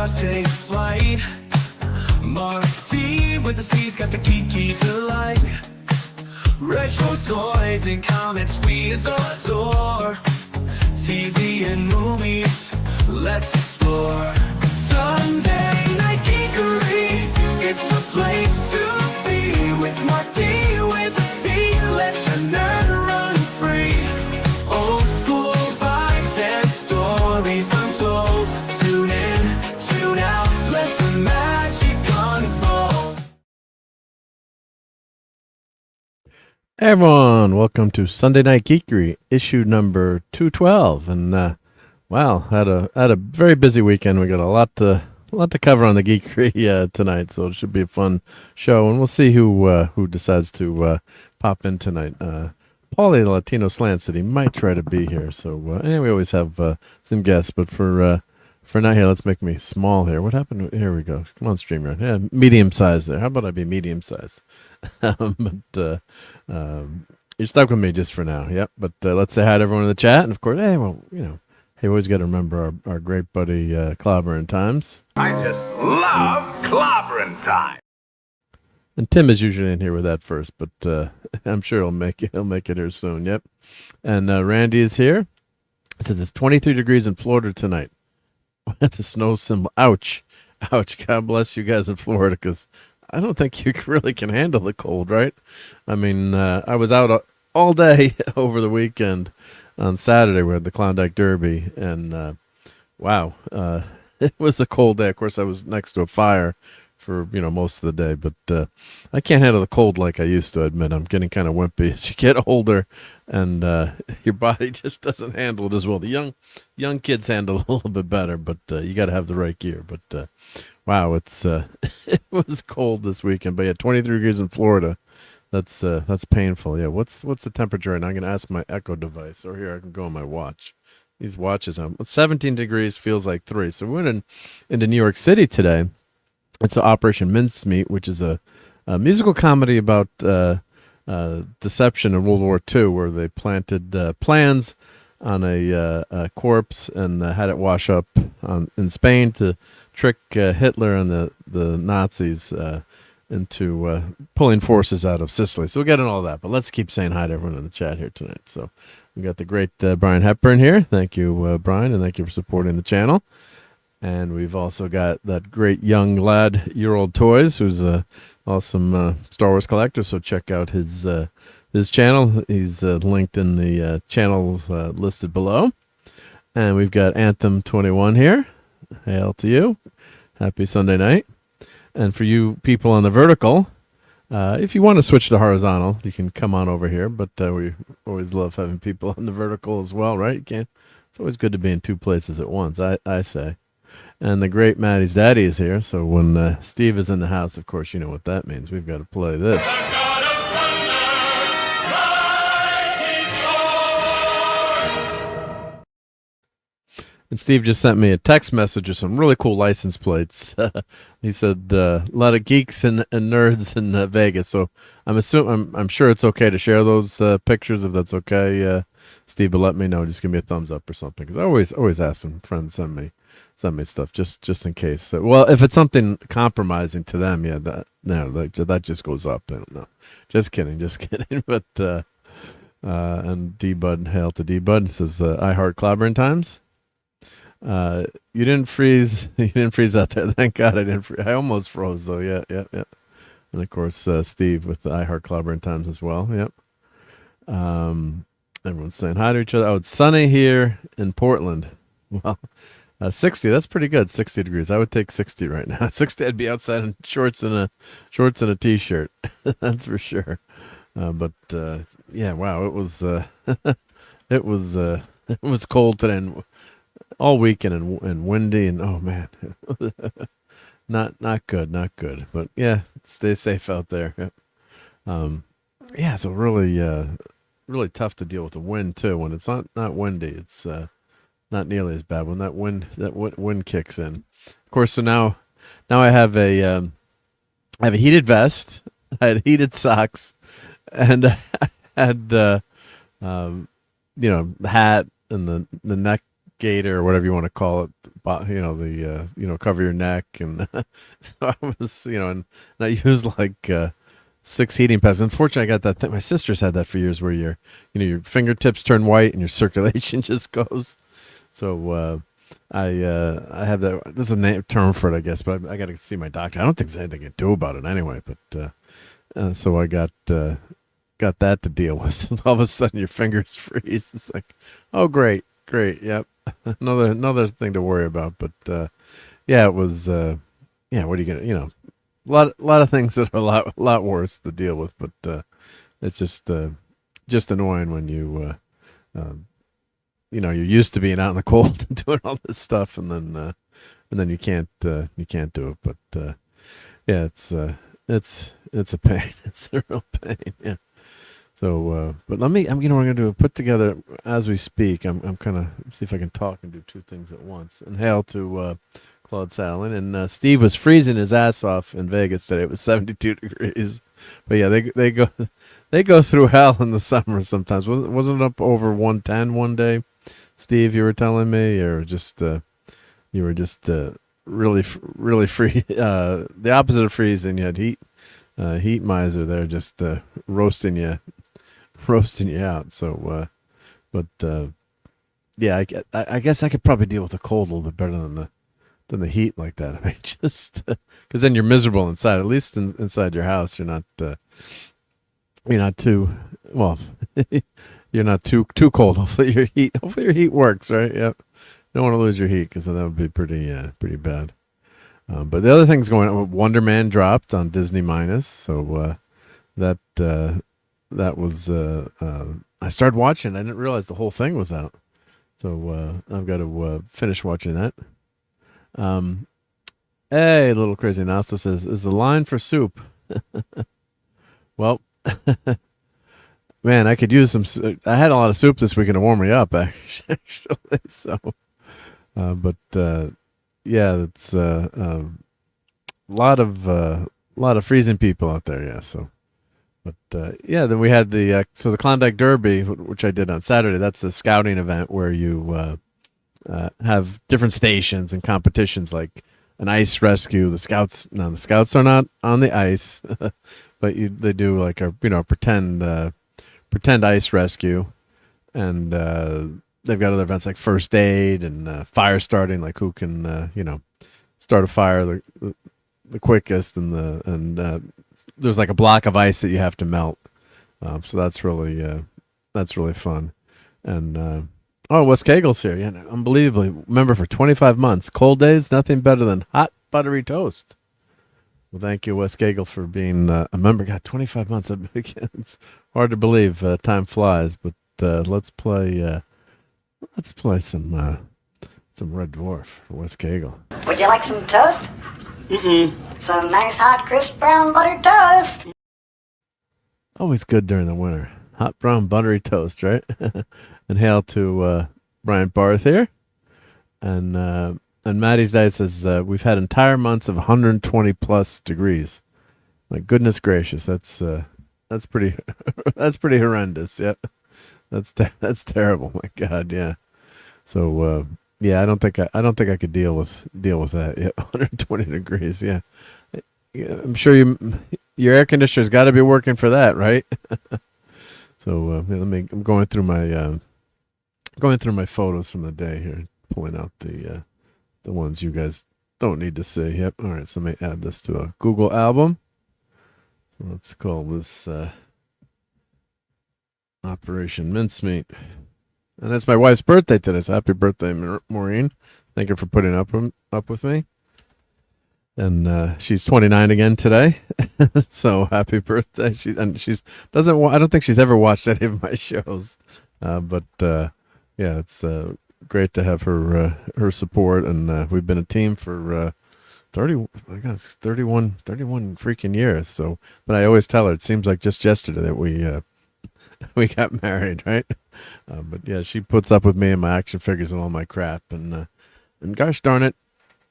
stars take flight. Marc D with the C's got the geeky delight. Retro toys and comics we adore. TV and movies, let's explore. Sunday Night Geekery, it's the place to be. With Marc D with the C, let your nerd run free. Old school vibes and stories untold. Tune in, tune out, let the magic unfold. Hey everyone, welcome to Sunday Night Geekery, issue number 212. And wow, had a very busy weekend. We got a lot to cover on the geekery tonight, so it should be a fun show. And we'll see who decides to pop in tonight. Paulie, the Latino Slant City, might try to be here. So anyway, we always have some guests, but for now here, let's make me small here. What happened? Here we go. Come on, streamer. Yeah, medium size there. How about I be medium size? But you're stuck with me just for now. Yep. But let's say hi to everyone in the chat. And of course, hey, well, you know, hey, always got to remember our great buddy Clobbering Times. I just love clobbering time. And Tim is usually in here with that first, but I'm sure he'll make it here soon. Yep. And Randy is here. It says it's 23 degrees in Florida tonight. The snow symbol. Ouch. Ouch. God bless you guys in Florida, because I don't think you really can handle the cold, right? I mean, I was out all day over the weekend. On Saturday, we had the Klondike Derby, and wow, it was a cold day. Of course, I was next to a fire for most of the day, but I can't handle the cold like I used to. Admit, I'm getting kind of wimpy as you get older, and your body just doesn't handle it as well. The young kids handle it a little bit better, but you got to have the right gear. But wow, it's it was cold this weekend. But yeah, 23 degrees in Florida. That's painful. Yeah, what's the temperature? And I'm gonna ask my Echo device, or here I can go on my watch. These watches, 17 degrees feels like 3. So we went into New York City today. It's Operation Mincemeat, which is a musical comedy about deception in World War II, where they planted plans on a corpse and had it wash up in Spain to trick Hitler and the Nazis into pulling forces out of Sicily. So we'll get into all that, but let's keep saying hi to everyone in the chat here tonight. So we got the great Brian Hepburn here. Thank you, Brian, and thank you for supporting the channel. And we've also got that great young lad, Year Old Toys, who's a awesome Star Wars collector. So check out his channel. He's linked in the channels listed below. And we've got Anthem 21 here. Hail to you. Happy Sunday night. And for you people on the vertical, if you want to switch to horizontal, you can come on over here. But we always love having people on the vertical as well, right? You can't. It's always good to be in two places at once, I say. And the great Maddie's daddy is here. So when Steve is in the house, of course, you know what that means. We've got to play this. And Steve just sent me a text message of some really cool license plates. He said a lot of geeks and nerds in Vegas. So I'm sure it's okay to share those pictures if that's okay. Steve, but let me know. Just give me a thumbs up or something, because I always ask some friends send me stuff just in case. Well, if it's something compromising to them, yeah, that just goes up. I don't know. Just kidding. But and D Bud, hail to D Bud. Says I heart clobbering times. You didn't freeze. You didn't freeze out there. Thank God I didn't freeze. I almost froze though. Yeah. And of course, Steve with the I Heart Clobbering Times as well. Yep. Everyone's saying hi to each other. Oh, it's sunny here in Portland. Well, 60. That's pretty good. 60 degrees. I would take 60 right now. 60. I'd be outside in shorts and a t-shirt. That's for sure. But yeah, wow. It was it was cold today. And all weekend and windy, and oh man, not good. But yeah, stay safe out there. Yep. Yeah, so really tough to deal with the wind too. When it's not windy, it's not nearly as bad. When that wind kicks in, of course. So now I have a heated vest, I had heated socks, and I had the hat and the neck gaiter or whatever you want to call it, cover your neck, and so I was, and I used like 6 heating pads. Unfortunately, I got that thing. My sister's had that for years, where your fingertips turn white and your circulation just goes. So I have that. There's a term for it, I guess, but I got to see my doctor. I don't think there's anything I can do about it anyway. But so I got that to deal with. All of a sudden, your fingers freeze. It's like, oh, great, yep, another thing to worry about. But yeah, it was. What are you gonna? A lot of things that are a lot worse to deal with. But it's just annoying when you're used to being out in the cold and doing all this stuff, and then you can't do it. But yeah, it's a pain. It's a real pain. Yeah. So, but we're going to do put together as we speak. I'm kind of see if I can talk and do 2 things at once. And hail to Claude Salin. And Steve was freezing his ass off in Vegas today. It was 72 degrees. But yeah, they go through hell in the summer sometimes. Wasn't it up over 110 one day, Steve? You were telling me, or just you were just really free. The opposite of freezing. You had heat miser there, just roasting you out. So, yeah, I guess I could probably deal with the cold a little bit better than the heat like that. I mean, just because then you're miserable inside. At least inside your house, you're not too well. You're not too cold. Hopefully your heat works, right? Yep. Don't want to lose your heat, because that would be pretty bad. But the other things going on, Wonder Man dropped on Disney Minus, so that was I started watching. I didn't realize the whole thing was out, so I've got to finish watching that. Hey, little crazy Nosto says, "Is the line for soup?" Well, man, I could use some. I had a lot of soup this weekend to warm me up, actually. So, but yeah, it's a lot of freezing people out there. Yeah, so. But yeah, then we had the Klondike Derby, which I did on Saturday. That's a scouting event where you have different stations and competitions, like an ice rescue. The scouts are not on the ice, but they do like a pretend ice rescue, and they've got other events like first aid and fire starting, like who can start a fire the quickest, and there's like a block of ice that you have to melt. So that's really fun. And Wes Cagel's here. Yeah, unbelievably. Remember, for 25 months, cold days, nothing better than hot buttery toast. Well, thank you, Wes Cagel, for being a member. God, 25 months. It's hard to believe. Time flies. But let's play some Red Dwarf for Wes Cagel. Would you like some toast? Some nice hot crisp brown buttered toast. Always good during the winter. Hot brown buttery toast, right? And hail to Brian Barth here. And Maddie's Day says, we've had entire months of 120 plus degrees. My goodness gracious, that's pretty that's pretty horrendous. Yep. That's terrible. My God, yeah. So yeah, I don't think I could deal with that. Yeah, 120 degrees. Yeah, I'm sure your air conditioner's got to be working for that, right? So I'm going through my photos from the day here, pulling out the ones you guys don't need to see. Yep. All right. So let me add this to a Google album. So let's call this Operation Mincemeat. And it's my wife's birthday today, so happy birthday, Maureen. Thank you for putting up with me. And she's 29 again today, so happy birthday. I don't think she's ever watched any of my shows, but yeah, it's great to have her support, and we've been a team for 31 freaking years. So, but I always tell her it seems like just yesterday that we got married, right? But yeah, she puts up with me and my action figures and all my crap, and gosh darn it,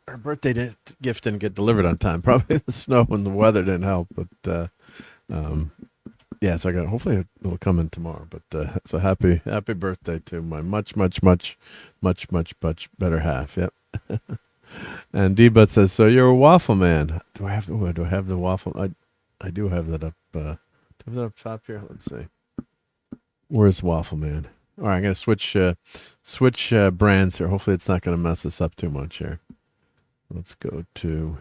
her birthday gift didn't get delivered on time. Probably the snow and the weather didn't help, but yeah, so I got. Hopefully, it'll come in tomorrow. But so happy birthday to my much better half. Yep. And D-Butt says, "So you're a waffle man? Do I have the waffle? I do have that up. Do I have that up top here? Let's see. Where's Waffle Man? All right, I'm gonna switch brands here. Hopefully, it's not gonna mess us up too much here. Let's go to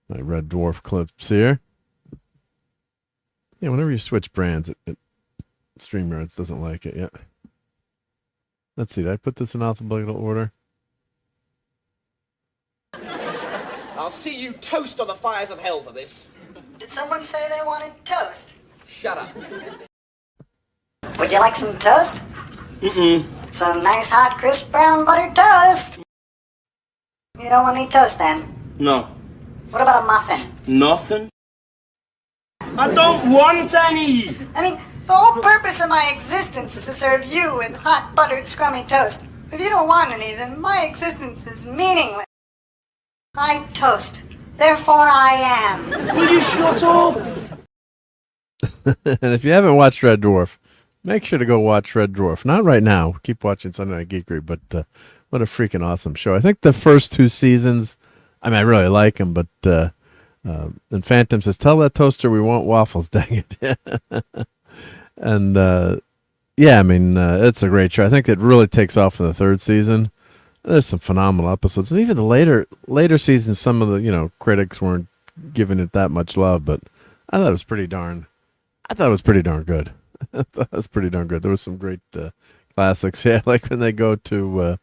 my Red Dwarf clips here. Yeah, whenever you switch brands, it StreamYards doesn't like it yet. Let's see. Did I put this in alphabetical order? I'll see you toast on the fires of hell for this. Did someone say they wanted toast? Shut up. Would you like some toast? Some nice hot crisp brown buttered toast. You don't want any toast then? No. What about a muffin? Nothing? I don't want any! I mean, the whole purpose of my existence is to serve you with hot buttered scrummy toast. If you don't want any, then my existence is meaningless. I toast. Therefore I am. Will you shut up? And if you haven't watched Red Dwarf, make sure to go watch Red Dwarf. Not right now. Keep watching Sunday Night Geekery, but what a freaking awesome show. I think the first 2 seasons, I mean, I really like them, but and Phantom says, "Tell that toaster we want waffles." Dang it. And yeah, I mean, it's a great show. I think it really takes off in the 3rd season. There's some phenomenal episodes, and even the later seasons, some of the critics weren't giving it that much love, but I thought it was pretty darn good. I thought it was pretty darn good. There was some great classics, yeah, like when they go to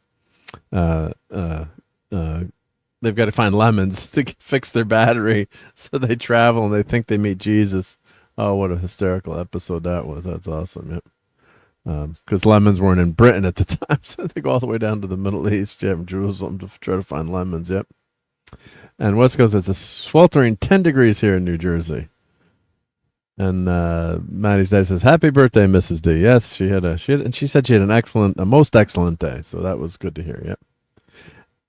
they've got to find lemons to fix their battery, so they travel and they think they meet Jesus. Oh, what a hysterical episode that was. That's awesome. Yep. Because lemons weren't in Britain at the time, so they go all the way down to the Middle East, Jerusalem, to try to find lemons. Yep. And West Coast, it's a sweltering 10 degrees here in New Jersey. And Maddie's Day says, "Happy birthday, Mrs. D." Yes, she said she had a most excellent day. So that was good to hear. Yep.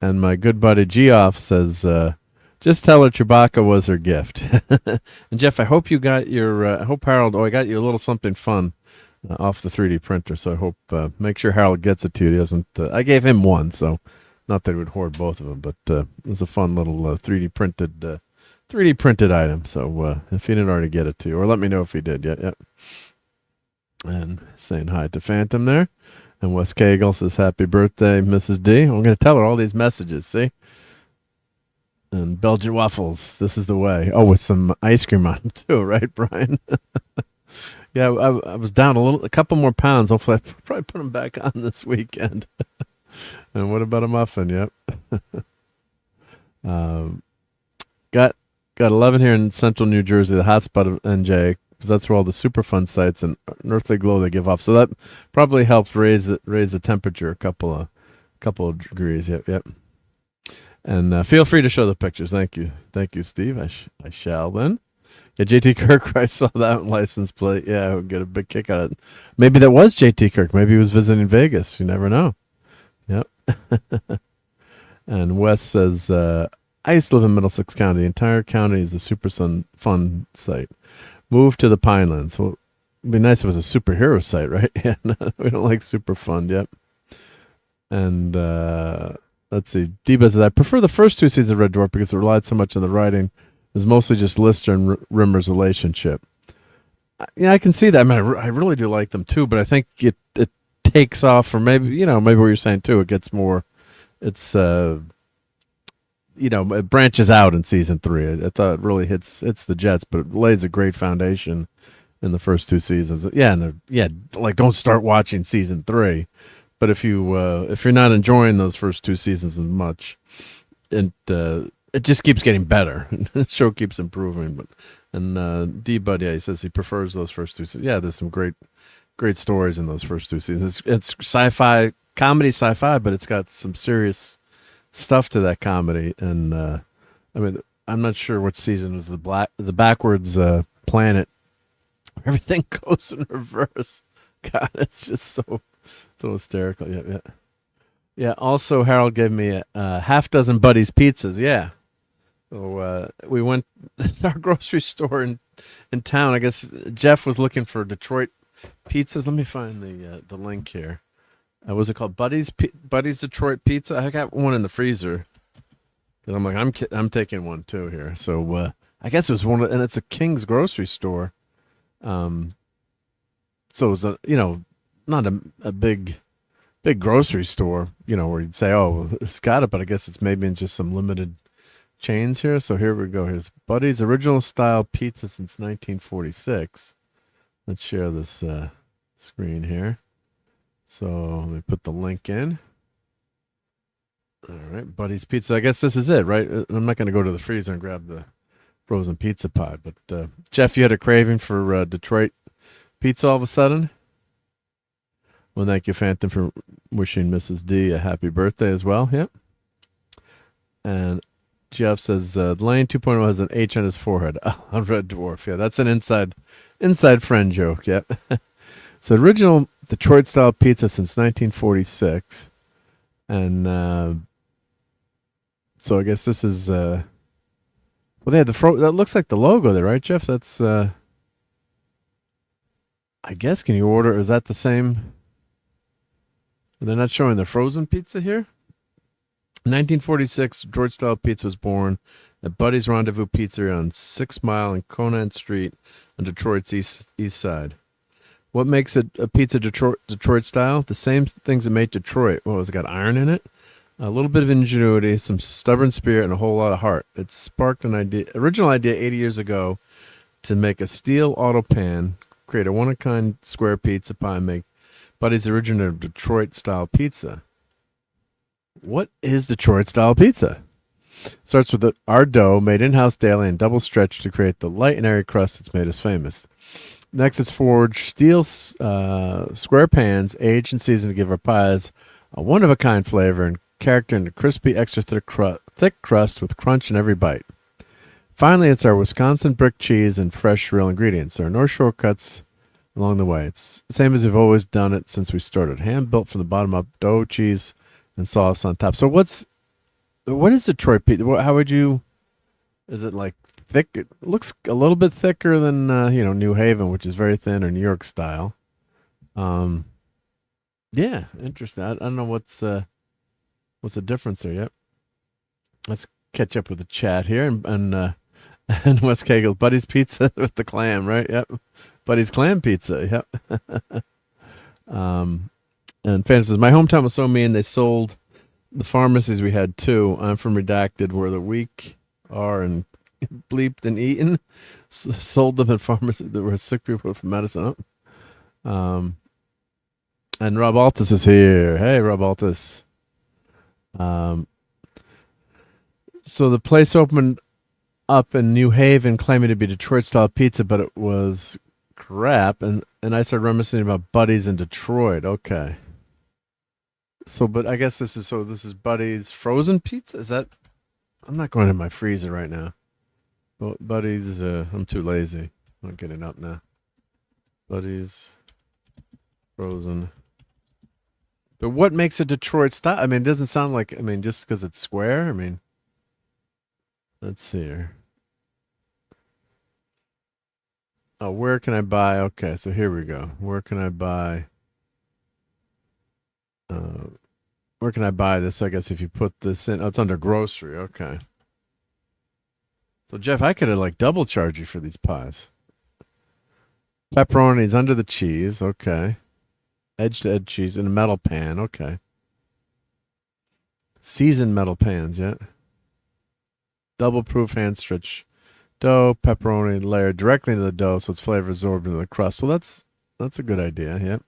And my good buddy Geoff says, "Just tell her Chewbacca was her gift." And Jeff, I hope you got I hope Harold. I got you a little something fun off the 3D printer. So I hope make sure Harold gets it to you. He doesn't. I gave him one, so not that he would hoard both of them, but it was a fun little 3D printed item. So if he didn't already get it to you, or let me know if he did yet. Yep. And saying hi to Phantom there. And Wes Cagle says, "Happy birthday, Mrs. D." I'm going to tell her all these messages, see? And Belgian waffles, this is the way. Oh, with some ice cream on them too, right, Brian? Yeah, I was down a couple more pounds. Hopefully I probably put them back on this weekend. And what about a muffin? Yep. Got 11 here in central New Jersey, the hotspot of NJ, because that's where all the Superfund sites and Earthly Glow they give off. So that probably helps raise the temperature a couple of degrees. Yep. And feel free to show the pictures. Thank you, Steve. I shall then. Yeah, JT Kirk. I saw that license plate. Yeah, I would get a big kick out of it. Maybe that was JT Kirk. Maybe he was visiting Vegas. You never know. Yep. And Wes says, "I used to live in Middlesex County. The entire county is a Superfund site. Moved to the Pinelands. Well, it'd be nice if it was a superhero site, right? Yeah, no, we don't like Superfund. Yep." And let's see. Deba says, "I prefer the first 2 seasons of Red Dwarf because it relied so much on the writing. It was mostly just Lister and Rimmer's relationship." Yeah, I can see that. I mean, I really do like them too, but I think it takes off, or maybe what you're saying too. It gets more. It's it branches out in season 3. I thought it really hits the jets, but it lays a great foundation in the first 2 seasons. Yeah, like don't start watching season 3. But if you're not enjoying those first 2 seasons as much, it just keeps getting better. The show keeps improving. And D Buddy, he says he prefers those first 2 seasons. Yeah, there's some great stories in those first 2 seasons. It's sci-fi, comedy sci-fi, but it's got some serious stuff to that comedy. And I mean, I'm not sure what season was the backwards planet. Everything goes in reverse. God, it's just so hysterical. Yeah. Also, Harold gave me a half dozen Buddy's pizzas. Yeah. So we went to our grocery store in town. I guess Jeff was looking for Detroit pizzas. Let me find the link here. Was it called Buddy's Detroit Pizza? I got one in the freezer. And I'm like, I'm taking one too here. So I guess it was one, and it's a King's grocery store. So it was not a big grocery store, where you'd say, oh, well, it's got it, but I guess it's maybe in just some limited chains here. So here we go. Here's Buddy's original style pizza since 1946. Let's share this screen here. So let me put the link in. All right, Buddy's Pizza. I guess this is it, right? I'm not going to go to the freezer and grab the frozen pizza pie. But Jeff, you had a craving for Detroit pizza all of a sudden? Well, thank you, Phantom, for wishing Mrs. D a happy birthday as well. Yep. And Jeff says, Lane 2.0 has an H on his forehead. On Red Dwarf. Yeah, that's an inside friend joke. Yep. So original Detroit-style pizza since 1946. And so I guess this is... well, they had that looks like the logo there, right, Jeff? That's... I guess, can you order... Is that the same... They're not showing the frozen pizza here? 1946, Detroit-style pizza was born at Buddy's Rendezvous Pizzeria on 6 Mile and Conan Street on Detroit's east side. What makes it a pizza Detroit style? The same things that made Detroit. Well, it's got iron in it, a little bit of ingenuity, some stubborn spirit, and a whole lot of heart. It sparked an original idea 80 years ago to make a steel auto pan, create a one-of-a-kind square pizza pie, and make Buddy's original Detroit-style pizza. What is Detroit-style pizza? Starts with our dough made in-house daily and double stretched to create the light and airy crust that's made us famous. Next is forged steel square pans, aged and seasoned to give our pies a one-of-a-kind flavor and character in a crispy, extra thick crust with crunch in every bite. Finally, it's our Wisconsin brick cheese and fresh, real ingredients. There are no shortcuts along the way. It's the same as we've always done it since we started. Hand-built from the bottom up, dough, cheese, and sauce on top. So what is Detroit pizza? How would you... Is it like thick? It looks a little bit thicker than New Haven, which is very thin, or New York style. Yeah, interesting. I don't know what's the difference there yet. Let's catch up with the chat here and West Kegel, Buddy's Pizza with the clam, right? Yep, Buddy's Clam Pizza. Yep. And Fan says, my hometown was so mean they sold the pharmacies we had too. I'm from Redacted, where the weak are and bleeped and eaten. Sold them at pharmacies that were sick people for medicine. And RobAltis is here. Hey, RobAltis. So the place opened up in New Haven claiming to be Detroit-style pizza, but it was crap. And I started reminiscing about Buddy's in Detroit. Okay. So, but I guess this is Buddy's frozen pizza? Is that... I'm not going in my freezer right now. Well, Buddy's, I'm too lazy. I'm not getting up now. Buddy's frozen. But what makes a Detroit style? I mean, it doesn't sound like, just because it's square? I mean, let's see here. Oh, where can I buy? Okay, so here we go. Where can I buy? Where can I buy this? I guess if you put this in, it's under grocery. Okay. So Jeff, I could have double charged you for these pies. Pepperoni's under the cheese. Okay. Edge to edge cheese in a metal pan. Okay. Seasoned metal pans. Yeah. Double proof hand stretch dough, pepperoni layered directly into the dough, so its flavor absorbed into the crust. Well, that's a good idea. Yep.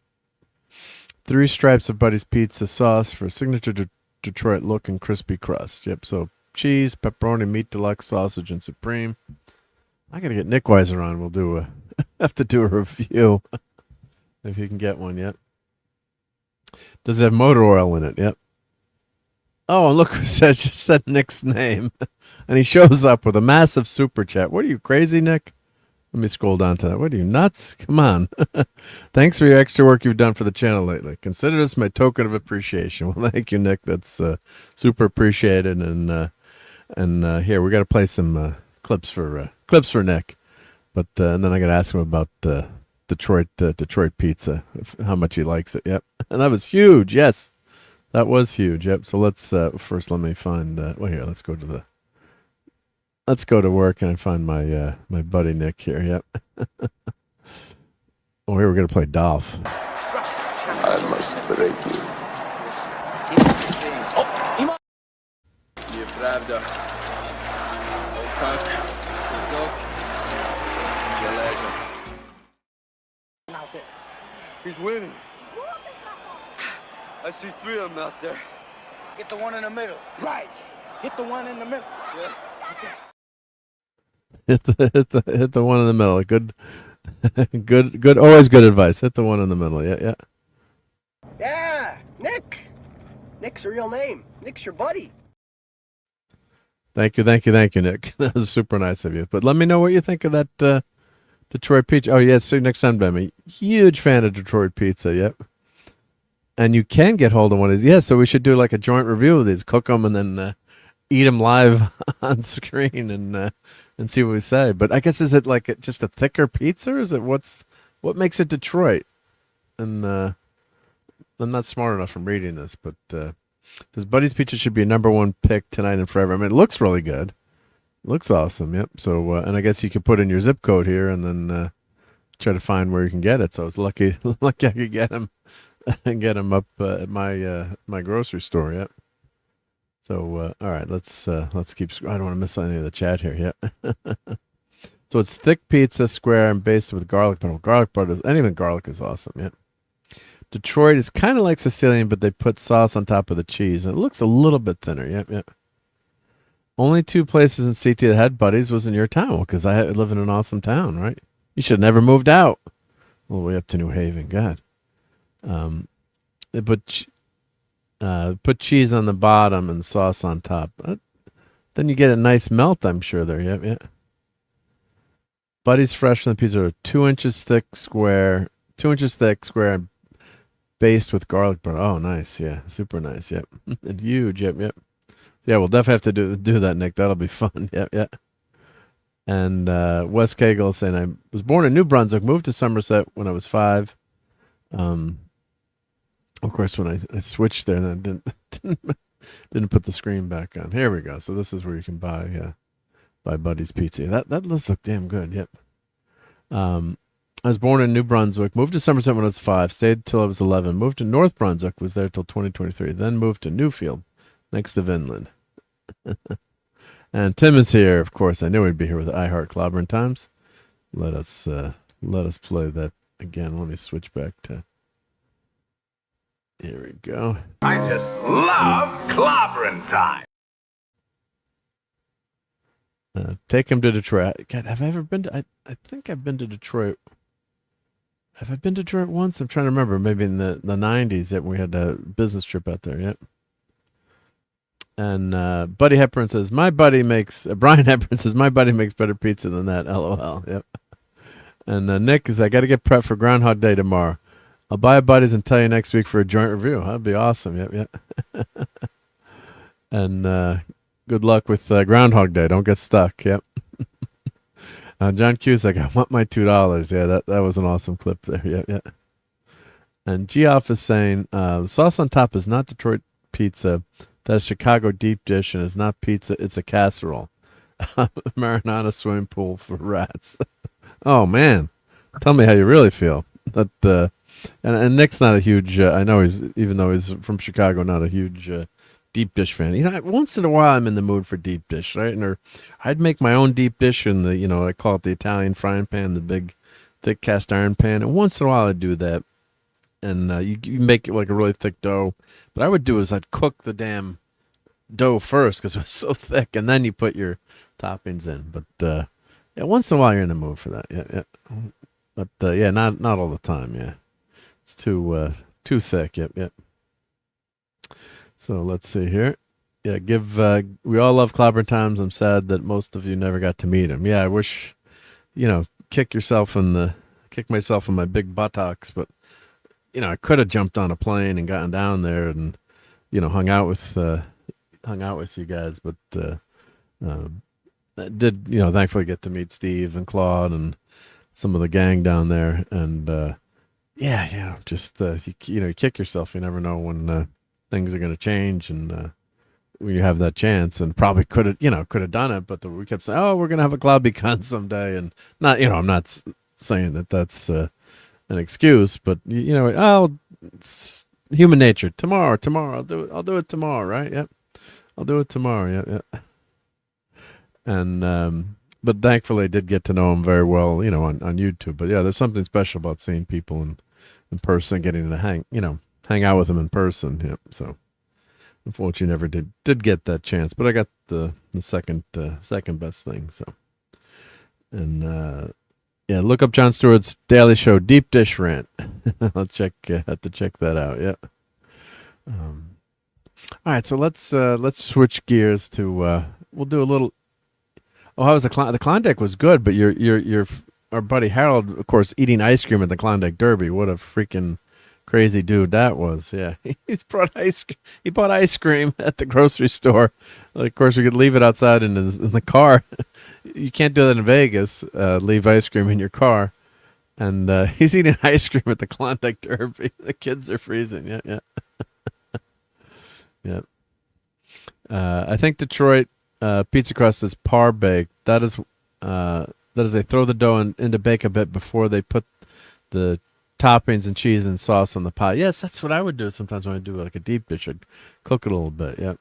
3 stripes of Buddy's pizza sauce for a signature Detroit look and crispy crust. Yep. So cheese, pepperoni, meat deluxe, sausage, and supreme. I gotta get Nick Weiser on. We'll have to do a review if you can get one yet. Does it have motor oil in it? Yep. Oh, and look who just said Nick's name. And he shows up with a massive super chat. What are you, crazy, Nick? Let me scroll down to that. What are you, nuts? Come on. Thanks for your extra work you've done for the channel lately. Consider this my token of appreciation. Well, thank you, Nick. That's super appreciated. And And here we got to play some clips for Nick, but and then I got to ask him about Detroit pizza, how much he likes it. Yep, and that was huge. Yes, that was huge. Yep. So let's first let me find. Well, here let's go to work and I find my my buddy Nick here. Yep. Oh, here we're gonna play Dolph. I must break you. Nieprawda. O tak, dok, żelazo. He's winning. I see 3 of them out there. Get the one in the middle. Right. Hit the one in the middle. Yeah. Hit the one in the middle. Good, good. Always good advice. Hit the one in the middle. Yeah, yeah. Yeah, Nick. Nick's a real name. Nick's your buddy. Thank you, Nick. That was super nice of you. But let me know what you think of that Detroit pizza. Oh, yeah, see you next time, I'm a huge fan of Detroit pizza. Yep. And you can get hold of one of these. Yeah, so we should do like a joint review of these. Cook them and then eat them live on screen and see what we say. But I guess is it like just a thicker pizza? Or is it what makes it Detroit? And I'm not smart enough from reading this, but this Buddy's Pizza should be a #1 pick tonight and forever. I mean, it looks really good. It looks awesome. Yep. So and I guess you could put in your zip code here and then try to find where you can get it. So I was lucky I could get them and get them up at my grocery store. Yep. So all right, let's keep. I don't want to miss any of the chat here. Yep. So it's thick pizza, square, and basted with garlic butter. Garlic butter and even garlic is awesome. Yep. Detroit is kind of like Sicilian, but they put sauce on top of the cheese, and it looks a little bit thinner. Yep, yep. Only 2 places in CT that had Buddies was in your town, because I live in an awesome town, right? You should have never moved out. All the way up to New Haven. God. They put cheese on the bottom and sauce on top. Then you get a nice melt, I'm sure, there. Yep, yep. Buddies fresh from the pizza are 2 inches thick, square, and based with garlic butter. Oh, nice. Yeah, super nice. Yep. And huge. Yep, yep. Yeah, we'll definitely have to do that, Nick. That'll be fun. Yep, yep. And Wes Cagle is saying, I was born in New Brunswick, moved to Somerset when I was 5. Of course, when I switched there, and I didn't put the screen back on. Here we go. So this is where you can buy Buddy's Pizza. That does look damn good. Yep. I was born in New Brunswick, moved to Somerset when I was 5, stayed till I was 11, moved to North Brunswick, was there till 2023, then moved to Newfield, next to Vinland. And Tim is here, of course. I knew he'd be here with I Heart Clobbering Times. Let us play that again. Let me switch back to. Here we go. I just love clobbering time. Take him to Detroit. God, have I ever been to? I think I've been to Detroit. Have I been to Detroit once? I'm trying to remember. Maybe in the 90s that we had a business trip out there. Yep. And Buddy Hepburn says, Brian Hepburn says, my buddy makes better pizza than that. LOL. Yep. And Nick is, I got to get prepped for Groundhog Day tomorrow. I'll buy a Buddies and tell you next week for a joint review. That'd be awesome. Yep, yep. And good luck with Groundhog Day. Don't get stuck. Yep. John Cusack, I want my $2. Yeah, that was an awesome clip there. Yeah, yeah. And Geoff is saying, the sauce on top is not Detroit pizza. That's Chicago deep dish and is not pizza. It's a casserole. Marinara swimming pool for rats. Oh, man. Tell me how you really feel. That and Nick's not a huge, I know even though he's from Chicago, not a huge deep dish fan. You know, once in a while I'm in the mood for deep dish, right? Or I'd make my own deep dish in the, I call it the Italian frying pan, the big, thick cast iron pan. And once in a while I'd do that. And you make it like a really thick dough. But I would do is I'd cook the damn dough first because it was so thick, and then you put your toppings in. But yeah, once in a while you're in the mood for that. Yeah, yeah. But yeah, not all the time. Yeah, it's too thick. Yep, yep. So let's see here. Yeah, we all love Clobber Times. I'm sad that most of you never got to meet him. Yeah, I wish, kick myself in my big buttocks, but I could have jumped on a plane and gotten down there and hung out with you guys, but I did, thankfully get to meet Steve and Claude and some of the gang down there. And, just, you kick yourself. You never know when things are going to change. And when you have that chance, and probably could have done it. But we kept saying, oh, we're going to have a cloud beacon someday. And not, I'm not saying that that's an excuse, but, it's human nature. Tomorrow, I'll do it tomorrow, right? Yep. I'll do it tomorrow. Yeah. And but thankfully I did get to know him very well, on YouTube. But yeah, there's something special about seeing people in person, getting to hang out with them in person. Yeah. So unfortunately never did get that chance, but I got the second best thing. So, and look up Jon Stewart's Daily Show Deep Dish Rant. I'll have to check that out. Yeah. All right, so let's switch gears to we'll do a little. Oh, how was the Klondike was good, but your our buddy Harold, of course, eating ice cream at the Klondike Derby. What a freaking crazy dude that was. Yeah, he bought ice cream at the grocery store. Of course, you could leave it outside in the car. You can't do that in Vegas. Leave ice cream in your car, and he's eating ice cream at the Klondike Derby. The kids are freezing. Yeah. Yeah. I think Detroit pizza crust is par baked. That is they throw the dough in to bake a bit before they put the toppings and cheese and sauce on the pie. Yes, that's what I would do sometimes when I do like a deep dish. I'd cook it a little bit. Yep.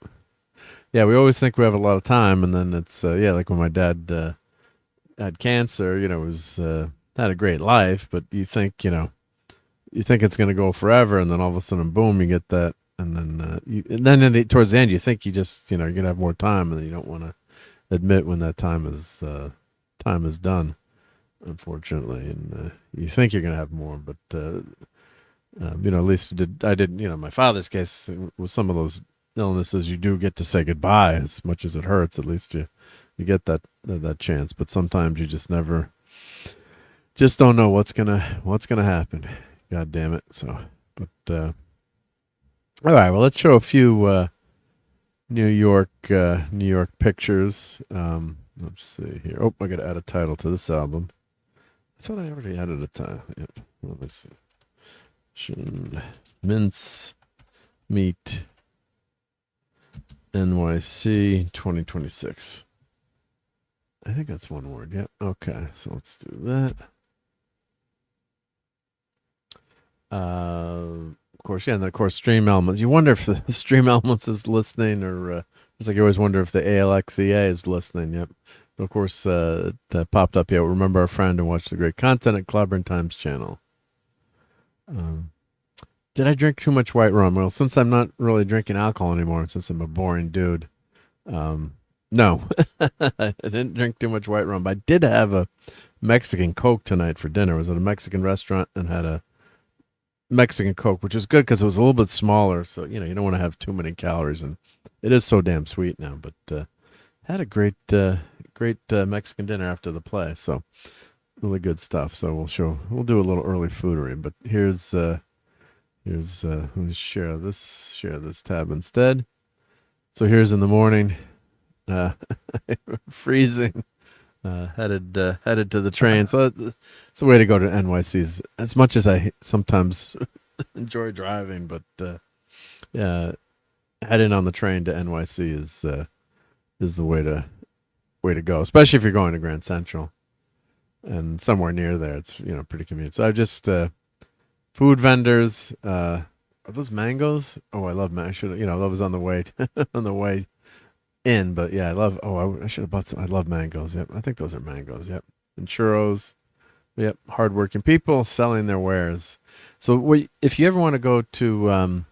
Yeah, we always think we have a lot of time, and then it's like when my dad had cancer. Was had a great life, but you think it's going to go forever, and then all of a sudden, boom, you get that. And then, towards the end, you think you just, you're gonna have more time, and then you don't want to admit when that time is done, unfortunately. And you think you're gonna have more, but at least I did. My father's case, with some of those illnesses, you do get to say goodbye, as much as it hurts. At least you get that chance. But sometimes you just don't know what's gonna happen. God damn it. So, but. All right, well, let's show a few New York pictures. Let's see here. Oh, I got to add a title to this album. I thought I already added a title. Yep. Well, let's see. Mince Meat NYC 2026. I think that's one word. Yep. Okay, so let's do that. Of course, yeah, and of course, Stream Elements. You wonder if the Stream Elements is listening, or just like you always wonder if the ALXEA is listening. Yep. But of course, that popped up. Yeah, remember our friend and watch the great content at Clobbering Times channel. Did I drink too much white rum? Well, since I'm not really drinking alcohol anymore, since I'm a boring dude, no, I didn't drink too much white rum. But I did have a Mexican Coke tonight for dinner. I was at a Mexican restaurant and had a Mexican Coke, which is good because it was a little bit smaller, so you don't want to have too many calories, and it is so damn sweet now. But had a great Mexican dinner after the play, so really good stuff. So we'll do a little early foodery, but here's let me share this tab instead. So here's in the morning, freezing. Headed to the train. So it's the way to go to NYC. As much as I sometimes enjoy driving, but heading on the train to NYC is the way to go, especially if you're going to Grand Central and somewhere near there. It's pretty convenient. So I just food vendors. Are those mangoes? Oh, I love mangoes. That was on the way in, but yeah, I love. Oh, I should have bought some. I love mangoes. Yep, I think those are mangoes. Yep, and churros. Yep, hardworking people selling their wares. So, if you ever want to go to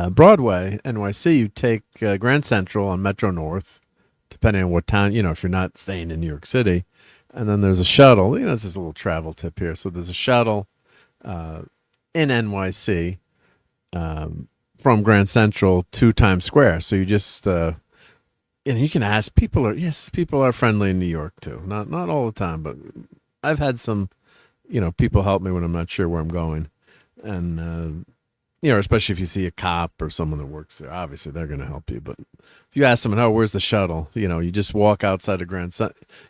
Broadway, NYC, you take Grand Central on Metro North, depending on what town. If you're not staying in New York City, and then there's a shuttle. This is a little travel tip here. So there's a shuttle in NYC. From Grand Central to Times Square. So you just, you can ask. People are friendly in New York too. Not all the time, but I've had some, people help me when I'm not sure where I'm going. And, especially if you see a cop or someone that works there, obviously they're going to help you. But if you ask someone, "Oh, where's the shuttle?" You just walk outside of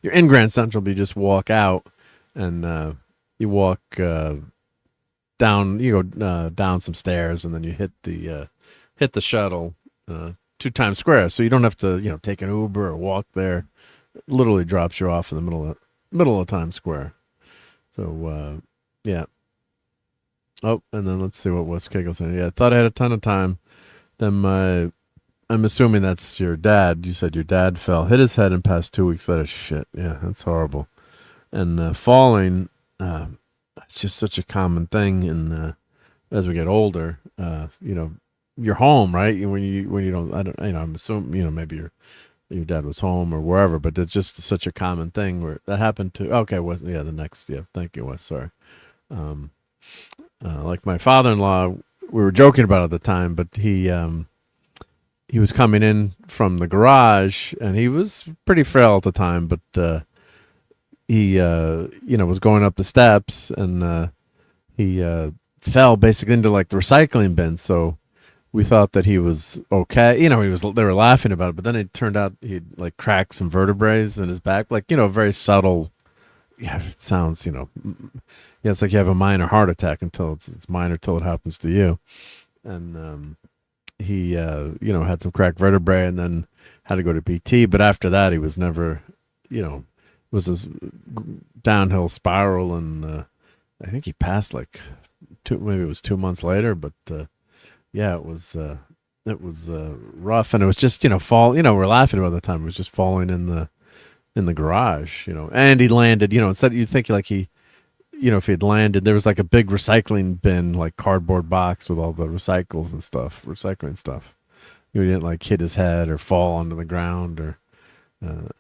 you're in Grand Central, but you just walk out, and you walk down. You go down some stairs, and then you hit the shuttle to Times Square. So you don't have to take an Uber or walk there. It literally drops you off in the middle of Times Square. So yeah. Oh, and then let's see what Wes Cagle saying. Yeah, I thought I had a ton of time. Then I'm assuming that's your dad. You said your dad hit his head and passed 2 weeks later. Shit, yeah, that's horrible. And falling, it's just such a common thing. And as we get older, you're home, right? When you don't, I don't, I'm assuming, maybe your dad was home or wherever, but it's just such a common thing where that happened to. Okay, Wes, yeah, the next, yeah, thank you, Wes. Sorry. Like my father-in-law, we were joking about it at the time, but he was coming in from the garage, and he was pretty frail at the time, but he was going up the steps, and he fell basically into like the recycling bin. So we thought that he was okay. They were laughing about it, but then it turned out he'd like cracked some vertebrae in his back, like very subtle. Yeah, it sounds yeah, it's like you have a minor heart attack until it's minor till it happens to you. And he had some cracked vertebrae and then had to go to PT. But after that, he was never, it was this downhill spiral, and I think he passed like maybe it was 2 months later. But yeah, it was rough, and it was just fall. We're laughing about the time. It was just falling in the garage, and he landed. Instead you'd think like he. If he had landed, there was like a big recycling bin, like cardboard box with all the recycling stuff. He didn't like hit his head or fall onto the ground or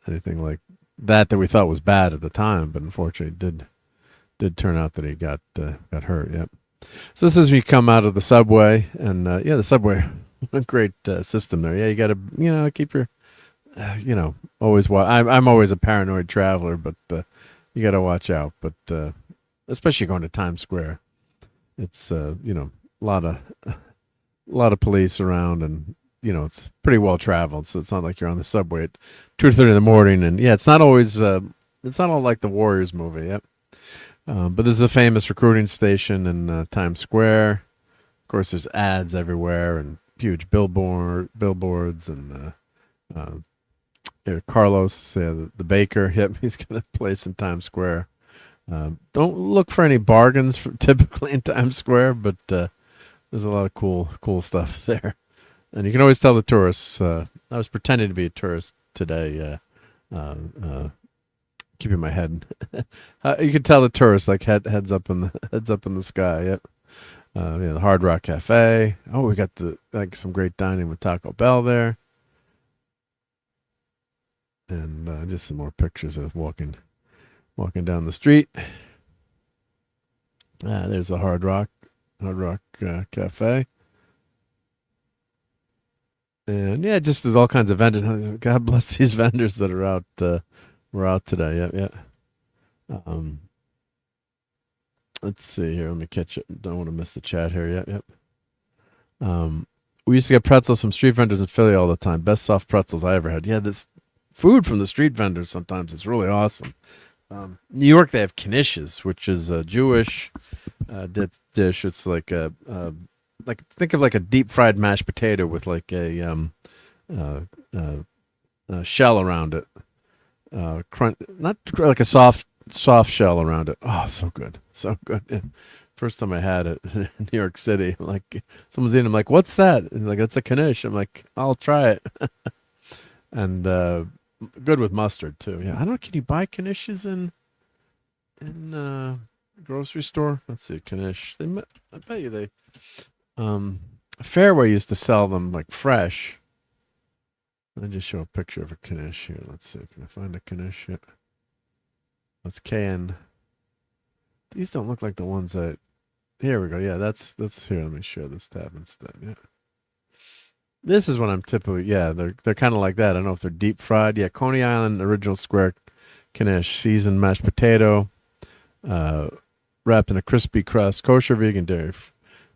anything like that we thought was bad at the time, but unfortunately did turn out that he got hurt. Yep. So this is when you come out of the subway, and the subway, a great system there. Yeah, you got to keep your always. I'm always a paranoid traveler, but you got to watch out. But especially going to Times Square, it's a lot of police around, and it's pretty well traveled, so it's not like you're on the subway at 2:30 in the morning. And yeah, it's not always it's not all like the Warriors movie. Yep. But this is a famous recruiting station in Times Square. Of course, there's ads everywhere and huge billboards, and Carlos, the baker. Yep, he's got a place in Times Square. Don't look for any bargains typically in Times Square, but there's a lot of cool stuff there. And you can always tell the tourists. I was pretending to be a tourist today, keeping my head. You can tell the tourists like heads up in the sky. Yep. The Hard Rock Cafe. Oh, we got some great dining with Taco Bell there, and just some more pictures of walking down the street. There's the Hard Rock Cafe. And yeah, just there's all kinds of vendors. God bless these vendors that are out. We're out today. Yeah. Let's see here. Let me catch it. Don't want to miss the chat here. Yep. We used to get pretzels from street vendors in Philly all the time. Best soft pretzels I ever had. Yeah, this food from the street vendors sometimes is really awesome. New York, they have knishes, which is a Jewish dish. It's like think of like a deep fried mashed potato with like a shell around it. Not like a soft shell around it. Oh, so good. Yeah. First time I had it in New York City, like someone's eating, I'm like, what's that? And like, it's a knish. I'm like, I'll try it. And good with mustard too. Yeah, I don't know. Can you buy knishes in grocery store? Let's see, knish. I bet you they. Fairway used to sell them like fresh. I'll just show a picture of a knish here. Let's see. Can I find a knish yet? That's KN. These don't look like the ones that. Here we go. Yeah, that's here. Let me share this tab instead. Yeah. This is what I'm typically. Yeah, they're kind of like that. I don't know if they're deep fried. Yeah, Coney Island original square knish, seasoned mashed potato, wrapped in a crispy crust, kosher, vegan,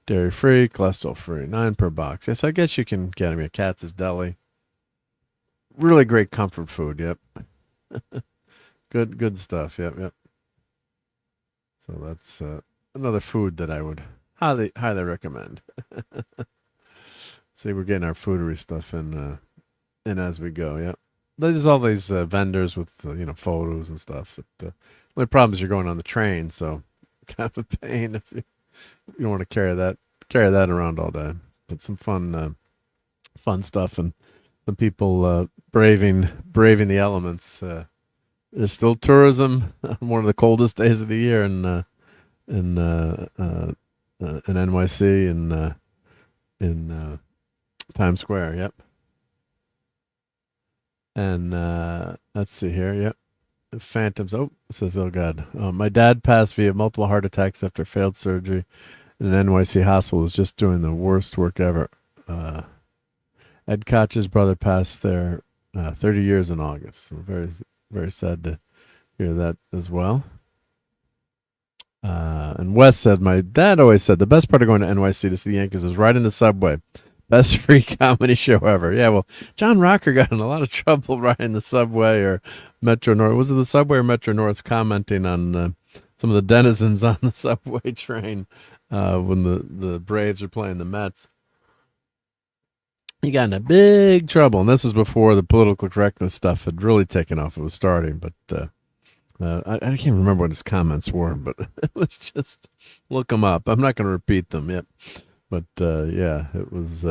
Dairy free, cholesterol free, 9 per box. Yes, I guess you can get them at Katz's Deli. Really great comfort food. Yep. Good stuff. Yep. So that's another food that I would highly recommend. See, we're getting our foodery stuff in as we go. Yep. There's all these vendors with photos and stuff. The only problem is you're going on the train, so kind of a pain if you don't want to carry that around all day. But some fun stuff and some people braving the elements. There's still tourism on one of the coldest days of the year in NYC and in Times Square. Yep. And let's see here. Yep. Phantoms. Oh, says, oh God. My dad passed via multiple heart attacks after failed surgery in an NYC hospital. Was just doing the worst work ever. Ed Koch's brother passed there 30 years in August. So very, very sad to hear that as well. And Wes said, my dad always said the best part of going to NYC to see the Yankees is riding the subway. Best free comedy show ever. Yeah, well, John Rocker got in a lot of trouble riding the subway or Metro North. Was it the subway or Metro North commenting on some of the denizens on the subway train when the Braves are playing the Mets? He got into big trouble, and this was before the political correctness stuff had really taken off. It was starting, but I can't remember what his comments were, but it was just, look them up. I'm not going to repeat them. Yep. But, yeah, it was,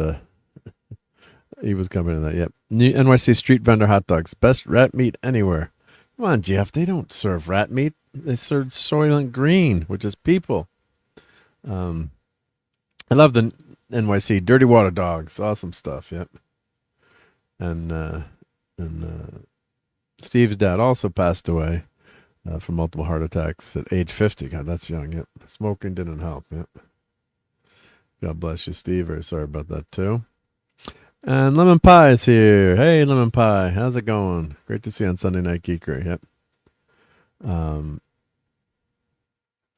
he was covering that. Yep. New NYC street vendor hot dogs. Best rat meat anywhere. Come on, Jeff. They don't serve rat meat. They serve Soylent Green, which is people. I love the NYC dirty water dogs. Awesome stuff. Yep. And Steve's dad also passed away from multiple heart attacks at age 50. God, that's young. Yep. Smoking didn't help. Yep. God bless you, Steve. Very sorry about that, too. And Lemon Pie is here. Hey, Lemon Pie. How's it going? Great to see you on Sunday Night Geekery. Yep.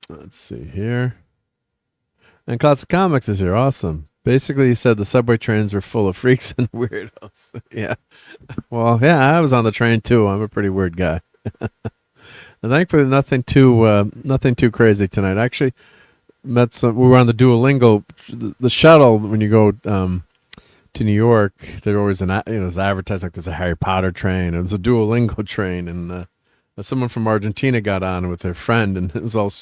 Let's see here. And Classic Comics is here. Awesome. Basically, he said the subway trains were full of freaks and weirdos. Yeah. Well, yeah, I was on the train, too. I'm a pretty weird guy. And thankfully, nothing too crazy tonight. Actually, met some. We were on the Duolingo, the shuttle. When you go to New York, there's always it's advertised like there's a Harry Potter train. It was a Duolingo train, and someone from Argentina got on with their friend, and it was all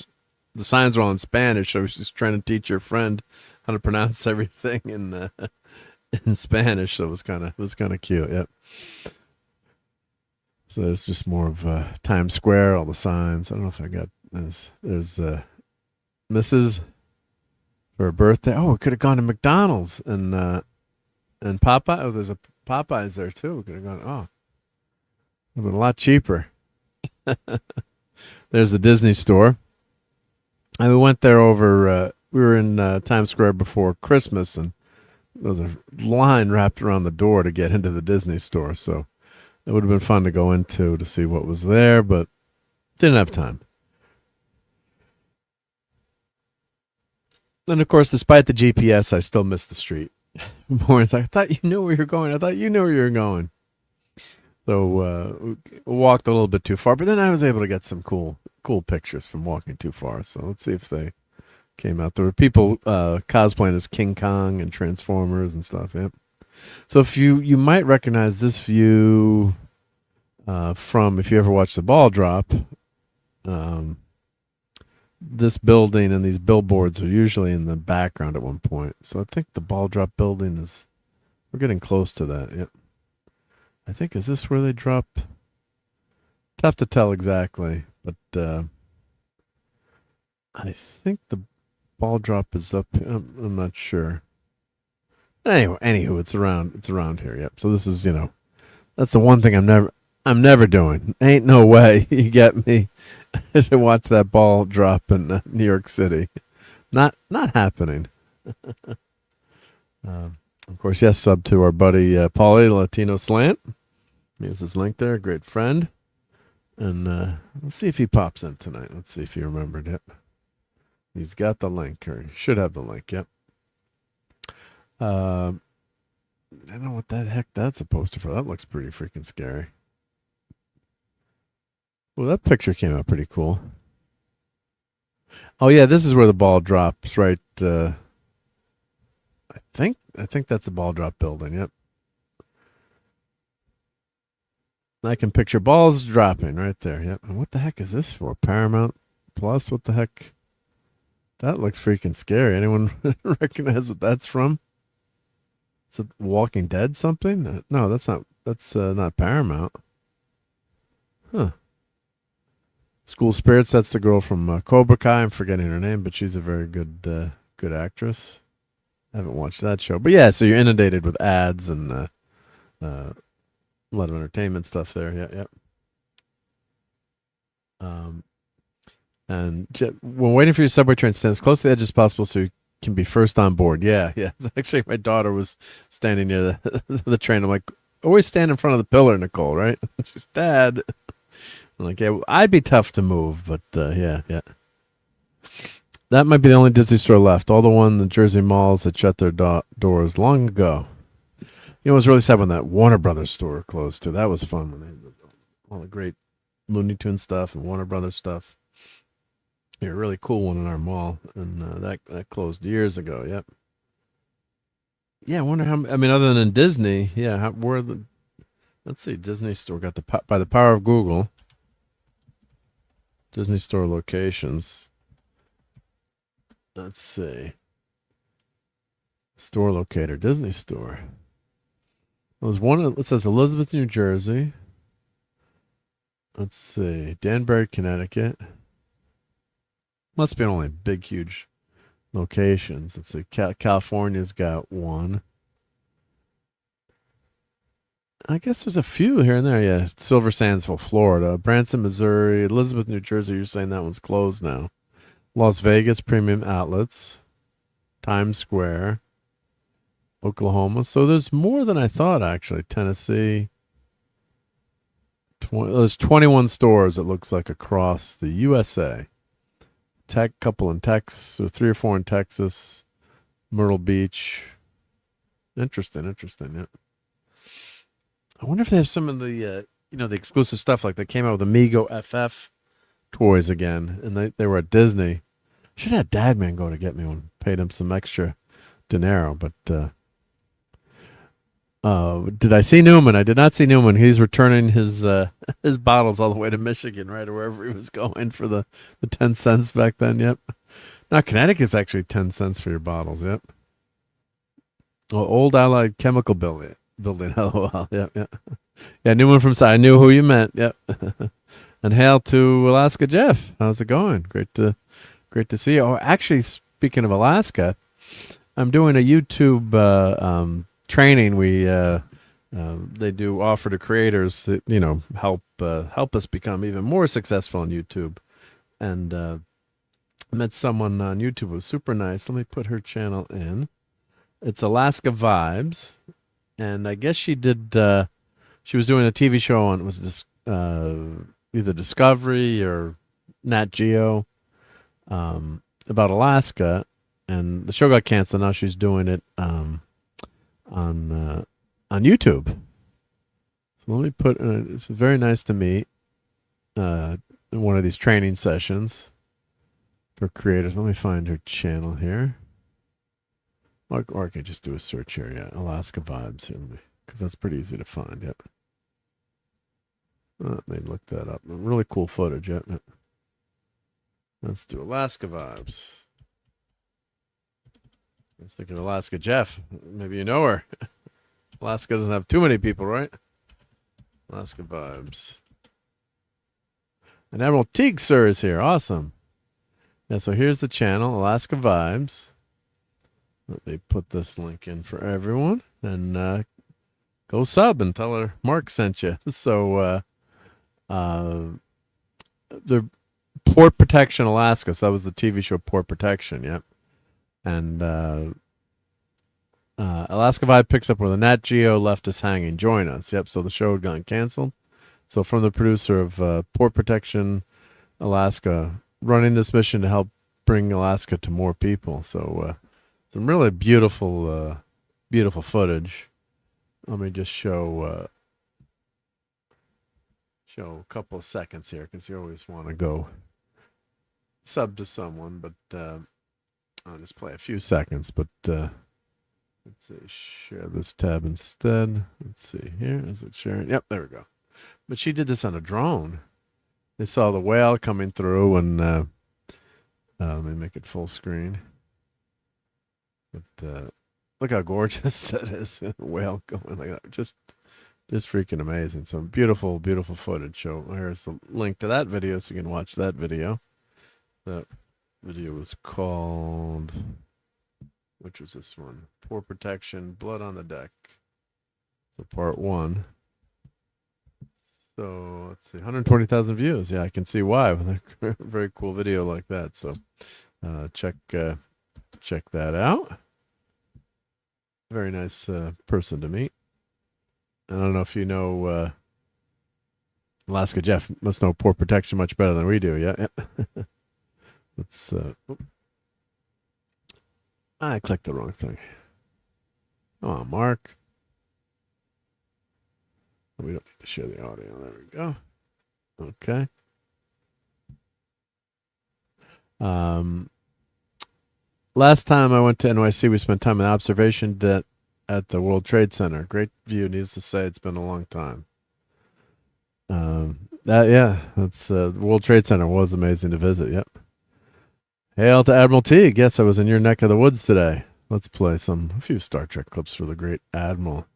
the signs were all in Spanish. So I was just trying to teach your friend how to pronounce everything in Spanish. So it was kind of cute. Yep. So there's just more of Times Square, all the signs. I don't know if I got there's Mrs. for her birthday. Oh, we could have gone to McDonald's and Popeye. Oh, there's a Popeyes there too. We could have gone. Oh, it would have been a lot cheaper. There's the Disney store. And we went there over. We were in Times Square before Christmas, and there was a line wrapped around the door to get into the Disney store. So it would have been fun to go into to see what was there, but didn't have time. And, of course, despite the GPS, I still missed the street. It's like, I thought you knew where you were going. I thought you knew where you were going. So we walked a little bit too far, but then I was able to get some cool pictures from walking too far. So let's see if they came out. There were people cosplaying as King Kong and Transformers and stuff. Yep. So if you might recognize this view from, if you ever watched the ball drop, this building and these billboards are usually in the background at one point. So I think the ball drop building we're getting close to that. Yep. I think, is this where they drop? Tough to tell exactly, but I think the ball drop is up. I'm not sure. Anywho, it's around here. Yep. So this is, that's the one thing I'm never doing. Ain't no way you get me to watch that ball drop in New York City. Not happening. Of course, yes, sub to our buddy Paulie, Latino Slant. Here's his link there, great friend. And let's see if he pops in tonight. Let's see if he remembered it. He's got the link, or he should have the link, yep. I don't know what the heck that's a poster for. That looks pretty freaking scary. Well, that picture came out pretty cool. Oh yeah, this is where the ball drops, right? I think that's a ball drop building. Yep. I can picture balls dropping right there. Yep. And what the heck is this for? Paramount Plus? What the heck? That looks freaking scary. Anyone recognize what that's from? Is it Walking Dead something? No, that's not. That's not Paramount. Huh. School Spirits. That's the girl from Cobra Kai. I'm forgetting her name, but she's a very good good actress. I haven't watched that show, but yeah. So you're inundated with ads and a lot of entertainment stuff there. Yeah, yeah. And when waiting for your subway train, stand as close to the edge as possible so you can be first on board. Yeah, yeah. Actually, my daughter was standing near the train. I'm like, always stand in front of the pillar, Nicole, right? She's, Dad. I'm like, yeah, well, I'd be tough to move, but yeah, yeah. That might be the only Disney store left. All the Jersey malls that shut their doors long ago. You know, it was really sad when that Warner Brothers store closed, too. That was fun when they had all the great Looney Tunes stuff and Warner Brothers stuff. Yeah, a really cool one in our mall, and that closed years ago. Yep. Yeah, I wonder how. I mean, other than Disney, yeah, where the? Let's see, Disney store got by the power of Google. Disney store locations. Let's see. Store locator, Disney store. There's one. It says Elizabeth, New Jersey. Let's see, Danbury, Connecticut. Must be only big, huge locations. Let's see. California's got one. I guess there's a few here and there. Yeah. Silver Sandsville, Florida. Branson, Missouri. Elizabeth, New Jersey. You're saying that one's closed now. Las Vegas, Premium Outlets. Times Square. Oklahoma. So there's more than I thought, actually. Tennessee. There's 21 stores, it looks like, across the USA. Couple in Texas, so 3 or 4 in Texas, Myrtle Beach. Interesting. Yeah. I wonder if they have some of the, the exclusive stuff. Like they came out with Amigo FF toys again, and they were at Disney. Should have had Dadman go to get me one. Paid him some extra dinero, but did I see Newman? I did not see Newman. He's returning his bottles all the way to Michigan, right, or wherever he was going for the 10 cents back then. Yep. Now Connecticut's actually 10 cents for your bottles. Yep. Well, Old Allied Chemical building. LOL. Yep. Yeah. Yeah. Newman from I knew who you meant. Yep. And hail to Alaska Jeff. How's it going? Great to see you. Oh, actually, speaking of Alaska, I'm doing a YouTube training they do offer to creators that help us become even more successful on YouTube. And I met someone on YouTube who was super nice. Let me put her channel in. It's Alaska Vibes, and I guess she did. She was doing a TV show on either Discovery or Nat Geo about Alaska, and the show got canceled. Now she's doing it on YouTube. So let me put. It's very nice to meet in one of these training sessions for creators. Let me find her channel here, or I can just do a search here. Yeah, Alaska Vibes here, because that's pretty easy to find. Yep. Let me look that up. Really cool footage. Yep. Let's do Alaska Vibes. I was thinking Alaska Jeff. Maybe you know her. Alaska doesn't have too many people, right? Alaska Vibes. And Admiral Teague, sir, is here. Awesome. Yeah, so here's the channel, Alaska Vibes. Let me put this link in for everyone. And go sub and tell her Mark sent you. So, the Port Protection Alaska. So that was the TV show Port Protection, yep. And Alaska Vibe picks up where the Nat Geo left us hanging. Join us. Yep. So the show had gotten canceled. So from the producer of Port Protection Alaska, running this mission to help bring Alaska to more people. So some really beautiful beautiful footage. Let me just show a couple of seconds here, because you always want to go sub to someone, but I'll just play a few seconds. But let's see, share this tab instead. Let's see here. Is it sharing? Yep, there we go. But she did this on a drone. They saw the whale coming through, and let me make it full screen. But look how gorgeous that is. A whale going like that. Just freaking amazing. Some beautiful, beautiful footage. So here's the link to that video so you can watch that video. That video was called, which was this one? Poor Protection, Blood on the Deck. So part 1. So let's see, 120,000 views. Yeah, I can see why with a very cool video like that. So check that out. Very nice person to meet. I don't know if you know Alaska Jeff must know Poor Protection much better than we do. Yeah. Let's. I clicked the wrong thing. Come on, Mark. We don't need to share the audio. There we go. Okay. Last time I went to NYC, we spent time in the observation deck at the World Trade Center. Great view. Needless to say, it's been a long time. That's the World Trade Center was amazing to visit. Yep. Hail to Admiral T. Guess I was in your neck of the woods today. Let's play a few Star Trek clips for the great Admiral.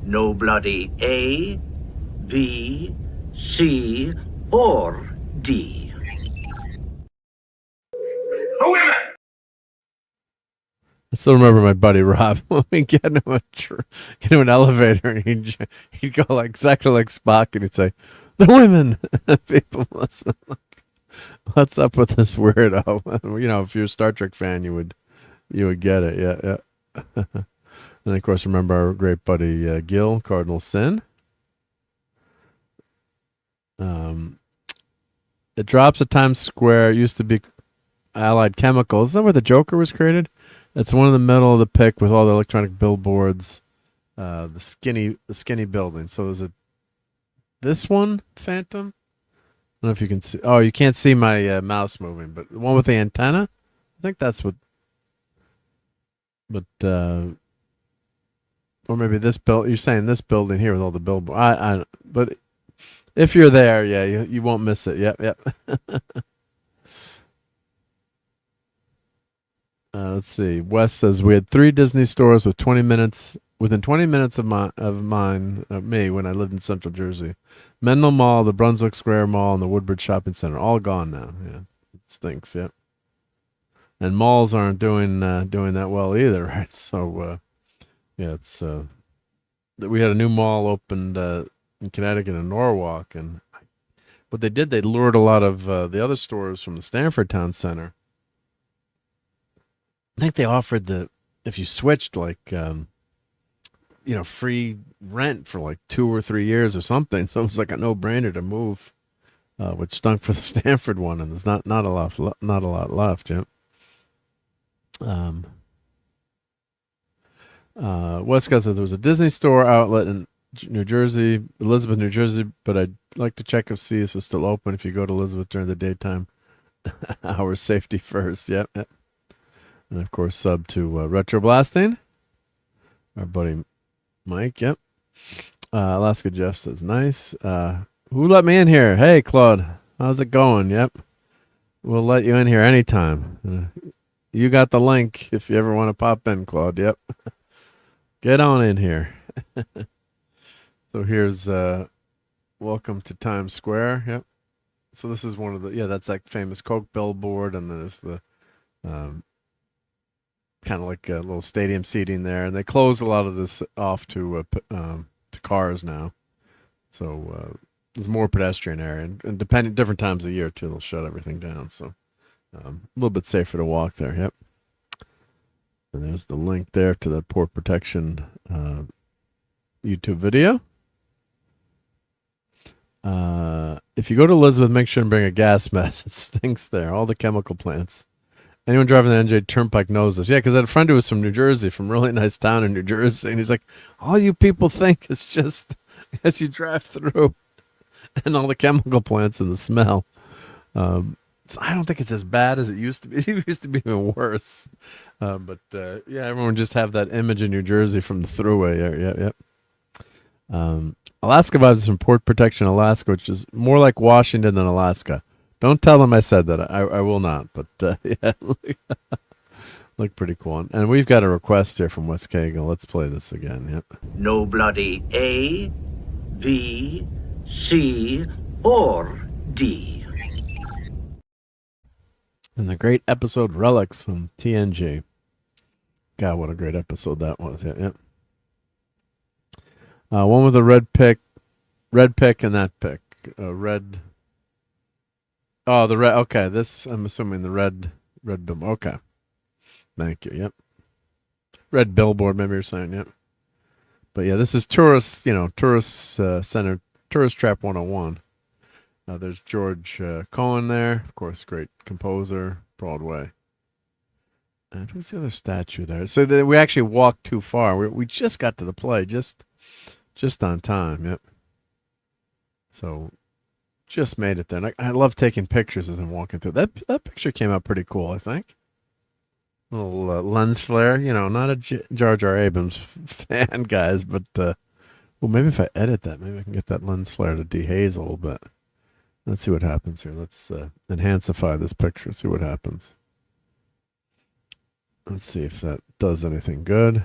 No bloody A, B, C, or D. I still remember my buddy Rob when we get into an elevator, and he'd go like exactly like Spock, and he'd say, "The women." People must be like, "What's up with this weirdo?" You know, if you're a Star Trek fan, you would get it. Yeah. And of course, remember our great buddy Gil, Cardinal Sin. It drops at Times Square. It used to be Allied Chemicals. Is that where the Joker was created? It's one in the middle of the pic with all the electronic billboards. The skinny building. So is it this one, Phantom? I don't know if you can see. Oh, you can't see my mouse moving, but the one with the antenna. I think that's what. But or maybe this build. You're saying this building here with all the billboards. But if you're there, yeah, you won't miss it. Yep. Let's see. Wes says we had 3 Disney stores with 20 minutes within 20 minutes of me when I lived in Central Jersey. Menlo Mall, the Brunswick Square Mall, and the Woodbridge Shopping Center all gone now. Yeah, it stinks. Yep. And malls aren't doing that well either, right? So yeah, it's we had a new mall opened in Connecticut in Norwalk, and what they did, they lured a lot of the other stores from the Stanford Town Center. I think they offered if you switched like free rent for like 2 or 3 years or something. So it was like a no-brainer to move, which stunk for the Stanford one, and there's not a lot left. Yeah. Westcott says there was a Disney store outlet in New Jersey, Elizabeth, New Jersey, but I'd like to check and see if it's still open. If you go to Elizabeth during the daytime hours, safety first. Yep. And of course, sub to Retro Blasting, our buddy Mike. Yep. Alaska Jeff says nice. Who let me in here? Hey, Claude, how's it going? Yep. We'll let you in here anytime. You got the link if you ever want to pop in, Claude. Yep. Get on in here. So here's welcome to Times Square. Yep. So this is one of that's that famous Coke billboard, and there's the kind of like a little stadium seating there, and they close a lot of this off to cars now. So there's more pedestrian area, and depending different times of year too, they'll shut everything down. So a little bit safer to walk there. Yep. And there's the link there to the Port Protection YouTube video. If you go to Elizabeth, make sure and bring a gas mask. It stinks there. All the chemical plants. Anyone driving the NJ Turnpike knows this. Yeah, because I had a friend who was from New Jersey, from a really nice town in New Jersey, and he's like, all you people think is just as you drive through and all the chemical plants and the smell. So I don't think it's as bad as it used to be. It used to be even worse. But yeah, everyone just have that image in New Jersey from the thruway area. Yep. Alaska Vibes from Port Protection, Alaska, which is more like Washington than Alaska. Don't tell them I said that. I will not. But yeah, look pretty cool. And we've got a request here from West Cagle. Let's play this again. Yep. No bloody A, V, C, or D. And the great episode Relics on TNG. God, what a great episode that was. Yeah. One with a red pick, and that pick. Red. Oh, the red. Okay, this, I'm assuming the red. Okay. Thank you. Yep. Red billboard, maybe you're saying. Yep. But yeah, this is tourist center, Tourist Trap 101. There's George Cohen there. Of course, great composer, Broadway. And who's the other statue there? So we actually walked too far. We just got to the play, just on time. Yep. So just made it there. And I love taking pictures as I'm walking through. That picture came out pretty cool, I think. Little lens flare, not a Jar Jar Abrams fan, guys, but well, maybe if I edit that, maybe I can get that lens flare to dehaze a little bit. Let's see what happens here. Let's enhancify this picture, see what happens. Let's see if that does anything good.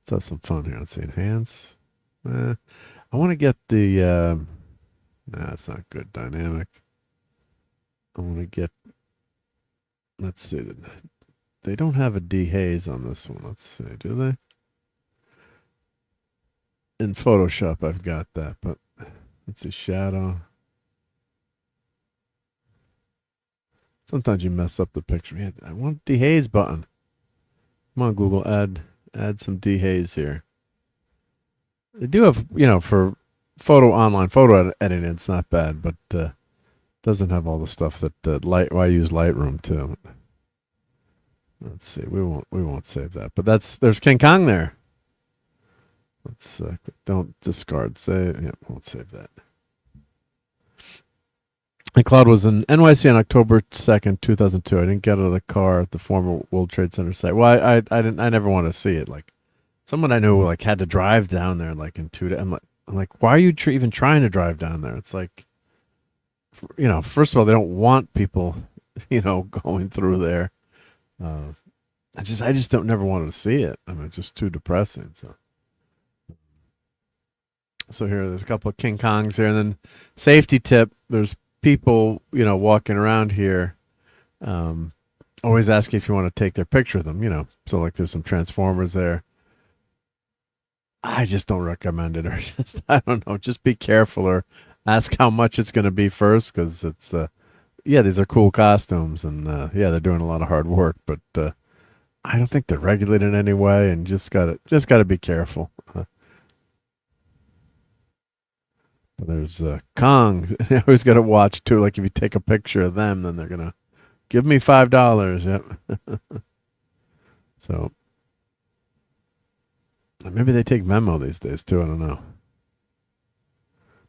Let's have some fun here. Let's see, enhance. I want to get the, it's not good, dynamic. I want to get, let's see, they don't have a dehaze on this one. Let's see, do they? In Photoshop, I've got that, but let's see, shadow. Sometimes you mess up the picture. Man, I want dehaze button. Come on, Google, add some dehaze here. They do have, for online photo editing, it's not bad, but doesn't have all the stuff that I use Lightroom too. Let's see, we won't save that, but there's King Kong there. Let's don't discard. Won't save that. And Cloud was in NYC on October 2nd, 2002. I didn't get out of the car at the former World Trade Center site. Well, I never want to see it. Like, someone I knew had to drive down there like in 2 days. I'm like, why are you even trying to drive down there? It's like, first of all, they don't want people, going through there. I just don't never wanted to see it. I mean, it's just too depressing. So here, there's a couple of King Kongs here, and then safety tip. There's people, walking around here, always asking if you want to take their picture with them. So like, there's some Transformers there. I just don't recommend it, or I don't know. Just be careful, or ask how much it's going to be first, because it's these are cool costumes, and they're doing a lot of hard work, but I don't think they're regulated in any way, and just gotta be careful. But there's Kong. You always got to watch too. Like, if you take a picture of them, then they're gonna give me $5. Yep. So maybe they take memo these days too. I don't know.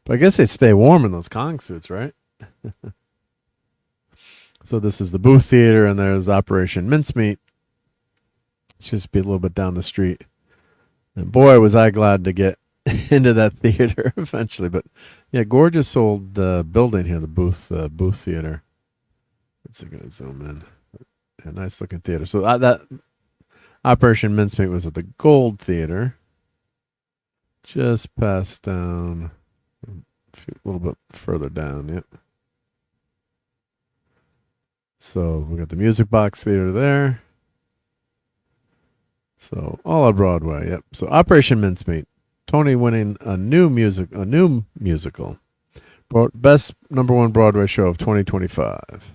But I guess they stay warm in those Kong suits, right? So this is the Booth Theater, and there's Operation Mincemeat. It's just be a little bit down the street. And boy, was I glad to get into that theater eventually. But yeah, gorgeous old building here, the Booth Theater. Let's see, gonna zoom in. Yeah, nice looking theater. So that Operation Mincemeat was at the Gold Theater, just past down, a little bit further down. Yep. So we got the Music Box Theater there. So all on Broadway. Yep. So Operation Mincemeat, Tony winning a new musical, best #1 Broadway show of 2025.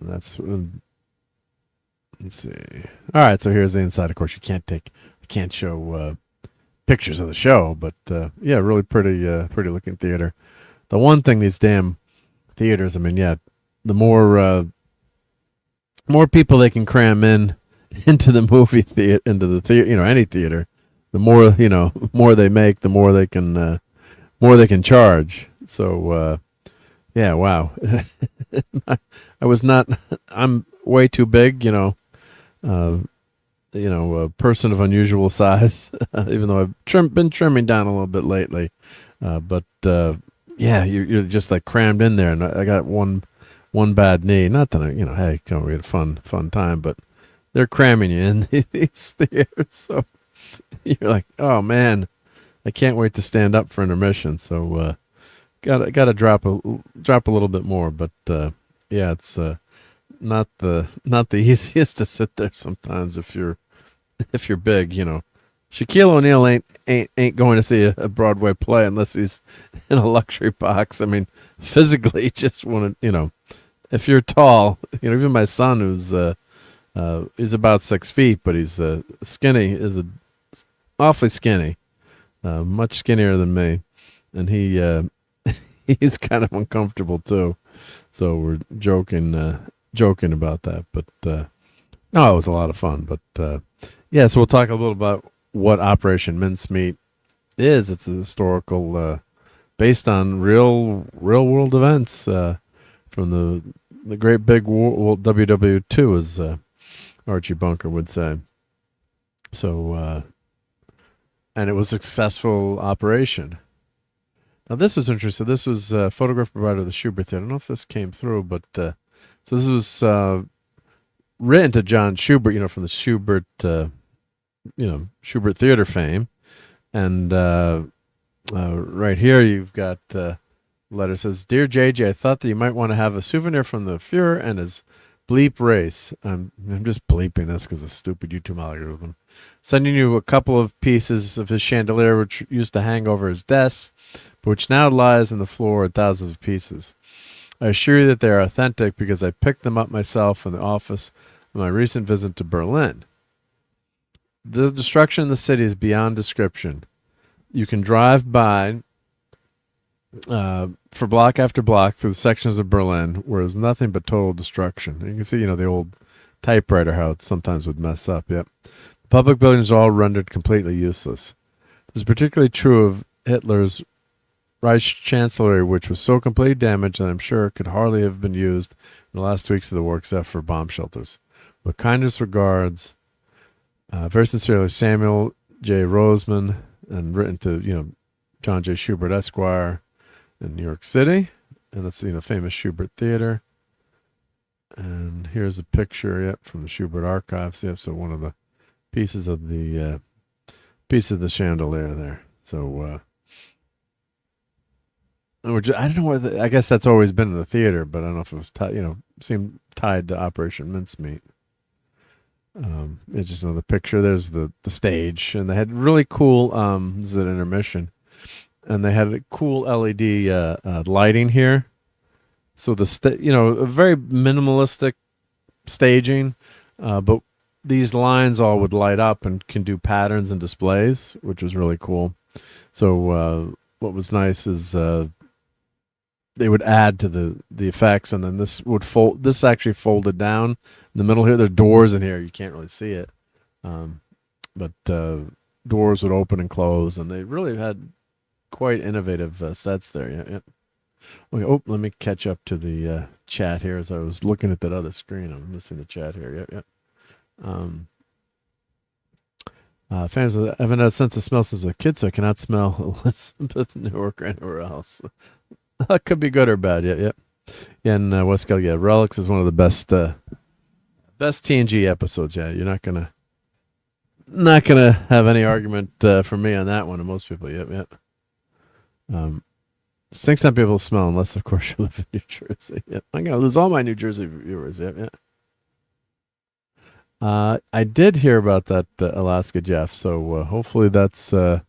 Let's see. All right, so here's the inside. Of course, you can't show pictures of the show, but really pretty looking theater. The one thing these damn theaters. I mean, yeah, the more people they can cram into the movie theater, into the theater, any theater, the more more they make, the more they can charge. So yeah, wow. I was not. I'm way too big, a person of unusual size, even though I've been trimming down a little bit lately. But yeah, you're just like crammed in there, and I got one bad knee. Not that hey, we had a fun time, but they're cramming you in these theaters, so you're like, oh man, I can't wait to stand up for intermission. So gotta drop a little bit more, but yeah, it's not the easiest to sit there sometimes if you're big. Shaquille O'Neal ain't going to see a Broadway play unless he's in a luxury box. I mean, physically, just want to if you're tall, even my son who's he's about 6 feet, but he's skinny, awfully skinny, much skinnier than me, and he's kind of uncomfortable too. So we're joking about that, but no, it was a lot of fun. But yeah, so we'll talk a little about what Operation Mincemeat is. It's a historical, based on real world events from the great big war, WW2, as Archie Bunker would say. So, and it was a successful operation. Now, this was interesting. This was photograph provided to the Schubert Theater. I don't know if this came through, but so this was written to John Schubert, from the Schubert, Schubert Theater fame. And right here you've got letter says, "Dear JJ, I thought that you might want to have a souvenir from the Fuhrer and his bleep race." I'm just bleeping this because of stupid YouTube algorithm. Sending you a couple of pieces of his chandelier, which used to hang over his desk, but which now lies on the floor in thousands of pieces. I assure you that they are authentic because I picked them up myself in the office on my recent visit to Berlin. The destruction in the city is beyond description. You can drive by for block after block through the sections of Berlin where there's nothing but total destruction. You can see, the old typewriter, how it sometimes would mess up. Yep. The public buildings are all rendered completely useless. This is particularly true of Hitler's Reich Chancellery, which was so completely damaged that I'm sure it could hardly have been used in the last weeks of the war except for bomb shelters. With kindest regards, very sincerely, Samuel J. Roseman, and written to, John J. Schubert Esquire in New York City. And that's, famous Schubert Theater. And here's a picture, from the Schubert Archives. Yep, so one of the pieces of the chandelier there. So, I don't know whether, I guess that's always been in the theater, but I don't know if it was seemed tied to Operation Mincemeat. It's just another picture. There's the stage, and they had really cool. This is an intermission, and they had a cool LED lighting here. So a very minimalistic staging, but these lines all would light up and can do patterns and displays, which was really cool. So what was nice is they would add to the effects, and then this would fold. This actually folded down in the middle here. There's doors in here. You can't really see it, but doors would open and close, and they really had quite innovative sets there. Yeah. Okay, let me catch up to the chat here as I was looking at that other screen. I'm missing the chat here. Yep. Fans, I haven't had a sense of smell since a kid, so I cannot smell Elizabeth Newark or anywhere else. That could be good or bad. Yep. Yeah, and Westgate, Relics is one of the best TNG episodes. Yeah, you're not gonna have any argument from me on that one, and most people. Yep. Stinks on people smell, unless of course you live in New Jersey. Yep. I'm gonna lose all my New Jersey viewers. Yep. I did hear about that Alaska Jeff, so hopefully that's true.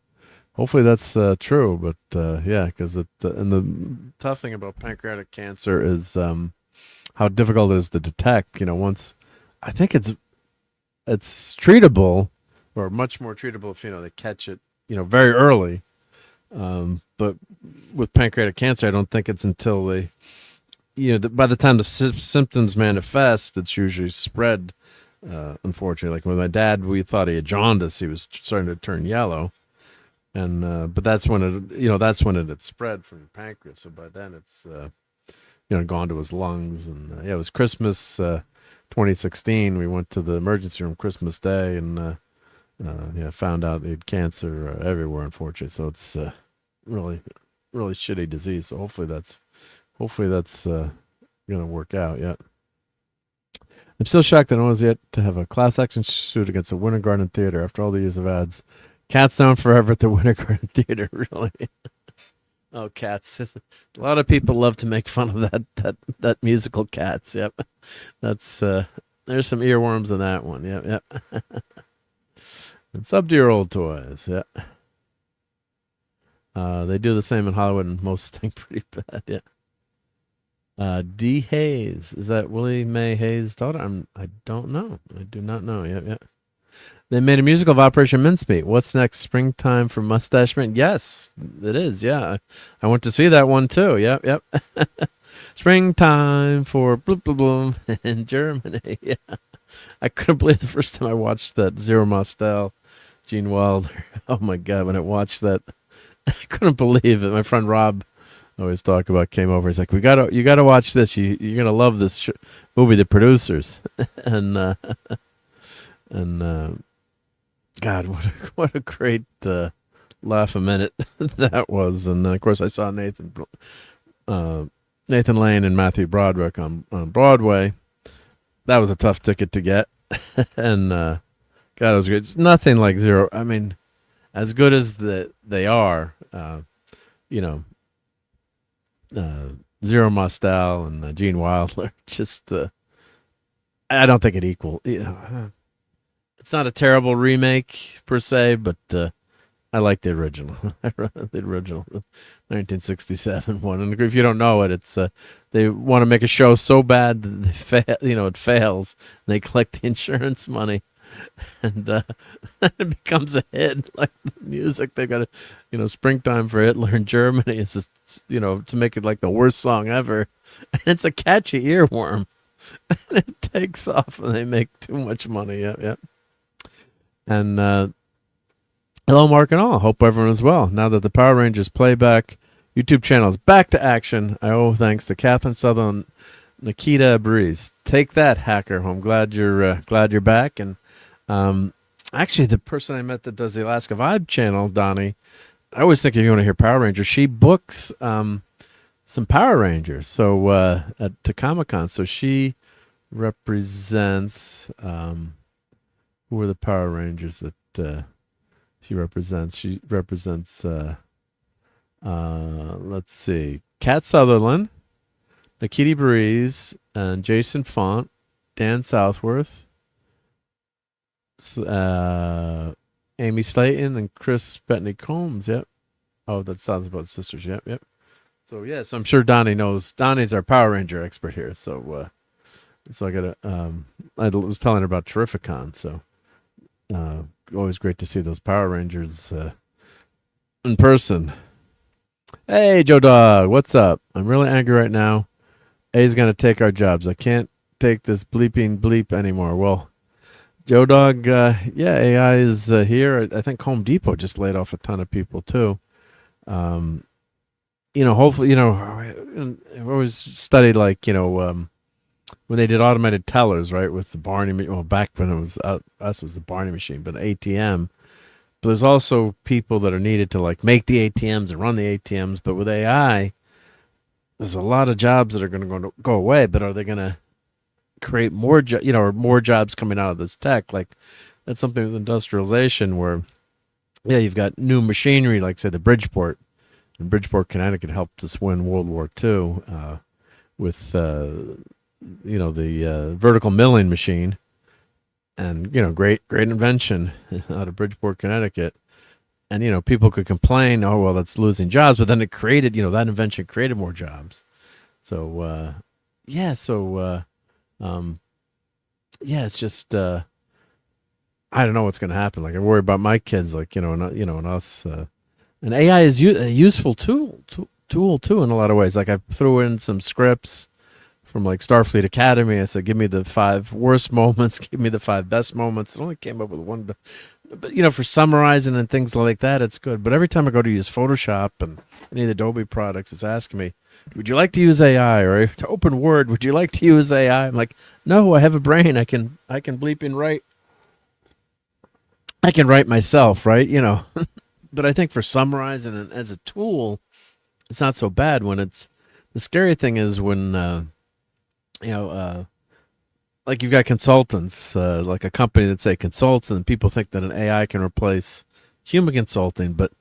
But yeah, because and the tough thing about pancreatic cancer is how difficult it is to detect. Once I think it's treatable, or much more treatable if they catch it very early. But with pancreatic cancer, I don't think it's until they by the time the symptoms manifest, it's usually spread. Unfortunately, like with my dad, we thought he had jaundice. He was starting to turn yellow, and but that's when it had spread from the pancreas. So by then it's gone to his lungs, and it was Christmas 2016. We went to the emergency room Christmas Day, and found out he had cancer everywhere. Unfortunately, so it's really shitty disease. So hopefully that's gonna work out. Yeah. I'm still shocked that no one's yet to have a class action suit against the Winter Garden Theater after all the years of ads. Cats down forever at the Winter Garden Theater, really. Oh, Cats. A lot of people love to make fun of that musical Cats. Yep. That's there's some earworms in that one. Yep. And sub to your old toys. Yeah. They do the same in Hollywood and most stink pretty bad. Yeah. D. Hayes. Is that Willie Mae Hayes' daughter? I don't know. I do not know. Yeah. They made a musical of Operation Mincemeat. What's next? Springtime for Mustache Man? Yes, it is. Yeah. I went to see that one too. Yep. Springtime for bloom bloom bloom in Germany. Yeah. I couldn't believe the first time I watched that Zero Mostel, Gene Wilder. Oh my God, when I watched that, I couldn't believe it. My friend Rob always came over. He's like, you gotta watch this. You're gonna love this movie, The Producers. and God, what a great laugh a minute that was. And of course, I saw Nathan Lane and Matthew Broderick on Broadway. That was a tough ticket to get, and God, it was great. It's nothing like Zero. I mean, as good as they are, Zero Mostel and Gene Wilder. Just, I don't think it equal. It's not a terrible remake per se, but I like the original. The original, 1967 one. And if you don't know it, it's they want to make a show so bad that it fails. And they collect the insurance money, and it becomes a hit. Like the music, they got to, Springtime for Hitler in Germany. It's just, to make it like the worst song ever. And it's a catchy earworm, and it takes off, and they make too much money. Yep. And hello, Mark and all. Hope everyone is well. Now that the Power Rangers playback YouTube channel is back to action, I owe thanks to Catherine Sutherland, Nikita Breeze. Take that, hacker. I'm glad you're back. And actually, the person I met that does the Alaska Vibe channel, Donnie, I always think if you want to hear Power Rangers, she books some Power Rangers. So to Comic-Con, so she represents who are the Power Rangers that she represents? She represents let's see, Kat Sutherland, Nikita Breeze, and Jason Font, Dan Southworth, Amy Slayton, and Chris Bettany Combs. Yep. Oh, that sounds about sisters. Yep. So yes, I'm sure Donnie knows. Donnie's our Power Ranger expert here. So I gotta. I was telling her about Terrificon. So always great to see those Power Rangers in person. Hey, Joe Dog, what's up? I'm really angry right now. A's gonna take our jobs. I can't take this bleeping bleep anymore. Well, Joe Dog, AI is here. I think Home Depot just laid off a ton of people too. Hopefully, I've always studied when they did automated tellers, right, with the Barney. Well, back when it was us, was the Barney machine, but ATM. But there's also people that are needed to make the ATMs and run the ATMs. But with AI, there's a lot of jobs that are going to go away. But are they going to create more, or more jobs coming out of this tech? That's something with industrialization where, you've got new machinery, like say the Bridgeport. And Bridgeport, Connecticut helped us win World War II with the vertical milling machine. And, great invention out of Bridgeport, Connecticut. And, people could complain, oh, well, that's losing jobs. But then it created, that invention created more jobs. So, it's just, I don't know what's going to happen. I worry about my kids, and us. And AI is a useful tool too, in a lot of ways. I threw in some scripts from like Starfleet Academy. I said, give me the 5 worst moments, give me the 5 best moments. It only came up with one, but you know, for summarizing and things like that, it's good. But every time I go to use Photoshop and any of the Adobe products, it's asking me, would you like to use AI? Or to open Word, would you like to use AI? I'm like, no, I have a brain. I can bleep and write. I can write myself, right? You know, but I think for summarizing and as a tool, it's not so bad. When it's the scary thing is when like you've got consultants, like a company that say consults, and people think that an AI can replace human consulting. But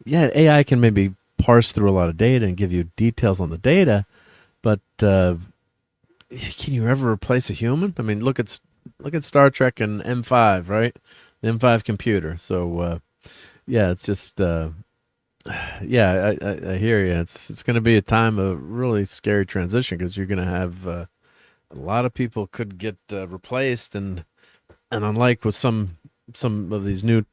yeah, AI can maybe parse through a lot of data and give you details on the data, but can you ever replace a human? I mean, look at Star Trek and M5, right? The M5 computer. So yeah, it's just yeah, I hear you. It's going to be a time of really scary transition, because you're going to have a lot of people could get replaced, and unlike with some of these new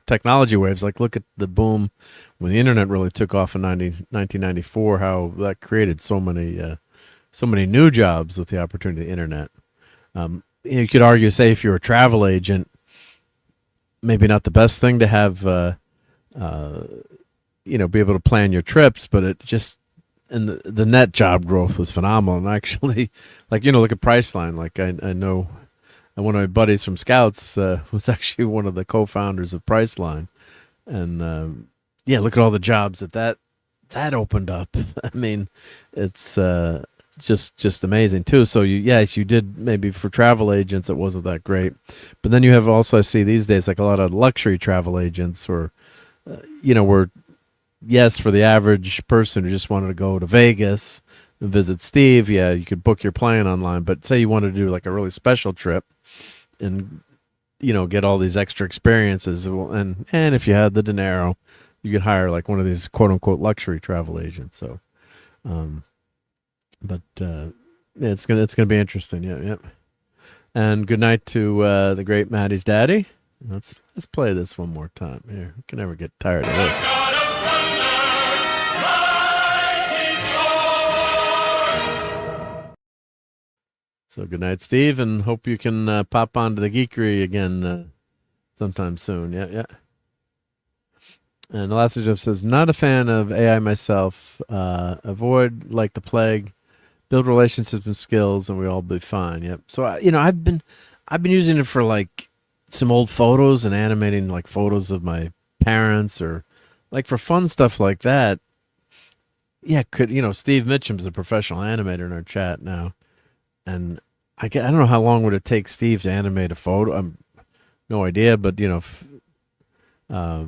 technology waves, like look at the boom when the internet really took off in 1994, how that created so many new jobs with the opportunity of the internet. You could argue, say, if you're a travel agent, maybe not the best thing to have be able to plan your trips, but it just, and the net job growth was phenomenal. And actually, like, look at Priceline. Like I know one of my buddies from Scouts was actually one of the co-founders of Priceline. And yeah, look at all the jobs that opened up. I mean, it's just amazing too. So you did, maybe for travel agents, it wasn't that great. But then you have also, I see these days, like a lot of luxury travel agents, or where, yes, for the average person who just wanted to go to Vegas and visit Steve, yeah, you could book your plane online. But say you wanted to do like a really special trip and get all these extra experiences, and if you had the dinero, you could hire like one of these quote unquote luxury travel agents. So yeah, it's gonna be interesting. Yeah. And good night to the great Maddie's daddy. Let's play this one more time. Here, we can never get tired of this. So good night, Steve, and hope you can pop onto the Geekery again sometime soon. Yeah. And the last Jeff says, not a fan of AI myself. Avoid like the plague. Build relationships and skills, and we all be fine. Yep. So I've been using it for like some old photos and animating like photos of my parents, or like for fun stuff like that. Yeah, Steve Mitchum's a professional animator in our chat now, and I don't know how long would it take Steve to animate a photo. No idea, but I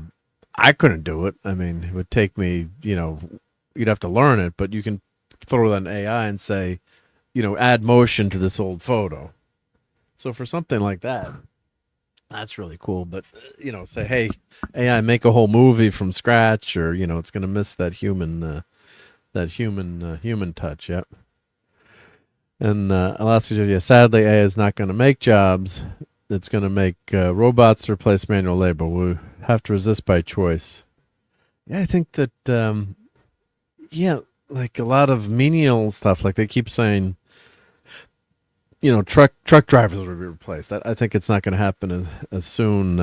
couldn't do it. I mean, it would take me, you'd have to learn it, but you can throw that in AI and say, add motion to this old photo. So for something like that, that's really cool. But, say, hey, AI, make a whole movie from scratch, or, it's going to miss that human touch. Yep. And Alaska, sadly, AI is not going to make jobs. It's going to make robots to replace manual labor. We have to resist by choice. Yeah, I think that, like a lot of menial stuff, like they keep saying, truck drivers will be replaced. I think it's not going to happen as soon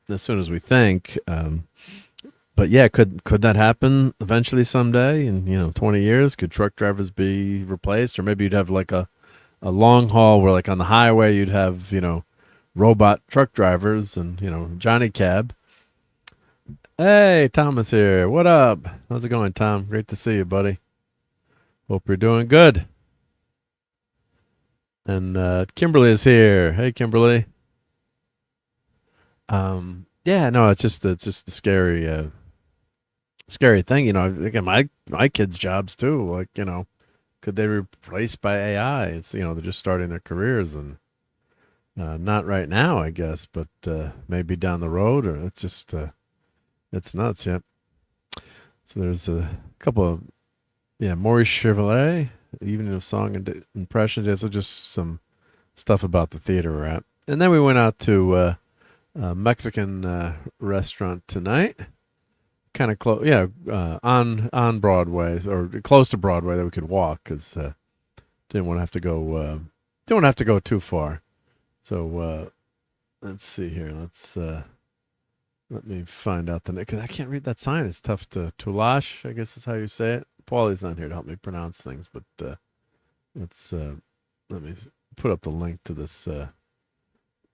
as we think. But yeah, could that happen eventually someday? In 20 years, could truck drivers be replaced? Or maybe you'd have like a long haul where, like on the highway, you'd have robot truck drivers and Johnny Cab. Hey, Thomas here. What up? How's it going, Tom? Great to see you, buddy. Hope you're doing good. And Kimberly is here. Hey, Kimberly. Yeah, no, it's just the scary thing. Again, my kids' jobs too. Like, could they be replaced by AI? It's they're just starting their careers, and not right now, I guess, but maybe down the road, or it's just it's nuts. Yep. So there's a couple of Maurice Chevrolet, Evening of Song and Impressions. Yeah, so just some stuff about the theater we're at, and then we went out to a Mexican restaurant tonight. Kind of close, on Broadway, or close to Broadway, that we could walk, because didn't want to have to go. Don't have to go too far. So let's see here. Let me find out the name, because I can't read that sign. It's tough to Toulash, I guess is how you say it. Paulie's not here to help me pronounce things, but let me put up the link to this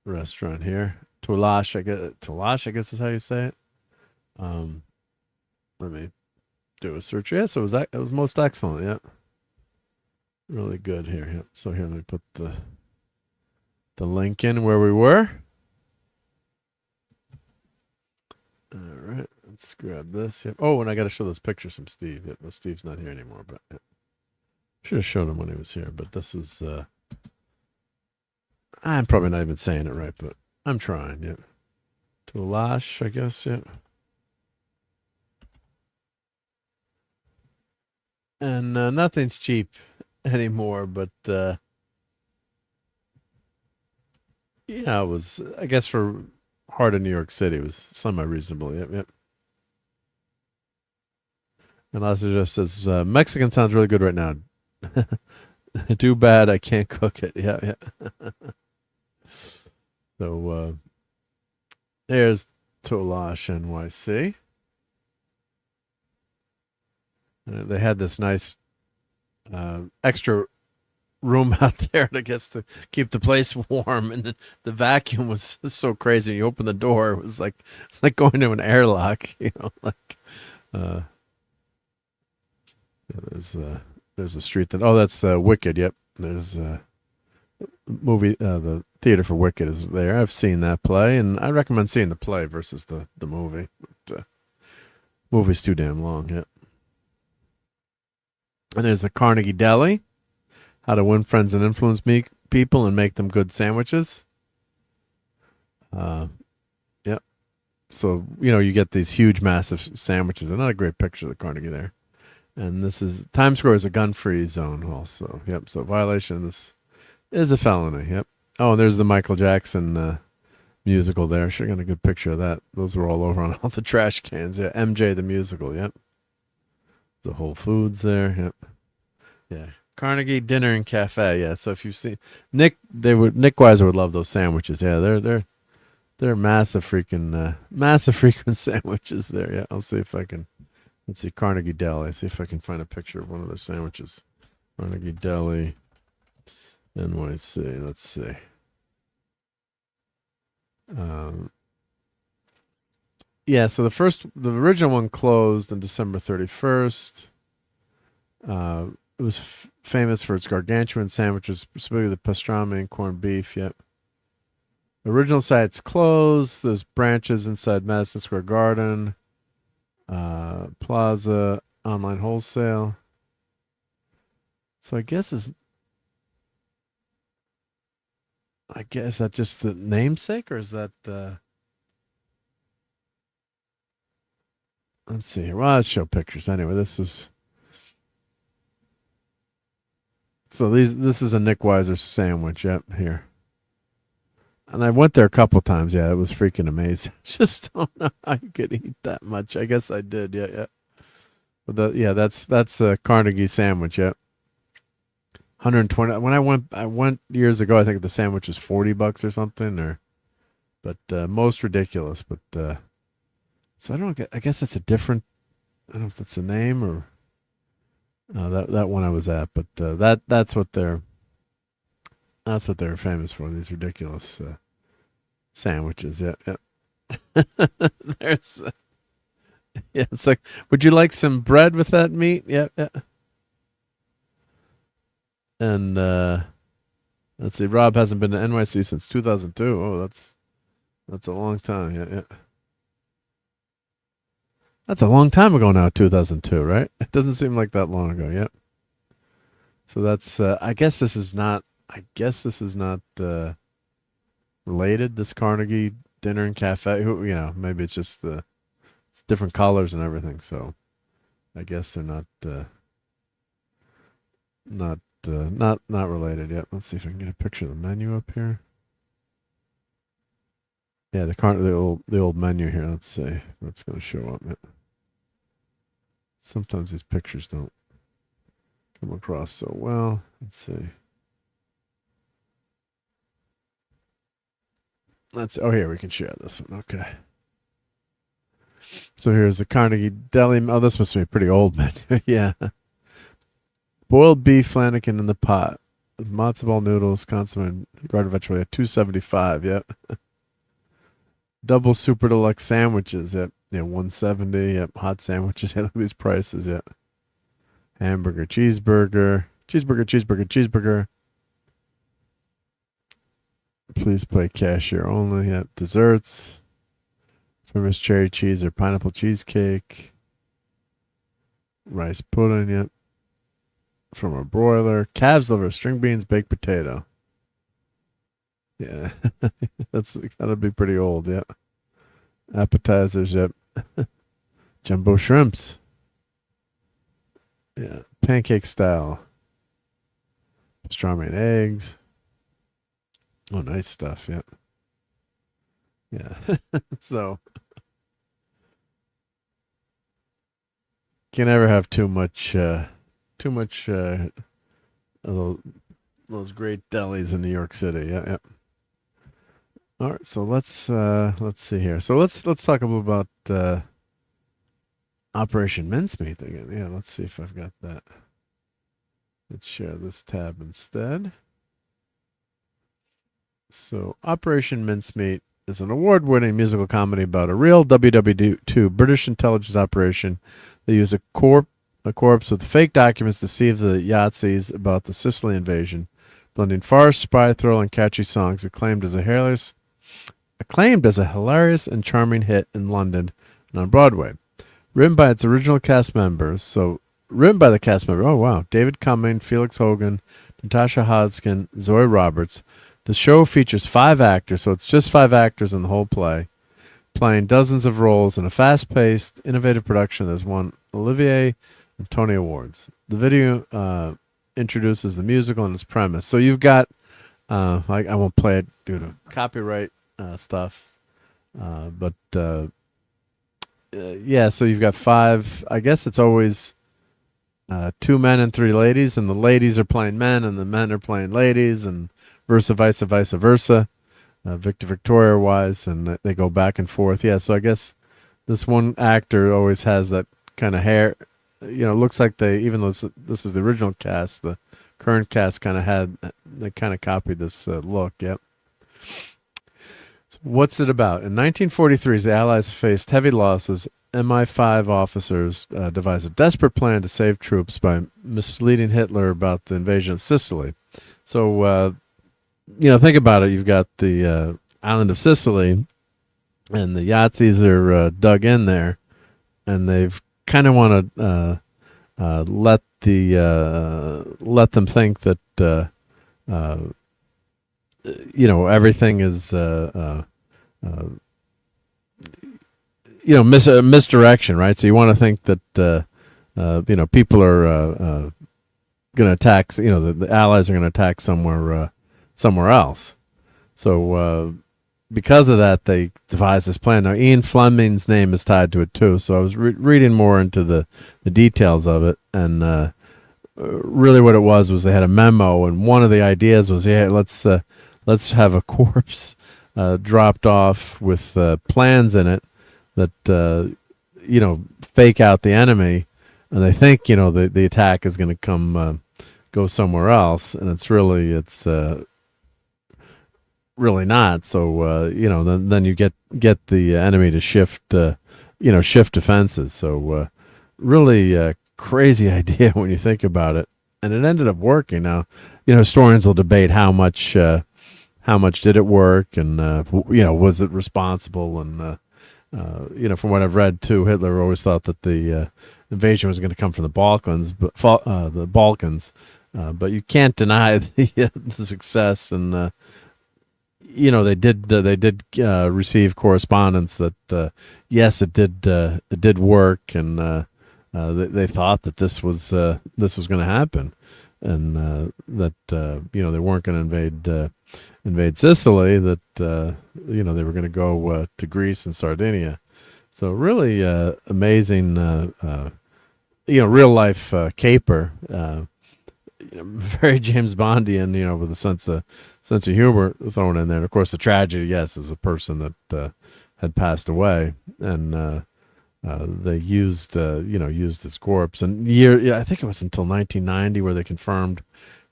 restaurant here. Toulash, I guess is how you say it. Let me do a search. Yes, it was most excellent. Yeah, really good here. Yep. So here, let me put the link in where we were. All right, let's grab this. Yep. Oh, and I got to show those pictures from Steve. Yep. Well, Steve's not here anymore, but yep. Should have shown him when he was here. But this was. I'm probably not even saying it right, but I'm trying. Yep. Toulash, I guess. Yep. And nothing's cheap anymore, but yeah, it was, I guess, for heart of New York City, it was semi-reasonable. Yep, yep. And Laszlo just says, Mexican sounds really good right now. Too bad I can't cook it. Yeah, yeah. So there's Toulash NYC. They had this nice extra room out there, I guess, to keep the place warm, and the vacuum was so crazy. When you open the door, it was like it's like going to an airlock, you know. Like, there's a street that that's Wicked. Yep, there's movie. The theater for Wicked is there. I've seen that play, and I recommend seeing the play versus the movie. But, movie's too damn long. Yep. And there's the Carnegie Deli, how to win friends and influence people and make them good sandwiches. Yep. So, you get these huge, massive sandwiches. Another great picture of the Carnegie there. And this is, Times Square is a gun-free zone also. Yep. So violation of this is a felony. Yep. Oh, and there's the Michael Jackson musical there. Should have got a good picture of that. Those were all over on all the trash cans. Yeah. MJ the musical. Yep. The Whole Foods there. Yep. Yeah. Carnegie Dinner and Cafe. Yeah. So if you've seen Nick Weiser would love those sandwiches. Yeah, they're massive freaking sandwiches there. Yeah. I'll see if I can. Let's see, Carnegie Deli. See if I can find a picture of one of their sandwiches. Carnegie Deli, NYC. Let's see. Yeah, so the original one closed on December 31st. It was famous for its gargantuan sandwiches, specifically the pastrami and corned beef. Yep. Original site's closed. There's branches inside Madison Square Garden, Plaza, online wholesale. So I guess that's just the namesake, or is that let's see here. Well, let's show pictures anyway. This is this is a Nick Weiser sandwich. Yep, here. And I went there a couple times. Yeah, it was freaking amazing. Just don't know how you could eat that much. I guess I did. Yeah, yeah. But that's a Carnegie sandwich. Yep. 120. When I went years ago. I think the sandwich was $40 or something. But most ridiculous. But so I don't. I guess that's a different. I don't know if that's a name or that one I was at. But that's what they're famous for. These ridiculous sandwiches. Yeah, yeah. There's. Yeah, it's like, would you like some bread with that meat? Yeah, yeah. And let's see, Rob hasn't been to NYC since 2002. Oh, that's a long time. Yeah, yeah. That's a long time ago now, 2002, right? It doesn't seem like that long ago. Yep. So that's I guess this is not related, this Carnegie Dinner and Cafe. Maybe it's just it's different colors and everything, so I guess they're not related yet. Let's see if I can get a picture of the menu up here. Yeah, the old menu here. Let's see what's going to show up. Sometimes these pictures don't come across so well. Let's see. Oh, here we can share this one. Okay. So here's the Carnegie Deli. Oh, this must be a pretty old menu. Yeah. Boiled beef flannikin in the pot. With matzo ball noodles, consomme, garden vegetable at $2.75. Yep. Double super deluxe sandwiches. Yep. Yeah, $170. Yep. Hot sandwiches. Yeah, look at these prices. Yep. Hamburger, cheeseburger, cheeseburger. Please play cashier only. Yep. Desserts. Famous cherry cheese or pineapple cheesecake. Rice pudding. Yep. From a broiler. Calves liver, string beans, baked potato. Yeah. That's gotta be pretty old. Yep. Appetizers. Yep. Jumbo shrimps. Yeah. Pancake style. Pastrami and eggs. Oh, nice stuff. Yep. Yeah. So can never have too much of those great delis in New York City. Yeah, yeah. All right, so let's see here. So let's talk a little about Operation Mincemeat again. Yeah, let's see if I've got that. Let's share this tab instead. So Operation Mincemeat is an award-winning musical comedy about a real WW2 British intelligence operation. They use a corpse with fake documents to deceive the Yazidis about the Sicily invasion, blending farce, spy, thrill, and catchy songs acclaimed as a hilarious and charming hit in London and on Broadway. Written by its original cast members, oh wow, David Cumming, Felix Hogan, Natasha Hodgkin, Zoe Roberts. The show features 5 actors, so it's just 5 actors in the whole play, playing dozens of roles in a fast-paced, innovative production that has won Olivier and Tony Awards. The video introduces the musical and its premise. So you've got, I won't play it due to copyright stuff, but yeah, so you've got 5, I guess it's always 2 men and 3 ladies, and the ladies are playing men, and the men are playing ladies, and vice versa, Victoria wise, and they go back and forth. Yeah, so I guess this one actor always has that kind of hair. You know, it looks like even though this is the original cast, the current cast they kind of copied this look. Yep. So what's it about? In 1943, as the Allies faced heavy losses, MI5 officers devised a desperate plan to save troops by misleading Hitler about the invasion of Sicily. So, think about it. You've got the island of Sicily, and the Yazidis are dug in there, and they've kind of want to let them think that everything is misdirection, right? So you want to think that people are going to attack. The Allies are going to attack somewhere else. So because of that, they devised this plan. Now, Ian Fleming's name is tied to it too. So I was reading more into the details of it, and really what it was they had a memo, and one of the ideas was, let's have a corpse dropped off with plans in it that fake out the enemy, and they think the attack is going to go somewhere else, and it's really not. So then you get the enemy to shift defenses. So really crazy idea when you think about it, and it ended up working. Now historians will debate how much did it work, and was it responsible, and from what I've read too, Hitler always thought that the invasion was going to come from the Balkans, but you can't deny the success, and they did receive correspondence that yes, it did work, and they thought that this was going to happen, and that they weren't going to invade Sicily, that they were going to go to Greece and Sardinia. So really amazing real life caper. very James Bondian, with a sense of humor thrown in there. And of course, the tragedy, yes, is a person that had passed away, and they used his corpse. And I think it was until 1990 where they confirmed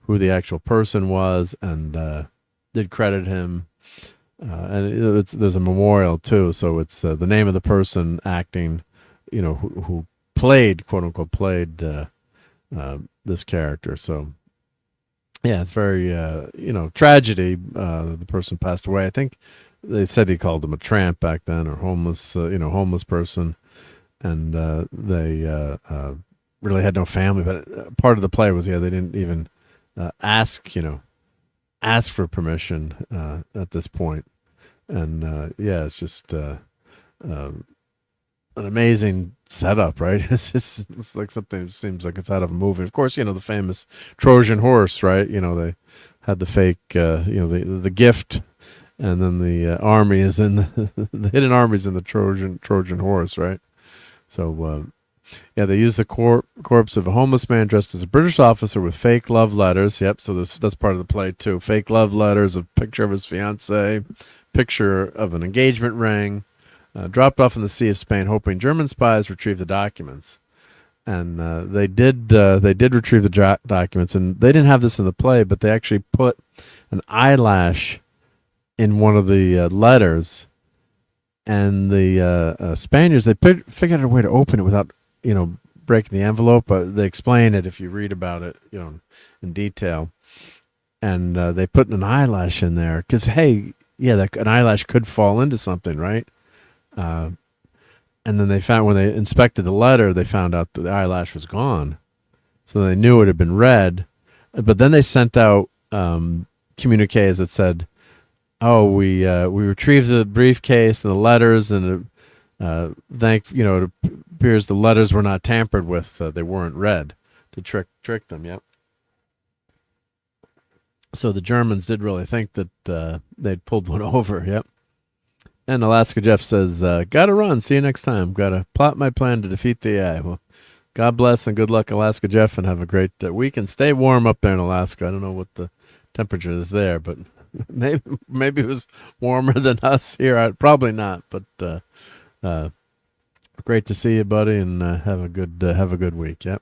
who the actual person was and did credit him. And there's a memorial too, so it's the name of the person acting, who played, quote unquote, played this character. So yeah, it's very tragedy. The person passed away. I think they said he called him a tramp back then, or homeless, homeless person, and they really had no family. But part of the play was, they didn't even ask for permission at this point. And it's just an amazing setup, right? It's like something that seems like it's out of a movie. Of course, the famous Trojan horse, right? They had the fake, the gift, and then the army is in the hidden army's in the Trojan horse, right? So they used the corpse of a homeless man dressed as a British officer with fake love letters. Yep, so that's part of the play too. Fake love letters, a picture of his fiancée, picture of an engagement ring, dropped off in the Sea of Spain, hoping German spies retrieve the documents. And they did retrieve the documents, and they didn't have this in the play, but they actually put an eyelash in one of the letters, and the Spaniards, they figured out a way to open it without breaking the envelope. But they explain it if you read about it in detail. And they put an eyelash in there because, hey, an eyelash could fall into something, right? And then they found, when they inspected the letter, they found out that the eyelash was gone. So they knew it had been read. But then they sent out communiques that said, "Oh, we retrieved the briefcase and the letters, and it appears the letters were not tampered with; they weren't read," to trick them. Yep. So the Germans did really think that they'd pulled one over. Yep. And Alaska Jeff says, "Gotta run. See you next time. Gotta plot my plan to defeat the AI." Well, God bless and good luck, Alaska Jeff, and have a great week. And stay warm up there in Alaska. I don't know what the temperature is there, but maybe it was warmer than us here. Probably not, but great to see you, buddy, and have a good week. Yep.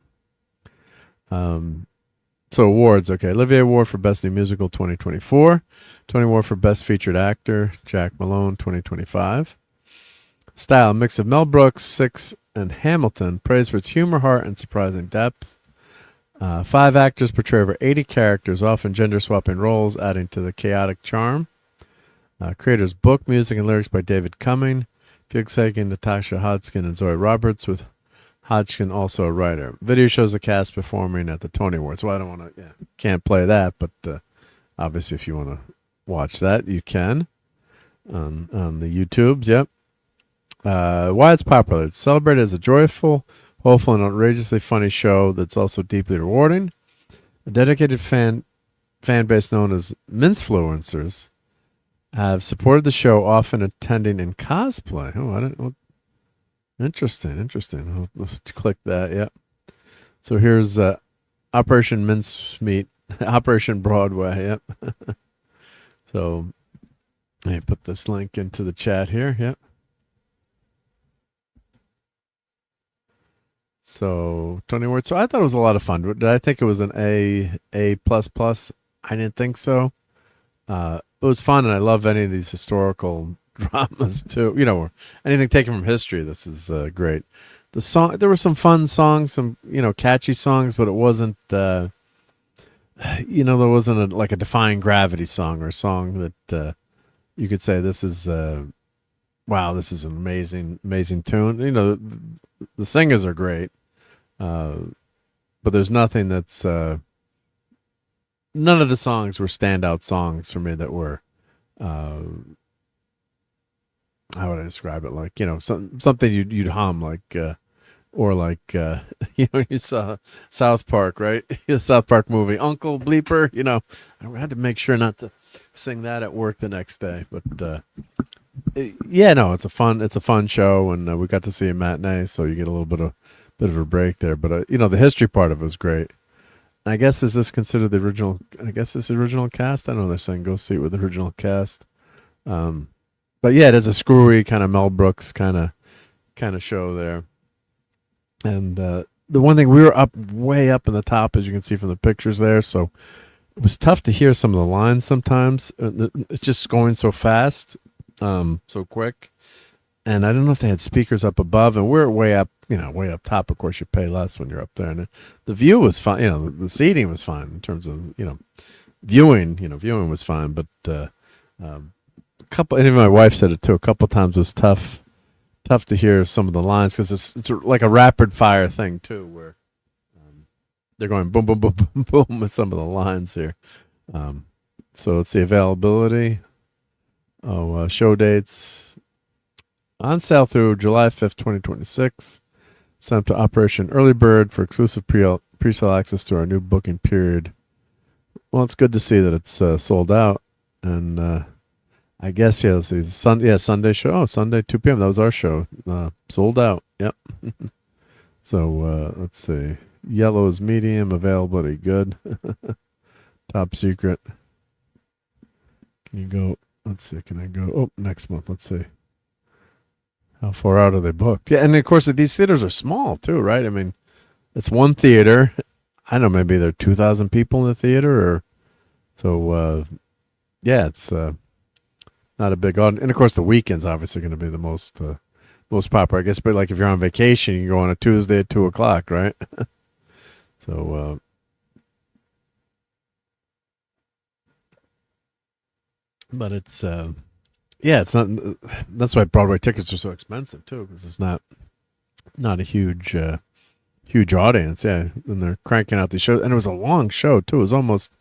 So awards, okay. Olivier Award for Best New Musical 2024. Tony Award for Best Featured Actor, Jack Malone 2025. Style, mix of Mel Brooks, Six, and Hamilton. Praise for its humor, heart, and surprising depth. 5 actors portray over 80 characters, often gender-swapping roles, adding to the chaotic charm. Creators, book, music, and lyrics by David Cumming. Field Sagan, Natasha Hodgkin, and Zoe Roberts, with Hodgkin also a writer. Video shows the cast performing at the Tony Awards. Well, I don't want to, can't play that, but obviously if you want to watch that, you can on the YouTubes. Yep. Why it's popular. It's celebrated as a joyful, hopeful, and outrageously funny show that's also deeply rewarding. A dedicated fan base known as Mincefluencers have supported the show, often attending in cosplay. Oh, I don't. Interesting. Let's click that. Yep. So here's Operation Mincemeat, Operation Broadway. Yep. So let me put this link into the chat here. Yep. So Tony Award. So I thought it was a lot of fun. Did I think it was an A++? I didn't think so. It was fun, and I love any of these historical dramas too. Or anything taken from history. This is great. The song, there were some fun songs, some catchy songs, but it wasn't. There wasn't like a Defying Gravity song or a song that you could say this is. Wow, this is an amazing tune. The singers are great, but there's nothing that's. None of the songs were standout songs for me that were. How would I describe it? Like, something you'd hum, like, or like, you saw South Park, right? The South Park movie, Uncle Bleeper. I had to make sure not to sing that at work the next day. But it's a fun show, and we got to see a matinee, so you get a little bit of a break there. But the history part of it was great. I guess is this considered the original? I guess this original cast. I don't know. They're saying go see it with the original cast. But yeah, it is a screwy kind of Mel Brooks kind of show there. And the one thing, we were way up in the top, as you can see from the pictures there, so it was tough to hear some of the lines sometimes. It's just going so fast, so quick. And I don't know if they had speakers up above, and we're way up top. Of course, you pay less when you're up there, and the view was fine. The seating was fine in terms of viewing. Viewing was fine, but and even my wife said it too. A couple times it was tough to hear some of the lines because it's like a rapid fire thing too, where they're going boom, boom, boom, boom, boom with some of the lines here. So let's see, availability. Show dates. On sale through July 5th, 2026. Sign up to Operation Early Bird for exclusive pre-sale access to our new booking period. Well, it's good to see that it's sold out. And I guess, let's see. Sunday show. Oh, Sunday, 2 p.m. That was our show. Sold out. Yep. So, let's see. Yellow is medium. Availability good. Top secret. Can you go? Let's see. Can I go? Oh, next month. Let's see. How far out are they booked? Yeah, and of course, these theaters are small, too, right? I mean, it's one theater. I don't know, maybe there are 2,000 people in the theater. It's not a big audience. And of course, the weekend's obviously going to be the most popular, I guess. But like if you're on vacation, you go on a Tuesday at 2:00, right? So, but it's it's not. That's why Broadway tickets are so expensive too, because it's not a huge audience. Yeah, and they're cranking out these shows, and it was a long show too. It was almost,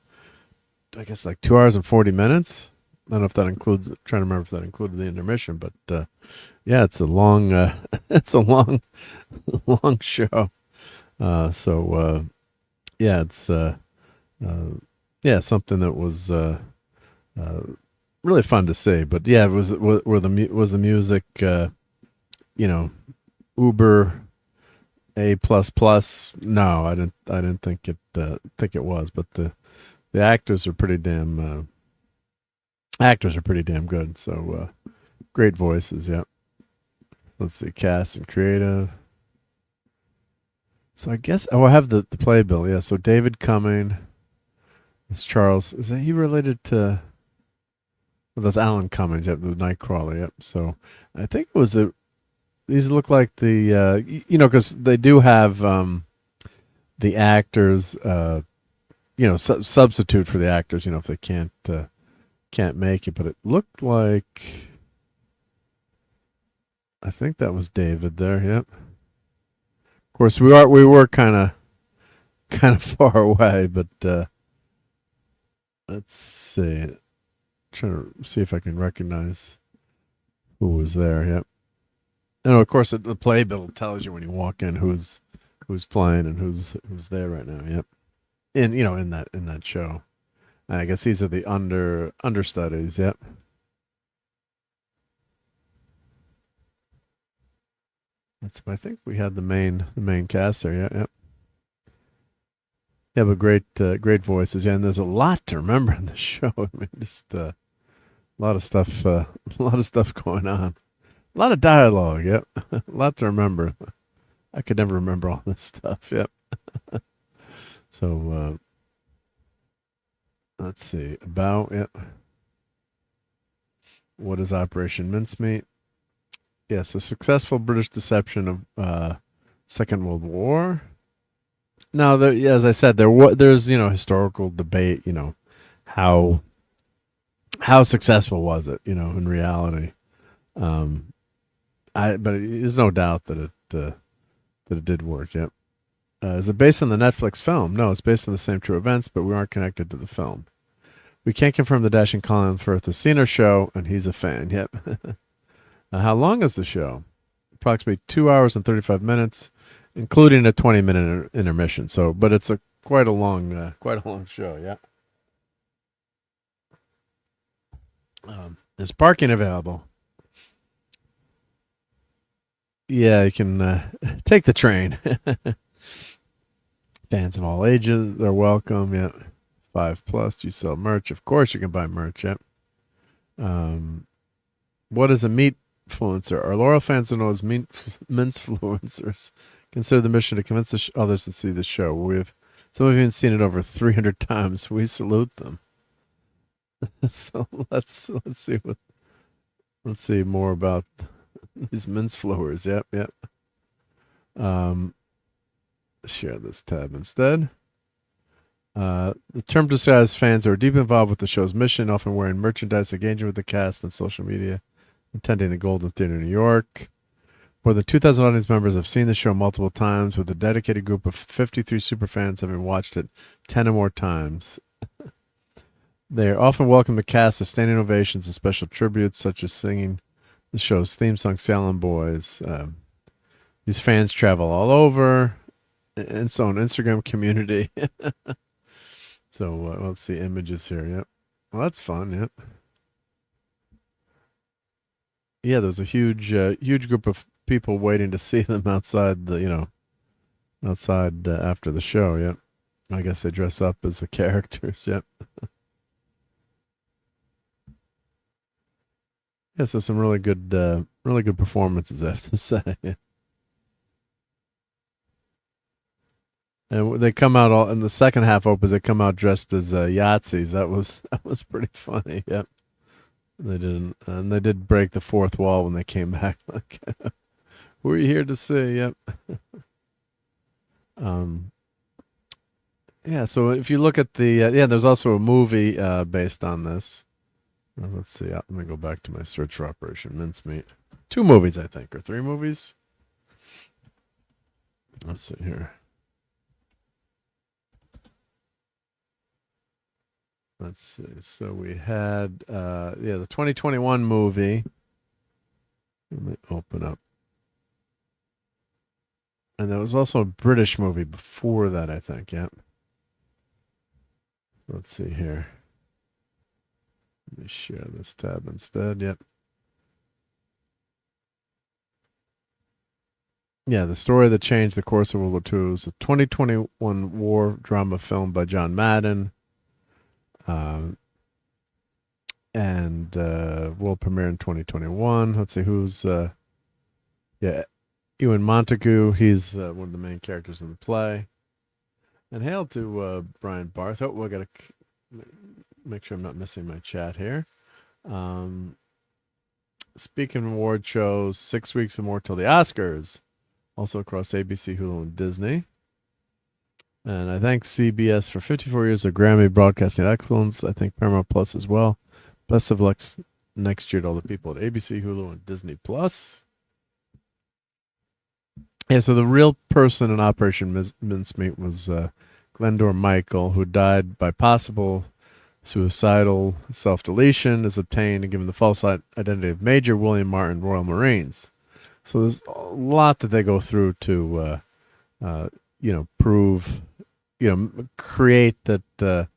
I guess, like 2 hours and 40 minutes. I don't know if that includes. I'm trying to remember if that included the intermission, but it's a long, long show. It's something that was really fun to see. But yeah, was the music, Uber A++? No, I didn't think it was, but the actors are pretty damn. Actors are pretty damn good, so great voices, yeah. Let's see, cast and creative. So I guess I have the playbill, yeah. So David Cumming is Charles. Is that he related to? Well, that's Alan Cummings, yep, the Nightcrawler, yep. So I think it was these look like the because they do have the actors, substitute for the actors, if they can't make it, but it looked like, I think that was David there. Yep. Of course, we were kind of far away, but let's see. Trying to see if I can recognize who was there. Yep. And of course, the playbill tells you when you walk in who's playing and who's there right now. Yep. In that show. I guess these are the understudies. Yep. I think we had the main cast there. Yeah. Yep. Yeah, but great voices. Yeah, and there's a lot to remember in the show. I mean, just a lot of stuff. A lot of stuff going on. A lot of dialogue. Yep. A lot to remember. I could never remember all this stuff. Yep. So. Let's see. What is Operation Mincemeat? Yes, a successful British deception of Second World War. Now, as I said, there's historical debate. How successful was it? In reality, but there's no doubt that it did work. Yep. Is it based on the Netflix film? No, it's based on the same true events, but we aren't connected to the film. We can't confirm the dashing Colin Firth has seen our show, and he's a fan. Yep. How long is the show? Approximately 2 hours and 35 minutes, including a 20-minute intermission. So, but it's quite a long show. Yeah. Is parking available? Yeah, you can take the train. Fans of all ages are welcome. Yep. 5+. Do you sell merch? Of course you can buy merch. Yep. What is a meat influencer? Our loyal fans are known as mince-fluencers. Consider the mission to convince others to see the show. Some of you have seen it over 300 times. We salute them. So let's see more about these mince-flowers. Yep. Share this tab instead. The term describes fans who are deeply involved with the show's mission, often wearing merchandise, engaging with the cast on social media, attending the Golden Theater in New York. More than 2,000 audience members have seen the show multiple times, with a dedicated group of 53 superfans having watched it 10 or more times. They are often welcome the cast with standing ovations and special tributes, such as singing the show's theme song, Salem Boys. These fans travel all over, and its own Instagram community. So let's see images here. Yep. Well, that's fun. Yep. Yeah, there's a huge group of people waiting to see them outside outside after the show. Yep. I guess they dress up as the characters. Yep. Yeah, so some really good performances, I have to say. And they come out all in the second half opens. They come out dressed as Yahtzees. That was pretty funny. Yep. They did break the fourth wall when they came back. Like, who are you here to see? Yep. Yeah. So if you look at the there's also a movie based on this. Let's see. Let me go back to my search for Operation Mincemeat. 2 movies, I think, or 3 movies. Let's see here. Let's see. So we had, the 2021 movie. Let me open up. And there was also a British movie before that, I think. Yep. Let's see here. Let me share this tab instead. Yep. Yeah, the story that changed the course of World War II was a 2021 war drama film by John Madden. And will premiere in 2021. Let's see who's Ewan Montague. He's one of the main characters in the play. And hail to Brian Barth. Oh, we got to make sure I'm not missing my chat here. Speaking of award shows, 6 weeks or more till the Oscars. Also across ABC, Hulu, and Disney. And I thank CBS for 54 years of Grammy Broadcasting Excellence. I think Paramount Plus as well. Best of luck next year to all the people at ABC, Hulu, and Disney Plus. Yeah, so the real person in Operation Mincemeat was Glendor Michael, who died by possible suicidal self-deletion, is obtained and given the false identity of Major William Martin, Royal Marines. So there's a lot that they go through to, prove, create that, the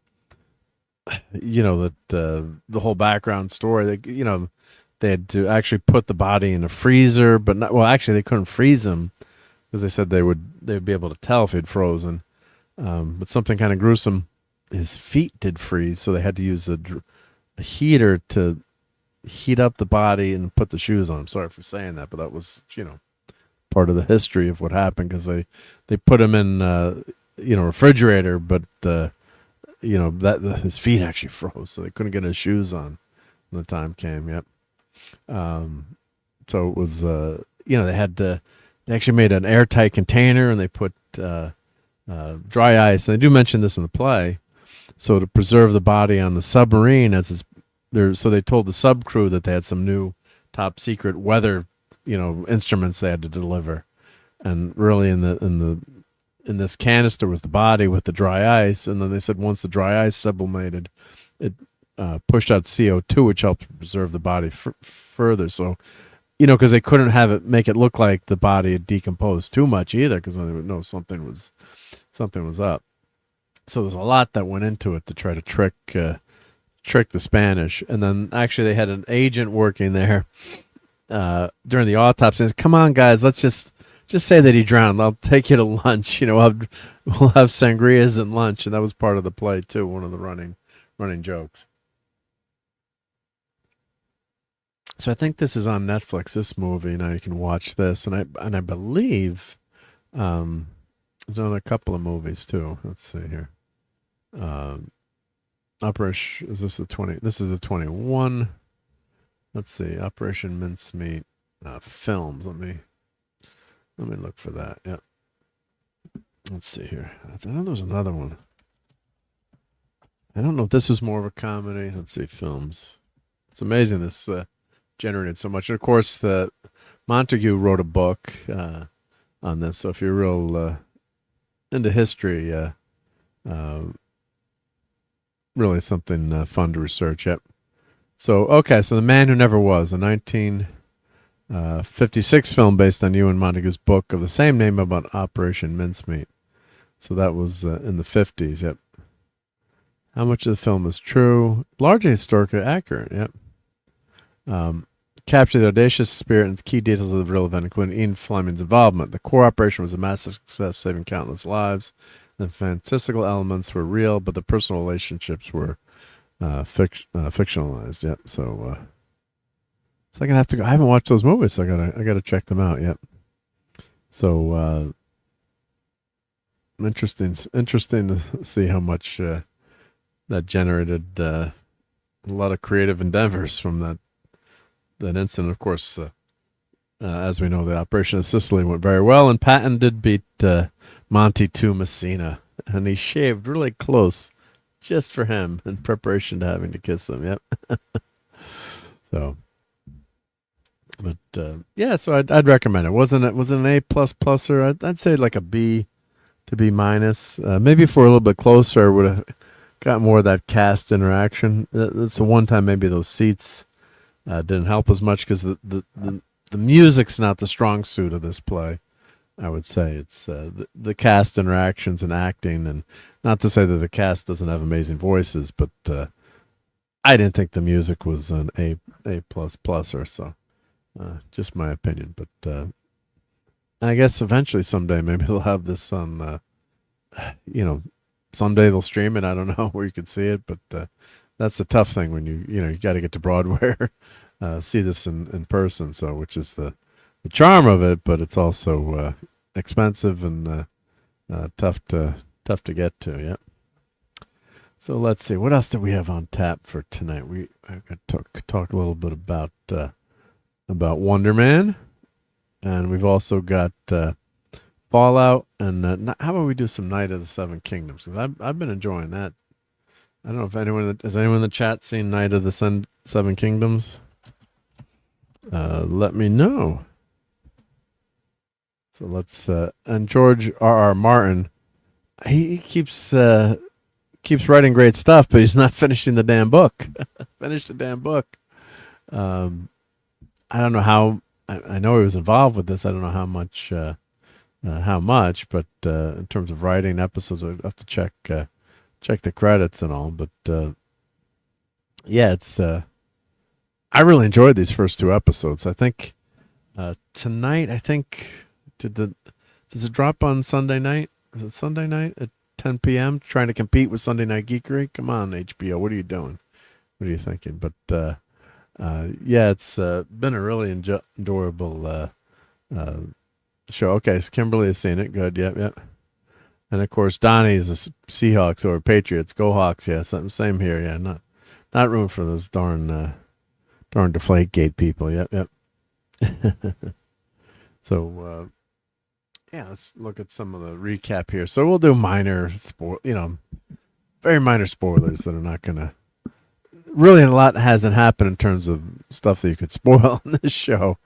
whole background story. They had to actually put the body in a freezer, but actually they couldn't freeze him because they said they'd be able to tell if he'd frozen. But something kind of gruesome. His feet did freeze, so they had to use a heater to heat up the body and put the shoes on. I'm sorry for saying that, but that was, part of the history of what happened, because they put him in, refrigerator, but, his feet actually froze, so they couldn't get his shoes on when the time came. Yep. So it was, they actually made an airtight container, and they put dry ice. And they do mention this in the play. So to preserve the body on the submarine, so they told the sub crew that they had some new top secret weather, instruments they had to deliver. And really in this canister was the body with the dry ice. And then they said once the dry ice sublimated, it pushed out CO2, which helped preserve the body further. So, because they couldn't make it look like the body had decomposed too much either, because then they would know something was up. So there's a lot that went into it to try to trick the Spanish. And then actually they had an agent working there during the autopsy. Says, "Come on, guys, let's just just say that he drowned. I'll take you to lunch. You know, we'll have sangrias and lunch, and that was part of the play too. One of the running jokes. So I think this is on Netflix. This movie now you can watch this, and I believe it's on a couple of movies too. Let's see here. Operation is this the 20? This is the 21. Let's see. Operation Mincemeat films. Let me look for that. Yep. Let's see here. I know there was another one. I don't know if this was more of a comedy. Let's see, films. It's amazing this generated so much. And of course, Montague wrote a book on this. So if you're real into history, really something fun to research. Yep. So, okay, so The Man Who Never Was, a 1956 film based on Ewan Montague's book of the same name about Operation Mincemeat. So that was in the 50s, yep. How much of the film is true? Largely historically accurate, yep. Captured the audacious spirit and key details of the real event, including Ian Fleming's involvement. The core operation was a massive success, saving countless lives. The fantastical elements were real, but the personal relationships were fictionalized. Yep. So I'm gonna have to go. I haven't watched those movies, so I gotta check them out. Yep. So interesting to see how much that generated a lot of creative endeavors from that incident. Of course, as we know, the Operation of Sicily went very well, and Patton did beat Monty to Messina, and he shaved really close just for him in preparation to having to kiss him. Yep. So, but yeah, so I'd recommend it. Was it an A++ or I'd say like a B to B-. Maybe if we're a little bit closer, would have got more of that cast interaction. That's the one time maybe those seats didn't help as much because the music's not the strong suit of this play. I would say it's the cast interactions and acting, and not to say that the cast doesn't have amazing voices, but I didn't think the music was an A++ or so. Just my opinion, but I guess eventually someday maybe they'll have this on. Someday they'll stream it. I don't know where you can see it, but that's the tough thing when you got to get to Broadway, see this in person. So which is the charm of it, but it's also expensive and tough to get to. Yeah. So let's see, what else do we have on tap for tonight? I got to talk a little bit about Wonder Man, and we've also got Fallout, and how about we do some Night of the Seven Kingdoms? Because I've been enjoying that. I don't know if anyone in the chat seen Night of the Seven Kingdoms. Let me know. So let's and George R.R. Martin, he keeps writing great stuff, but he's not finishing the damn book. Finish the damn book. I don't know how. I know he was involved with this. I don't know how much. But in terms of writing episodes, I have to check the credits and all. But yeah, it's. I really enjoyed these first two episodes. I think tonight. Does it drop on Sunday night? Is it Sunday night at 10 p.m. Trying to compete with Sunday Night Geekery? Come on, HBO. What are you doing? What are you thinking? But yeah, it's been a really enjoyable show. Okay, so Kimberly has seen it. Good. Yep. And of course, Donnie is a Seahawks or Patriots. Go Hawks. Yeah, same here. Yeah, not room for those darn Deflategate people. Yep. So yeah, let's look at some of the recap here. So we'll do very minor spoilers that are not gonna. Really, a lot hasn't happened in terms of stuff that you could spoil in this show.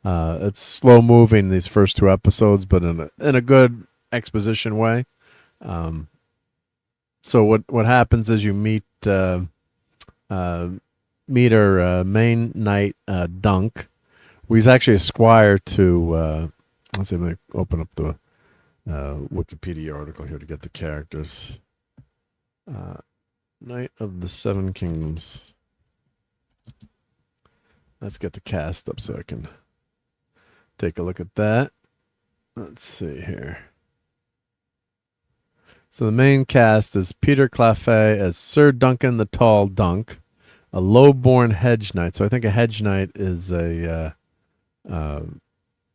It's slow moving these first two episodes, but in a good exposition way. So what happens is you meet our main knight, Dunk. He's actually a squire to. Let's see. Let me open up the Wikipedia article here to get the characters. Knight of the Seven Kingdoms. Let's get the cast up so I can take a look at that. let's see here. So the main cast is Peter Claffey as Sir Duncan the Tall Dunk, a low-born hedge knight. So I think a hedge knight is a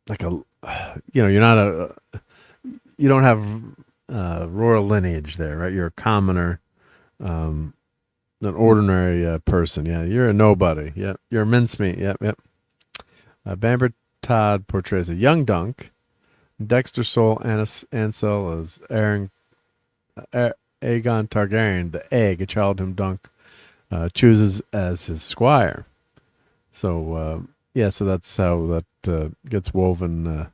like a, you're not you don't have royal lineage there, right? You're a commoner, an ordinary person. Yeah, you're a nobody. Yep, you're a mincemeat. Yep. Bamber Todd portrays a young Dunk. Dexter Soul Ansel as Aegon Targaryen, the egg, a child whom Dunk chooses as his squire. So so that's how that gets woven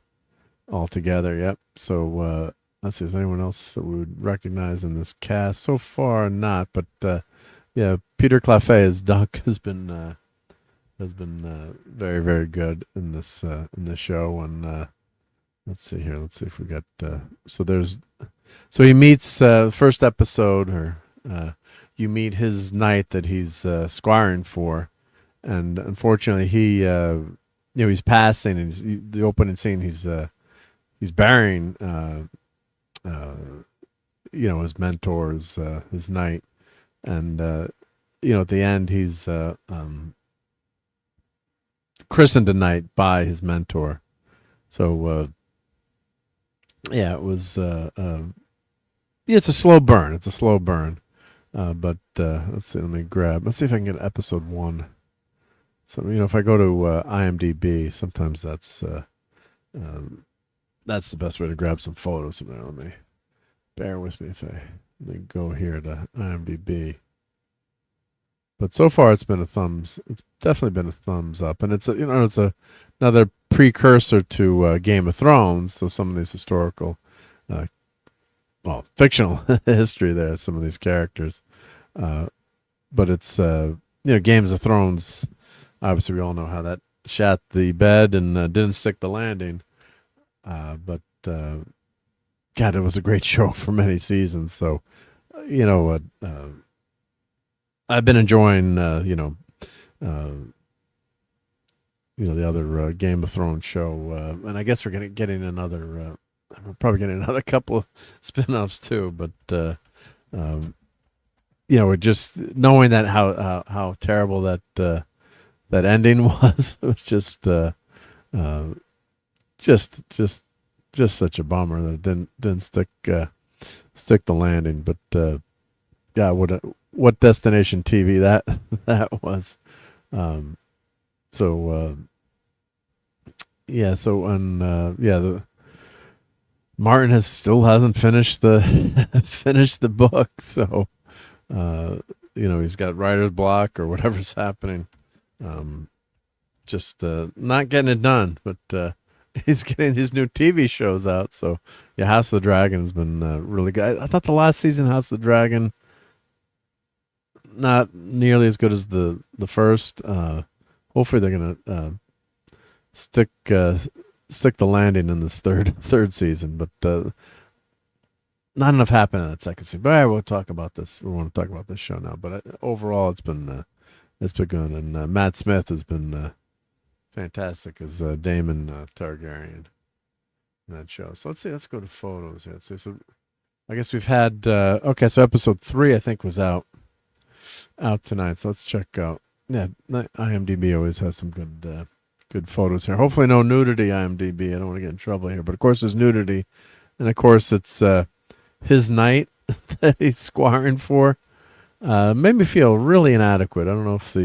all together. Yep. So let's see, is there anyone else that we would recognize in this cast? So far, not. But Peter Claffey as Dunk has been very, very good in this show. And let's see here. Let's see if we got. So he meets first episode, or you meet his knight that he's squiring for, and unfortunately he's passing, and the opening scene he's burying his mentors, his knight, and at the end he's christened a knight by his mentor. So it was it's a slow burn. It's a slow burn. But let's see. Let's see if I can get episode 1. So if I go to IMDb, sometimes that's the best way to grab some photos from there. Let me bear with me if let me go here to IMDb. But so far, it's definitely been a thumbs up, and it's another precursor to Game of Thrones. So some of these historical, fictional history there, some of these characters, but it's Games of Thrones. Obviously, we all know how that shat the bed and didn't stick the landing. But God, it was a great show for many seasons. So I've been enjoying the other Game of Thrones show, and I guess we're getting another. We're probably getting another couple of spin-offs too. But we're just knowing that how terrible that ending was. It was just such a bummer that it didn't stick the landing. But what destination TV that was. Martin still hasn't finished the book, so he's got writer's block or whatever's happening. Just not getting it done, but he's getting his new TV shows out. So House of the Dragon has been really good. I thought the last season House of the Dragon not nearly as good as the first. Hopefully they're gonna stick the landing in this third season, but not enough happened in that second season. But we'll talk about this. We want to talk about this show now. But overall, it's been good, and Matt Smith has been fantastic as Daemon Targaryen in that show. So let's see. Let's go to photos. Yeah, let's see. So I guess we've had so episode 3 I think was out tonight. So let's check out. Yeah, IMDb always has some good photos here. Hopefully no nudity, IMDb. I don't want to get in trouble here, but of course there's nudity, and of course it's his knight that he's squiring for. Made me feel really inadequate. I don't know if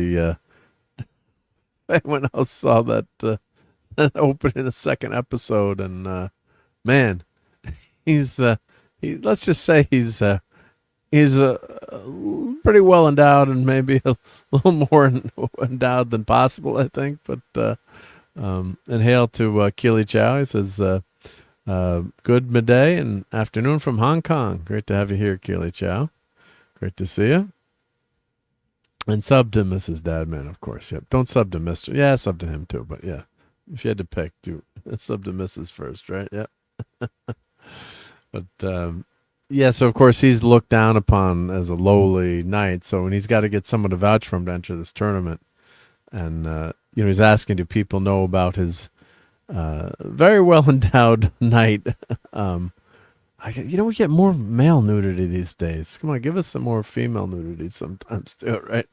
anyone else saw that opening the second episode, and man, let's just say he's pretty well endowed, and maybe a little more endowed than possible, I think. But and hail to Keely Chow. He says, good midday and afternoon from Hong Kong. Great to have you here, Keely Chow. Great to see you. And sub to Mrs. Dadman, of course. Yep. Don't sub to Mr. Yeah, sub to him too. But yeah, if you had to pick, do sub to Mrs. first, right? Yep. But so of course he's looked down upon as a lowly knight. So when he's got to get someone to vouch for him to enter this tournament, and he's asking, do people know about his very well endowed knight. We get more male nudity these days. Come on, give us some more female nudity sometimes too, right?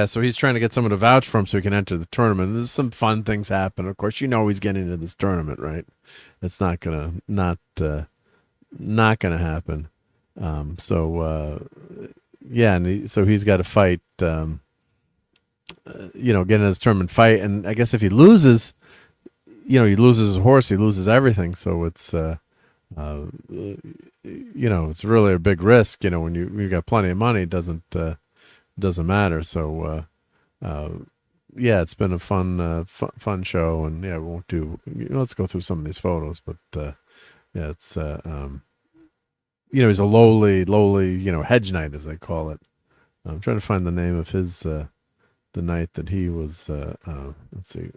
So he's trying to get someone to vouch for him so he can enter the tournament. There's some fun things happen. Of course, he's getting into this tournament, right? It's not gonna happen. So he's got to fight. Get in this tournament fight, and I guess if he loses, he loses his horse, he loses everything. So it's it's really a big risk. When you got plenty of money, it doesn't matter. So it's been a fun show, and we won't do. Let's go through some of these photos, but it's he's a lowly hedge knight, as they call it. I'm trying to find the name of his the knight that he was. Let's see.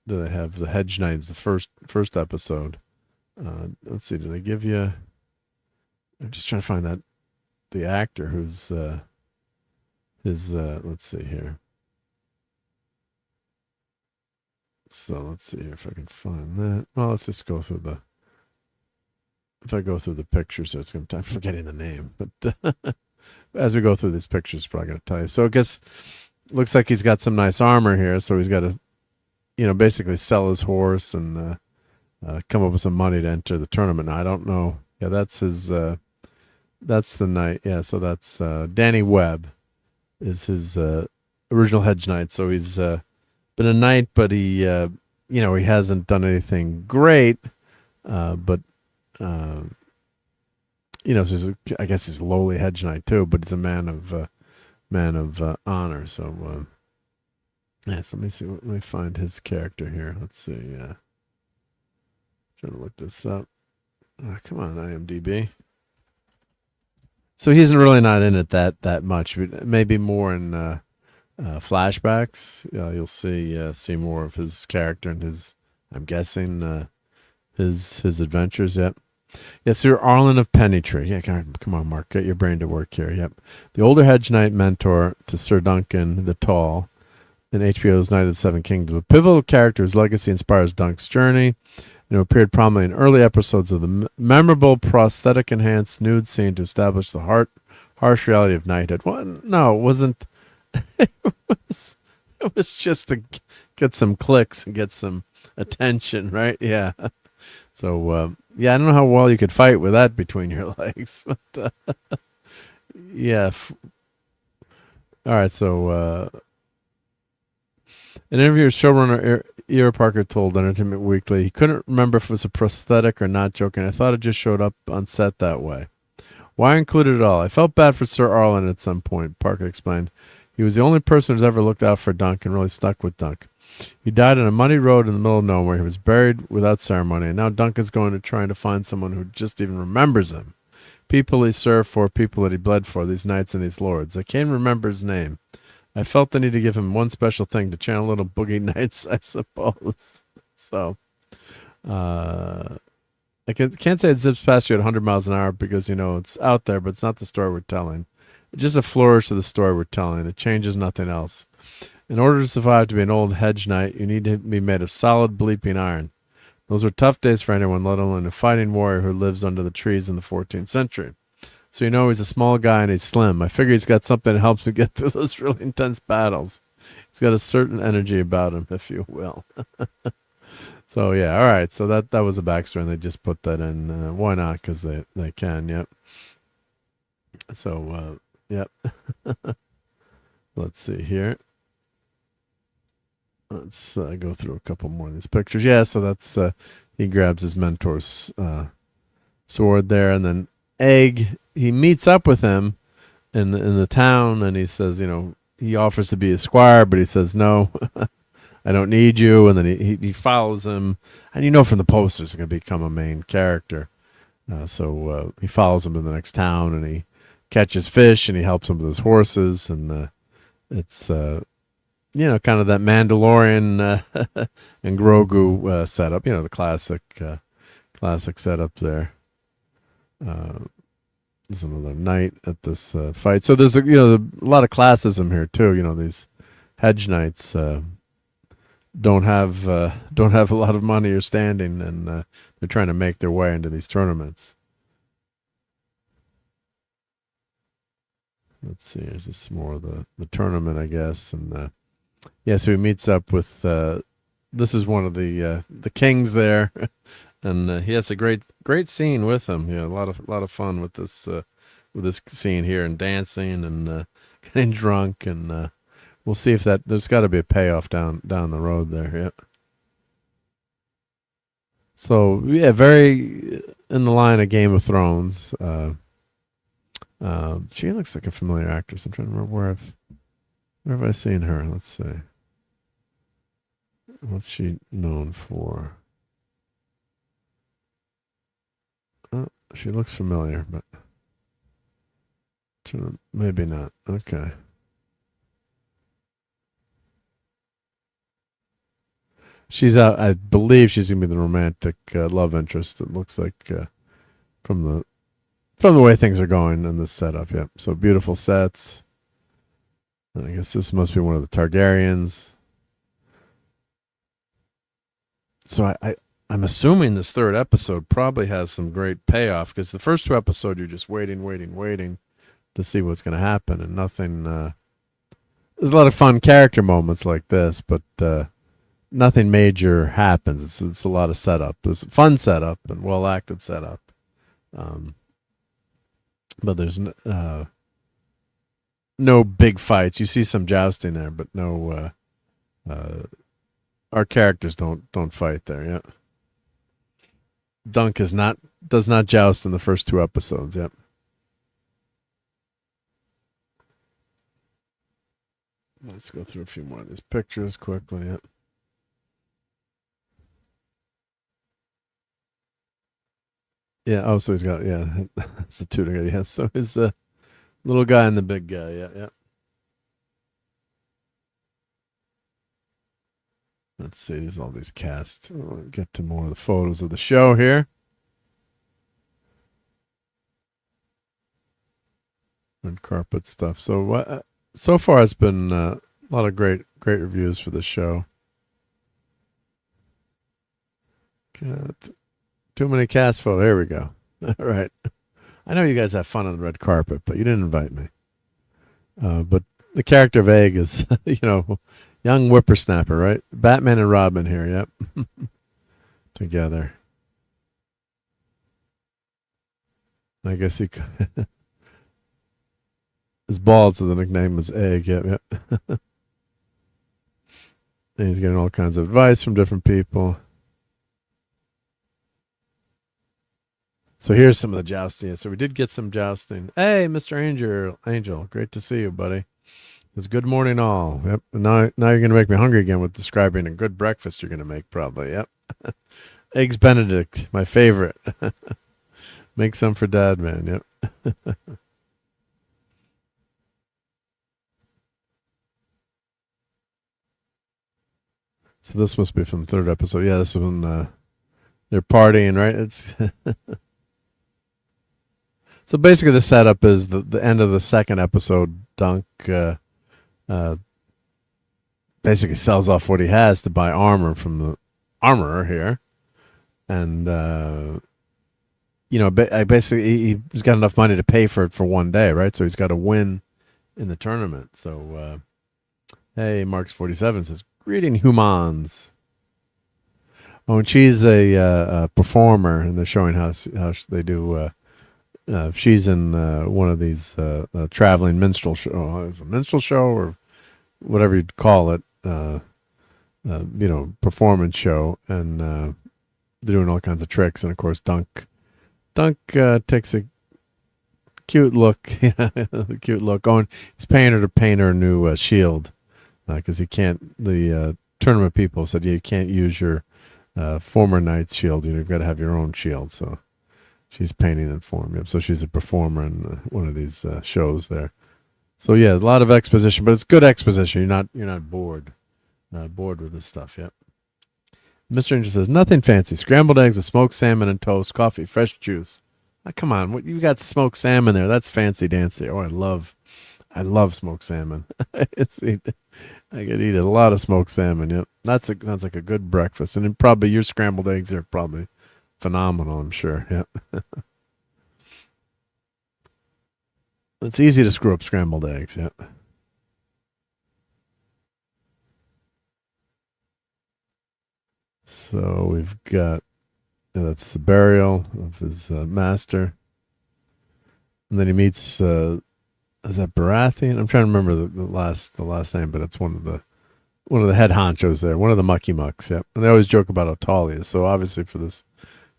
Do they have the hedge knights? The first episode. Let's see. Do they give you? I'm just trying to find the actor who's his. Let's see here. So let's see if I can find that. Well, let's just go through the. If I go through the pictures, so it's going to. I'm forgetting the name, but as we go through these pictures, probably going to tell you. So I guess looks like he's got some nice armor here. So he's got to, basically sell his horse and come up with some money to enter the tournament. Now, I don't know. Yeah, that's his. That's the knight. Yeah, so that's Danny Webb is his original hedge knight. So he's been a knight, but he he hasn't done anything great. But so I guess he's a lowly hedge knight too, but he's a man of honor. So so let me see. Let me find his character here. Let's see. Trying to look this up. Come on, IMDb. So he's really not in it that much. Maybe more in flashbacks. You'll see more of his character and his. I'm guessing his adventures. Yep. Yes, Sir Arlen of Pennytree. Yeah, come on, Mark, get your brain to work here. Yep. The older hedge knight mentor to Sir Duncan the Tall in HBO's Night of the Seven Kingdoms. A pivotal character whose legacy inspires Dunk's journey, and who appeared prominently in early episodes of the memorable prosthetic-enhanced nude scene to establish the harsh reality of knighthood. Well, no, it wasn't. It was just to get some clicks and get some attention, right? Yeah. So, I don't know how well you could fight with that between your legs, but yeah. All right, so an interview with showrunner Ira Parker told Entertainment Weekly he couldn't remember if it was a prosthetic or not, joking. I thought it just showed up on set that way. Why include it at all? I felt bad for Sir Arlen at some point, Parker explained. He was the only person who's ever looked out for Dunk and really stuck with Dunk. He died on a muddy road in the middle of nowhere. He was buried without ceremony, and now Dunk is going to trying to find someone who just even remembers him. People he served for, people that he bled for, these knights and these lords. I can't remember his name. I felt the need to give him one special thing to channel little boogie knights, I suppose. So, I can't say it zips past you at 100 miles an hour because, it's out there, but it's not the story we're telling. It's just a flourish of the story we're telling. It changes nothing else. In order to survive to be an old hedge knight, you need to be made of solid bleeping iron. Those were tough days for anyone, let alone a fighting warrior who lives under the trees in the 14th century. So he's a small guy and he's slim. I figure he's got something that helps him get through those really intense battles. He's got a certain energy about him, if you will. So, yeah, all right. So that was a backstory, and they just put that in. Why not? Because they can, yep. So, yep. Let's see here. Let's go through a couple more of these pictures. Yeah, so that's he grabs his mentor's sword there, and then Egg, he meets up with him in the town, and he says, he offers to be a squire, but he says, no, I don't need you. And then he follows him, and from the posters, he's going to become a main character. So he follows him to the next town, and he catches fish, and he helps him with his horses, and it's kind of that Mandalorian and Grogu setup. The classic setup there. There's another knight at this fight. So there's a lot of classism here too. These hedge knights don't have a lot of money or standing, and they're trying to make their way into these tournaments. Let's see. Here's this more of the tournament, I guess, and so he meets up with. This is one of the kings there, and he has a great scene with him. A lot of fun with this scene here, and dancing and getting drunk, and we'll see if there's got to be a payoff down the road there. Yeah. So yeah, very in the line of Game of Thrones. She looks like a familiar actress. I'm trying to remember where have I seen her? Let's see. What's she known for? Oh, she looks familiar, but maybe not. Okay. She's out. I believe she's gonna be the romantic love interest. It looks like from the way things are going in this setup. Yep. So beautiful sets. I guess this must be one of the Targaryens. So I'm assuming this third episode probably has some great payoff, because the first two episodes you're just waiting to see what's going to happen, and nothing. There's a lot of fun character moments like this, but nothing major happens. It's a lot of setup. There's fun setup and well acted setup, but there's no big fights. You see some jousting there, but no. Our characters don't fight there. Yeah. Dunk does not joust in the first two episodes. Yep. Let's go through a few more of these pictures quickly. Yep. Yeah. Oh, so he's got it's the two together. Yeah. So his little guy and the big guy. Yeah. Yeah. Let's see, there's all these casts. We'll get to more of the photos of the show here. Red carpet stuff. So so far it's been a lot of great reviews for the show. Got too many cast photos. Here we go. All right. I know you guys have fun on the red carpet, but you didn't invite me. But the character of Egg is, young whippersnapper, right? Batman and Robin here, yep. Together. I guess he is bald, so the nickname is Egg, yep. And he's getting all kinds of advice from different people. So here's some of the jousting. So we did get some jousting. Hey, Mr. Angel, great to see you, buddy. It's good morning, all. Yep. Now you're going to make me hungry again with describing a good breakfast you're going to make, probably. Yep. Eggs Benedict, my favorite. Make some for Dad, man. Yep. So this must be from the third episode. Yeah, this is when they're partying, right? It's so basically the setup is the end of the second episode. Dunk basically sells off what he has to buy armor from the armorer here, and basically he's got enough money to pay for it for one day, right? So he's got to win in the tournament. So hey, Marks 47 says, greeting humans. Oh, and she's a performer, and they're showing how they do. She's in one of these traveling minstrel show. It's a minstrel show or whatever you'd call it. Performance show, and they're doing all kinds of tricks. And of course, Dunk takes a cute look. Cute look. He's paying her to paint her a new shield, because he can't. The tournament people said, you can't use your former knight's shield. You've got to have your own shield. So she's painting it for him. Yep. So she's a performer in one of these shows there. So yeah, a lot of exposition, but it's good exposition. You're not bored with this stuff. Yep. Mr. Angel says, nothing fancy. Scrambled eggs with smoked salmon and toast, coffee, fresh juice. Come on, what you got smoked salmon there? That's fancy dancy. Oh, I love smoked salmon. I could eat a lot of smoked salmon. Yep, that's like a good breakfast, and then probably your scrambled eggs are probably phenomenal. I'm sure. Yep. It's easy to screw up scrambled eggs. Yep. So we've got that's the burial of his master, and then he meets. Is that Baratheon? I'm trying to remember the last name, but it's one of the head honchos there, one of the mucky mucks. Yep. And they always joke about how tall he is. So obviously for this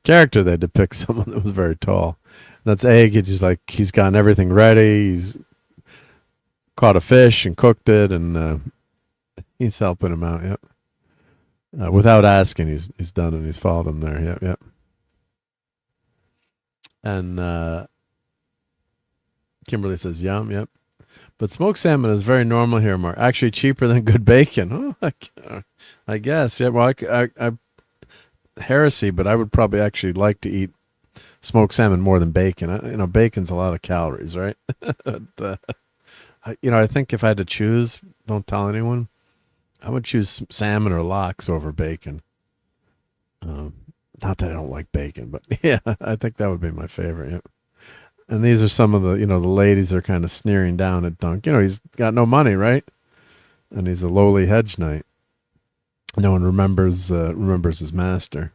character, they depict someone that was very tall. And that's Egg. He's gotten everything ready. He's caught a fish and cooked it, and he's helping him out. Yep. Without asking, he's done it. He's followed him there. Yep. Yep. And Kimberly says, yum, yep. But smoked salmon is very normal here, Mark. Actually cheaper than good bacon. Oh, I guess. Yeah, well, I heresy, but I would probably actually like to eat smoked salmon more than bacon. Bacon's a lot of calories, right? But, I think if I had to choose, don't tell anyone, I would choose salmon or lox over bacon. Not that I don't like bacon, but yeah, I think that would be my favorite, yeah. And these are some of the, the ladies are kind of sneering down at Dunk. He's got no money, right? And he's a lowly hedge knight. No one remembers his master.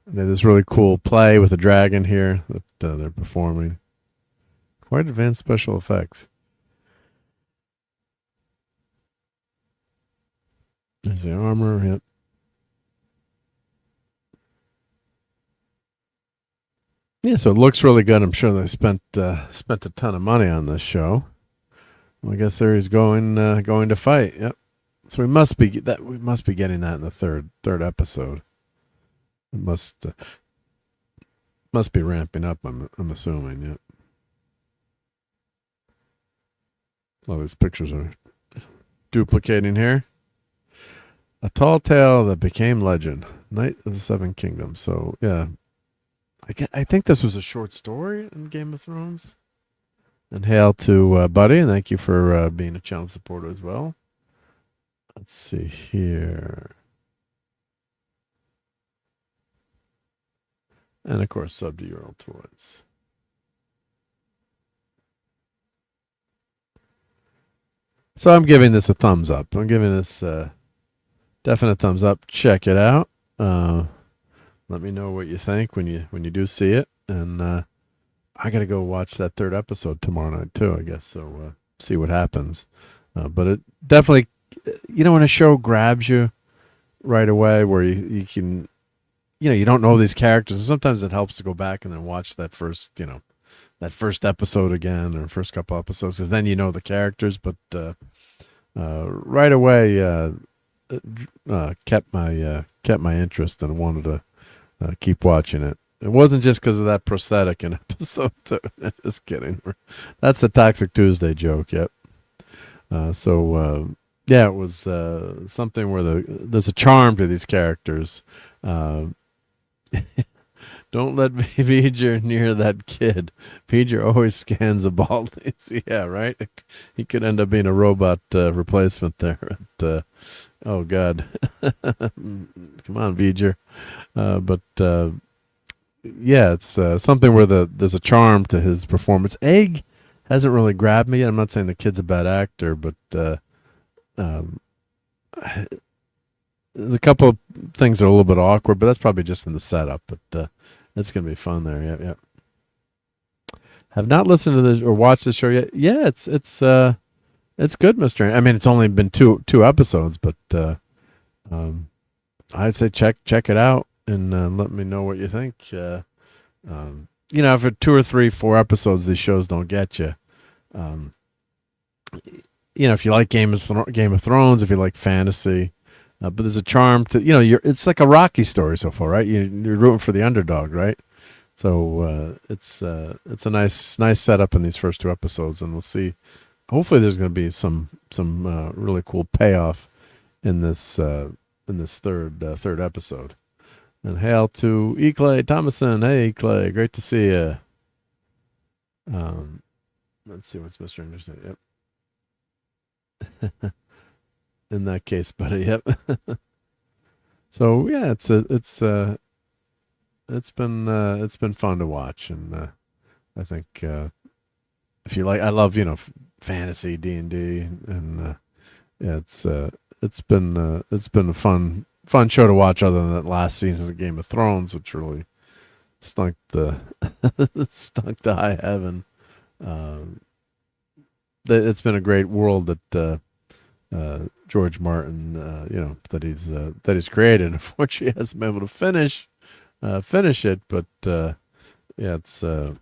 And they have this really cool play with a dragon here that they're performing. Quite advanced special effects. There's the armor, yep. Yeah, so it looks really good. I'm sure they spent a ton of money on this show. Well, I guess there he's going to fight. Yep. So we must be getting that in the third episode. It must be ramping up. I'm assuming. Yep. All these pictures are duplicating here. A tall tale that became legend. Knight of the Seven Kingdoms. So yeah. I think this was a short story in Game of Thrones. And hail to Buddy, and thank you for being a channel supporter as well. Let's see here. And of course, sub to your old toys. So I'm giving this a thumbs up. I'm giving this a definite thumbs up. Check it out. Let me know what you think when you do see it, and I gotta go watch that third episode tomorrow night too, I guess. So see what happens. But it definitely, when a show grabs you right away, where you can, you don't know these characters, and sometimes it helps to go back and then watch that first episode again, or first couple episodes, because then you know the characters. But right away, kept my interest, and wanted to. Keep watching it. It wasn't just because of that prosthetic in episode 2. Just kidding. That's a Toxic Tuesday joke. Yep. Yeah, it was something where there's a charm to these characters. Don't let V'ger near that kid. V'ger always scans the Baldies. Yeah, right? He could end up being a robot replacement there. Oh, God. Come on, V'ger. Yeah, it's something where there's a charm to his performance. Egg hasn't really grabbed me yet. I'm not saying the kid's a bad actor, but there's a couple of things that are a little bit awkward, but that's probably just in the setup. But it's going to be fun there. Yep, yep. Have not listened to this or watched the show yet. Yeah, it's good, Mr. I mean, it's only been two episodes, but I'd say check it out and let me know what you think. For 2 or 3, 4 episodes, these shows don't get you. If you like Game of Thrones, if you like fantasy, but there's a charm to it's like a Rocky story so far, right? You're rooting for the underdog, right? So it's a nice setup in these first 2 episodes, and we'll see. Hopefully, there's going to be some really cool payoff in this third episode. And hail to E. Clay Thomason. Hey, Clay, great to see you. Let's see what's Mr. Interesting. Yep. In that case, buddy. Yep. So yeah, it's been fun to watch, and I think if you like, I love fantasy D&D, and yeah, it's been a fun show to watch. Other than that last season of Game of Thrones, which really stunk to high heaven. It's been a great world that George Martin, that he's created. Unfortunately, he hasn't been able to finish it, but yeah, it's a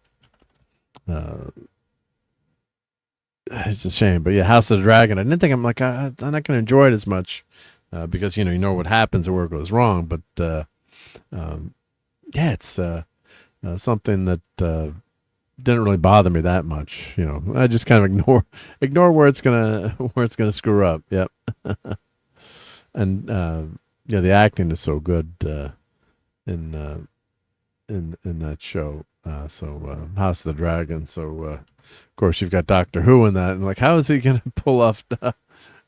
shame. But yeah, House of the Dragon. I didn't think I'm not going to enjoy it as much because you know what happens or where it goes wrong. But yeah, it's something that didn't really bother me that much. I just kind of ignore where it's gonna screw up. Yep. And the acting is so good in that show. So House of the Dragon. So of course you've got Doctor Who in that, and like, how is he gonna pull off?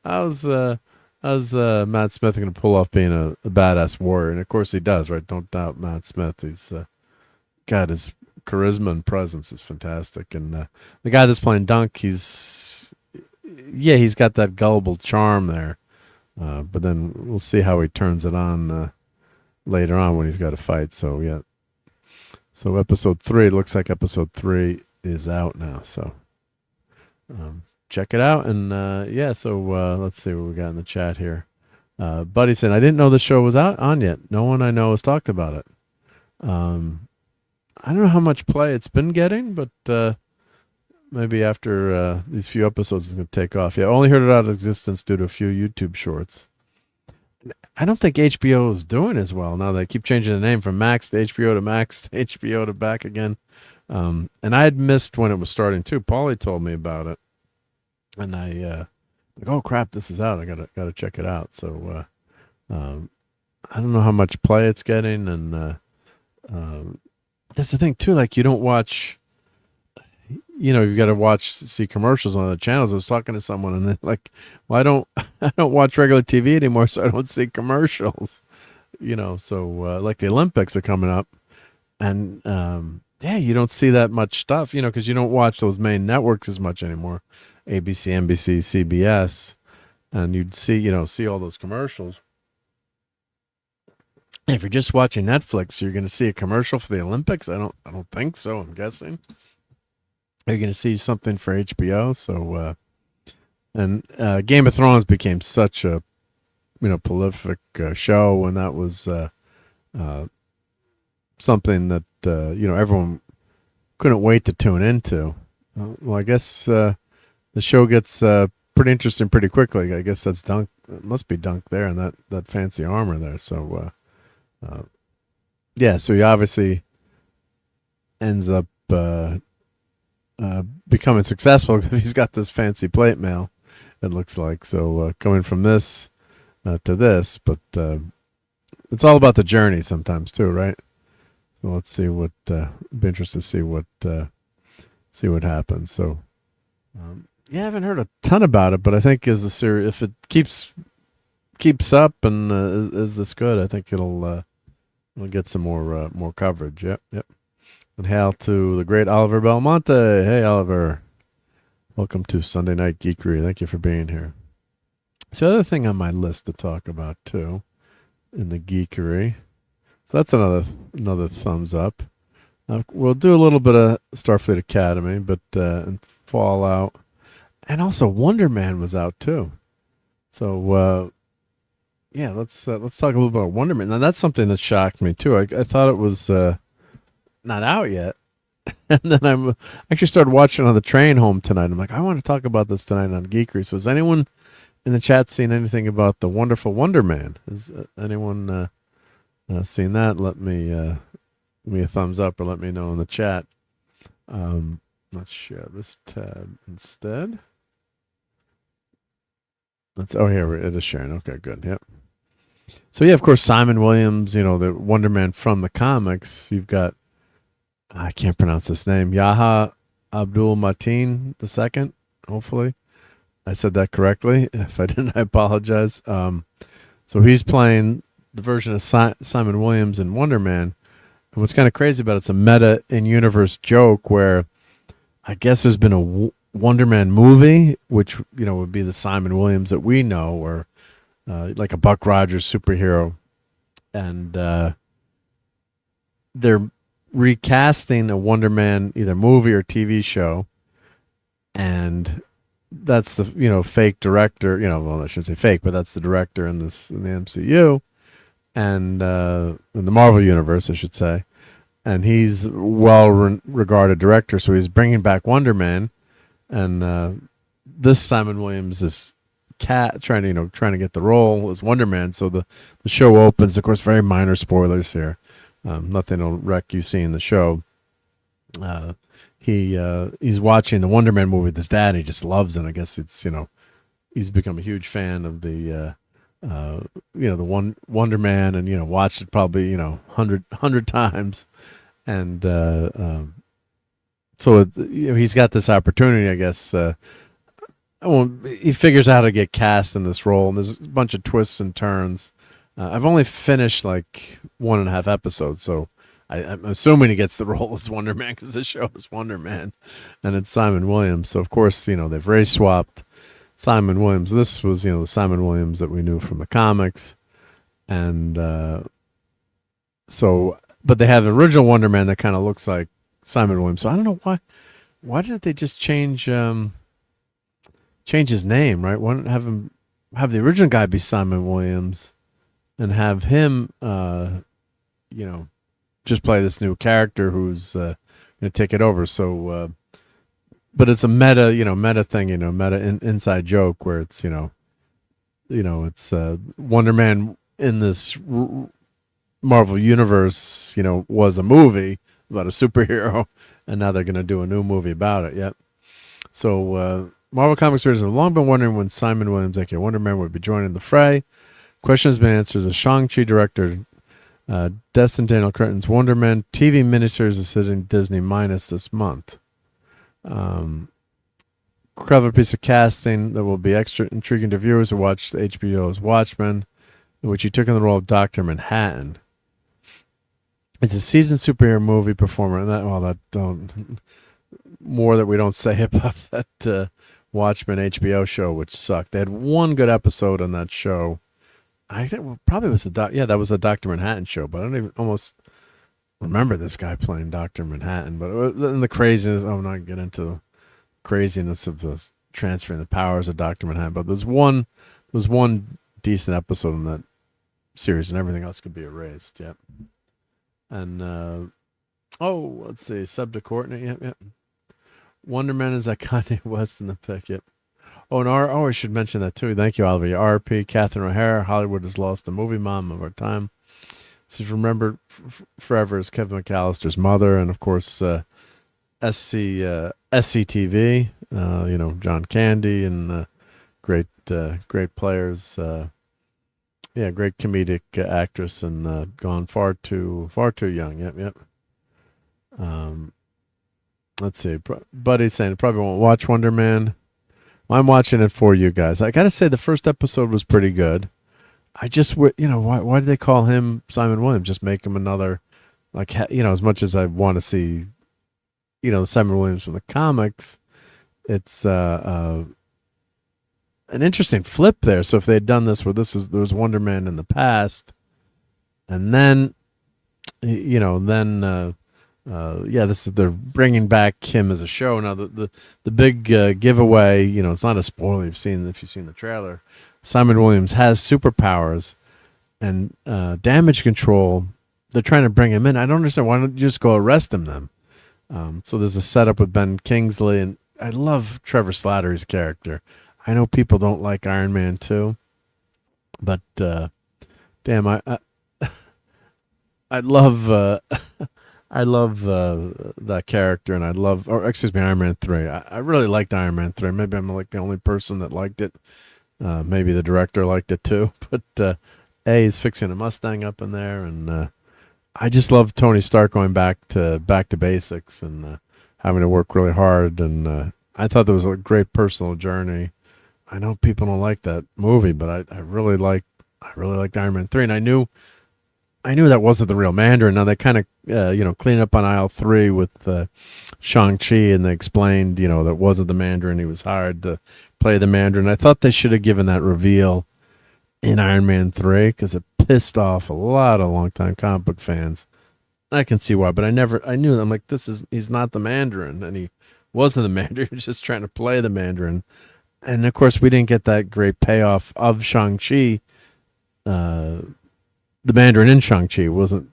How's Matt Smith gonna pull off being a badass warrior? And of course he does, right? Don't doubt Matt Smith. He's got his charisma and presence is fantastic, and the guy that's playing Dunk, he's got that gullible charm there, but then we'll see how he turns it on later on when he's got to fight. So yeah, so episode 3, it looks like episode 3 is out now, so check it out. And yeah, so let's see what we got in the chat here. Buddy said, I didn't know the show was out on yet. No one I know has talked about it. I don't know how much play it's been getting, but maybe after these few episodes it's going to take off. Yeah, I only heard it out of existence due to a few YouTube shorts. I don't think HBO is doing as well now. They keep changing the name from Max to HBO to Max to HBO to back again. And I had missed when it was starting too. Paulie told me about it, and I like, oh crap, this is out. I gotta check it out. So I don't know how much play it's getting, and that's the thing too. Like, you don't watch, you've got to see commercials on other channels. I was talking to someone, and they're like, well, I don't watch regular TV anymore, so I don't see commercials. So like the Olympics are coming up, and yeah, you don't see that much stuff, because you don't watch those main networks as much anymore, ABC, NBC, CBS, and you'd see all those commercials. If you're just watching Netflix, you're going to see a commercial for the Olympics. I don't think so. I'm guessing. Are you going to see something for HBO? So, and Game of Thrones became such a, prolific show, and that was something that everyone couldn't wait to tune into. Well, I guess the show gets pretty interesting pretty quickly. I guess that's Dunk. It must be Dunk there, and that fancy armor there. So. Yeah, so he obviously ends up becoming successful because he's got this fancy plate mail, it looks like. So coming from this to this, but it's all about the journey sometimes too, right? So let's see what be interested to see what happens. So yeah, I haven't heard a ton about it, but I think as the series, if it keeps up and is this good, I think we'll get some more coverage. Yep. And hail to the great Oliver Belmonte. Hey, Oliver. Welcome to Sunday Night Geekery. Thank you for being here. So the other thing on my list to talk about too in the geekery. So that's another thumbs up. We'll do a little bit of Starfleet Academy, but and Fallout, and also Wonder Man was out too. So. Yeah, let's talk a little bit about Wonder Man. Now, that's something that shocked me, too. I thought it was not out yet. And then I actually started watching on the train home tonight. I'm like, I want to talk about this tonight on Geekery. So has anyone in the chat seen anything about the wonderful Wonder Man? Has anyone seen that? Let me give me a thumbs up or let me know in the chat. Let's share this tab instead. Here it is sharing. Okay, good. Yep. So yeah, of course, Simon Williams, the Wonder Man from the comics. You've got, I can't pronounce his name, Yaha Abdul Mateen II. Hopefully, I said that correctly. If I didn't, I apologize. So he's playing the version of Simon Williams in Wonder Man. And what's kind of crazy about it's a meta in-universe joke where I guess there's been a Wonder Man movie, which would be the Simon Williams that we know, or like a Buck Rogers superhero, and they're recasting a Wonder Man either movie or TV show, and that's the fake director. Well, I shouldn't say fake, but that's the director in the MCU, and in the Marvel universe, I should say. And he's regarded director, so he's bringing back Wonder Man, and this Simon Williams is trying to get the role as Wonder Man. So the show opens, of course, very minor spoilers here. Nothing will wreck you seeing the show. He's watching the Wonder Man movie with his dad. And he just loves it. I guess it's he's become a huge fan of the the Wonder Man, and watched it probably 100 times, and so he's got this opportunity, I guess. He figures out how to get cast in this role, and there's a bunch of twists and turns. I've only finished like 1.5 episodes, so I'm assuming he gets the role as Wonder Man because the show is Wonder Man, and it's Simon Williams. So of course, they've race swapped Simon Williams. This was, the Simon Williams that we knew from the comics, and but they have the original Wonder Man that kind of looks like Simon Williams. So I don't know why didn't they just change his name, right? Why don't have the original guy be Simon Williams, and have him, just play this new character who's going to take it over. So, but it's a meta thing, meta inside joke where it's, it's Wonder Man in this Marvel universe, was a movie about a superhero, and now they're going to do a new movie about it. Yep. So, Marvel Comics readers have long been wondering when Simon Williams, aka Wonder Man, would be joining the fray. Question has been answered as Shang-Chi director Destin Daniel Cretton's Wonder Man TV miniseries is hitting Disney minus this month. Clever piece of casting that will be extra intriguing to viewers who watched HBO's Watchmen, in which he took on the role of Dr. Manhattan. It's a seasoned superhero movie performer, and more that we don't say about that Watchmen HBO show, which sucked. They had one good episode on that show. I think probably was that was the Dr. Manhattan show, but I don't even almost remember this guy playing Dr. Manhattan. But in the craziness, I'm not get into the craziness of this transferring the powers of Dr. Manhattan. But there's one decent episode in that series, and everything else could be erased. Yep. And let's see, Sub to Courtney. Yep. Wonder Man is that Kanye West in the pick. Yep. Oh, and I should mention that too. Thank you, Oliver. RP, Catherine O'Hara. Hollywood has lost the movie mom of our time. She's remembered forever as Kevin McAllister's mother, and of course, SCTV. John Candy and great players. Great comedic actress, and gone far too young. Yep. Let's see. Buddy's saying probably won't watch Wonder Man. I'm watching it for you guys. I got to say the first episode was pretty good. I just, why did they call him Simon Williams? Just make him another, as much as I want to see, the Simon Williams from the comics, it's an interesting flip there. So if they had done this where there was Wonder Man in the past, and then, they're bringing back him as a show. Now the big giveaway, it's not a spoiler if you've seen the trailer. Simon Williams has superpowers and damage control. They're trying to bring him in. I don't understand. Why don't you just go arrest him then? So there's a setup with Ben Kingsley, and I love Trevor Slattery's character. I know people don't like Iron Man 2, but damn, I love I love that character, and Iron Man 3. I really liked Iron Man 3. Maybe I'm like the only person that liked it. Maybe the director liked it too, but A is fixing a Mustang up in there, and I just love Tony Stark going back to basics and having to work really hard. And I thought there was a great personal journey. I know people don't like that movie, but I really liked Iron Man 3, and I knew that wasn't the real Mandarin. Now they kind of clean up on aisle 3 with Shang-Chi, and they explained that wasn't the Mandarin. He was hired to play the Mandarin. I thought they should have given that reveal in Iron Man 3 because it pissed off a lot of longtime comic book fans. I can see why, but I knew. I'm like, he's not the Mandarin, and he wasn't the Mandarin. He was just trying to play the Mandarin. And of course, we didn't get that great payoff of Shang-Chi. The Mandarin in Shang-Chi wasn't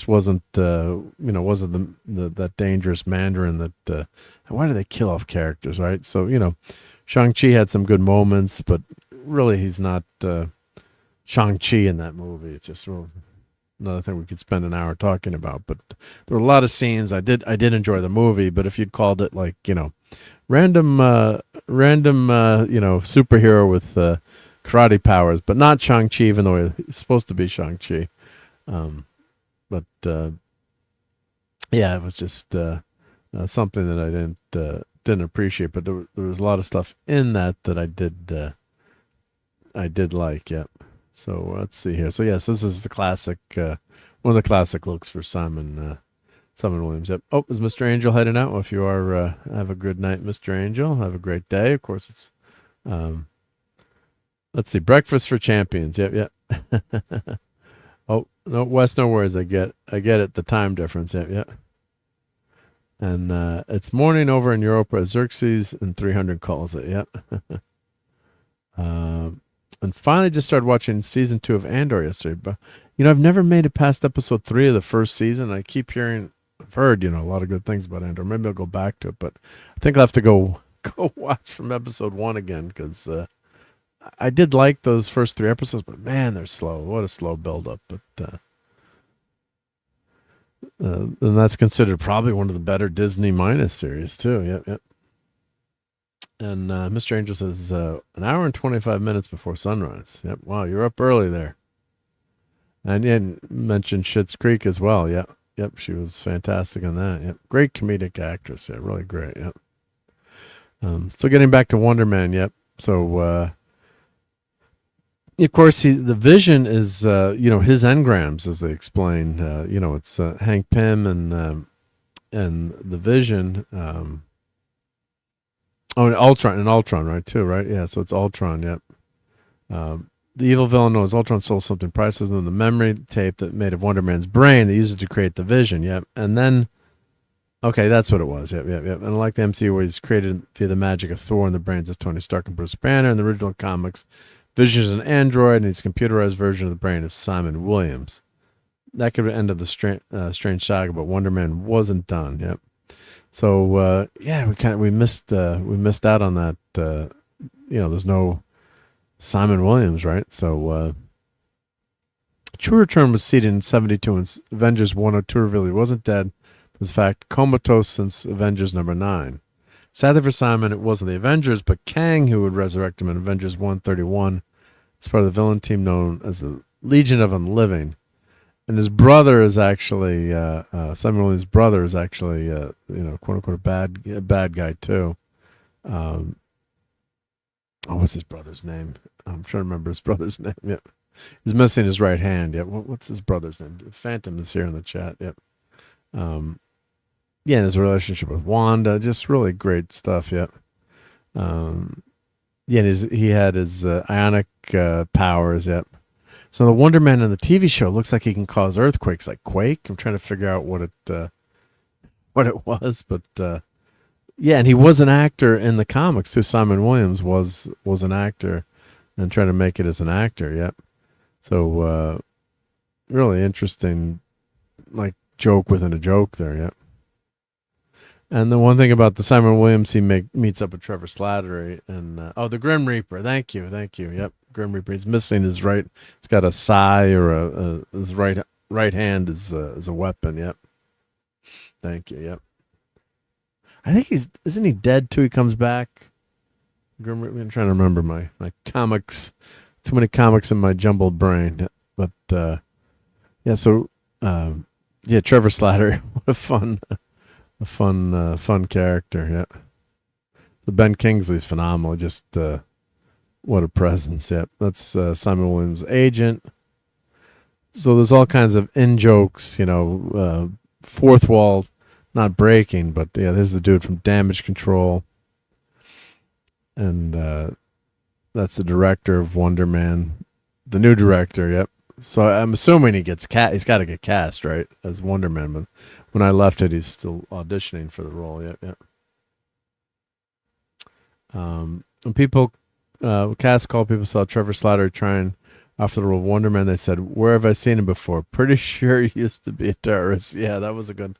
wasn't that dangerous Mandarin that. Why do they kill off characters, right? So Shang-Chi had some good moments, but really he's not Shang-Chi in that movie. It's just another thing we could spend an hour talking about. But there were a lot of scenes. I did enjoy the movie, but if you'd called it like random superhero with karate powers, but not Shang-Chi, even though he's supposed to be Shang-Chi. But it was just something that I didn't appreciate. But there was a lot of stuff in that I did like. Yeah. So let's see here. So yes, this is the classic, one of the classic looks for Simon Williams. Yep. Oh, is Mr. Angel heading out? Well, if you are, have a good night, Mr. Angel. Have a great day. Of course, it's let's see, Breakfast for Champions. Yep. Oh, no, Wes, no worries. I get it. The time difference. Yep. And it's morning over in Europe as Xerxes and 300 calls it. Yep. And finally just started watching season 2 of Andor yesterday. But, I've never made it past episode 3 of the first season. I've heard, a lot of good things about Andor. Maybe I'll go back to it, but I think I'll have to go watch from episode 1 again because I did like those first 3 episodes, but man, they're slow. What a slow build-up. But and that's considered probably one of the better Disney minus series too. Yep. And Mr. Angel says an hour and 25 minutes before sunrise. Yep. Wow, you're up early there. And mentioned Schitt's Creek as well. Yep. She was fantastic on that. Yep. Great comedic actress. Yeah, really great. Yep. So getting back to Wonder Man. Yep. So of course the Vision is his engrams, as they explain. It's Hank Pym and the Vision. And Ultron, right, too, right? Yeah, so it's Ultron, yep. The evil villain knows Ultron stole something priceless in the memory tape that made of Wonder Man's brain. They used it to create the Vision, yep. And then, okay, that's what it was, yep. And like the MCU, where he's created via the magic of Thor in the brains of Tony Stark and Bruce Banner. In the original comics, Vision is an android, and he's a computerized version of the brain of Simon Williams. That could be the end of the strange saga, but Wonder Man wasn't done, yep. So we missed out on that. There's no Simon Williams, right? So True Return was seated in 72 and Avengers 102 revealed he wasn't dead. Was in fact comatose since Avengers number 9. Sadly for Simon, it wasn't the Avengers, but Kang who would resurrect him in Avengers 131 as part of the villain team known as the Legion of Unliving. And his brother is actually Simon Williams' brother is actually quote unquote a bad guy too. What's his brother's name? I'm trying to remember his brother's name. Yep, he's missing his right hand. Yep. What's his brother's name? Phantom is here in the chat. Yep. And his relationship with Wanda, just really great stuff. Yep. And he had his ionic powers. Yep. So the Wonder Man in the TV show looks like he can cause earthquakes, like Quake. I'm trying to figure out what it was, but and he was an actor in the comics too. Simon Williams was an actor, and trying to make it as an actor. Yep. So really interesting, like joke within a joke there. Yep. And the one thing about the Simon Williams, he meets up with Trevor Slattery and the Grim Reaper. Thank you. Yep, Grim Reaper. He's missing his right. He's got a sai or his right hand is a weapon. Yep. Thank you. Yep. I think isn't he dead too? He comes back. Grim Reaper. I'm trying to remember my comics too many comics in my jumbled brain. But yeah, so yeah, Trevor Slatter, what a fun character. Yeah, so Ben Kingsley's phenomenal. Just what a presence. Yeah, that's Simon Williams' agent. So there's all kinds of in jokes, fourth wall not breaking, but yeah, there's the dude from Damage Control, and that's the director of Wonder Man, the new director. Yep. So I'm assuming he's got to get cast, right, as Wonder Man. But when I left it, he's still auditioning for the role. Yep. When people cast call, people saw Trevor Slatter trying after the role of Wonder Man. They said, "Where have I seen him before? Pretty sure he used to be a terrorist." Yeah, that was a good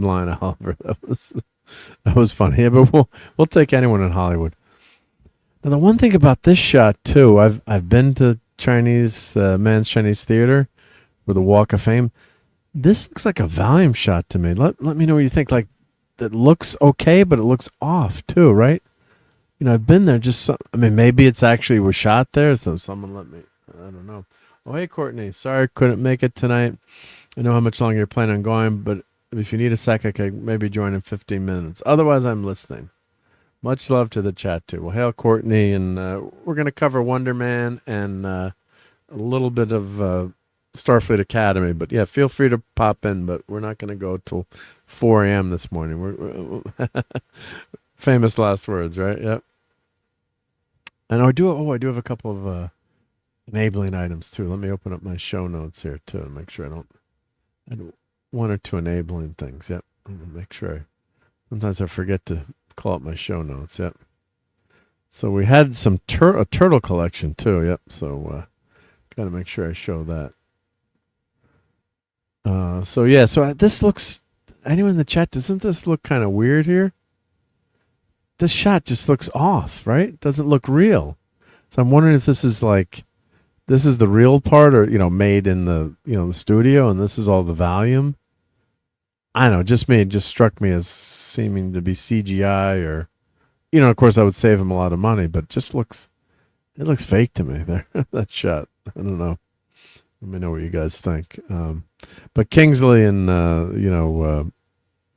line, Oliver. That was funny. Yeah, but we'll take anyone in Hollywood. Now the one thing about this shot too, I've been to Man's Chinese Theater with the Walk of Fame. This looks like a volume shot to me. Let me know what you think. Like, it looks okay, but it looks off too, right? I've been there. Maybe it's actually was shot there. So someone let me. I don't know. Oh, hey, Courtney. Sorry, couldn't make it tonight. I know how much longer you're planning on going, but if you need a sec, I can maybe join in 15 minutes. Otherwise, I'm listening. Much love to the chat, too. Well, hail, Courtney, and we're going to cover Wonder Man and a little bit of Starfleet Academy. But, yeah, feel free to pop in, but we're not going to go till 4 a.m. this morning. We're famous last words, right? Yep. And I do have a couple of enabling items, too. Let me open up my show notes here, too, to make sure I had one or two enabling things. Yep. Make sure. Sometimes I forget to call up my show notes. Yep. So we had a turtle collection, too. Yep. So got to make sure I show that. So this looks, anyone in the chat, doesn't this look kind of weird here? This shot just looks off, right? It doesn't look real. So I'm wondering if this is the real part, or made in the the studio, and this is all the volume. I don't know. It just struck me as seeming to be CGI, or of course I would save him a lot of money, but it looks fake to me there. That shot. I don't know. Let me know what you guys think. But Kingsley and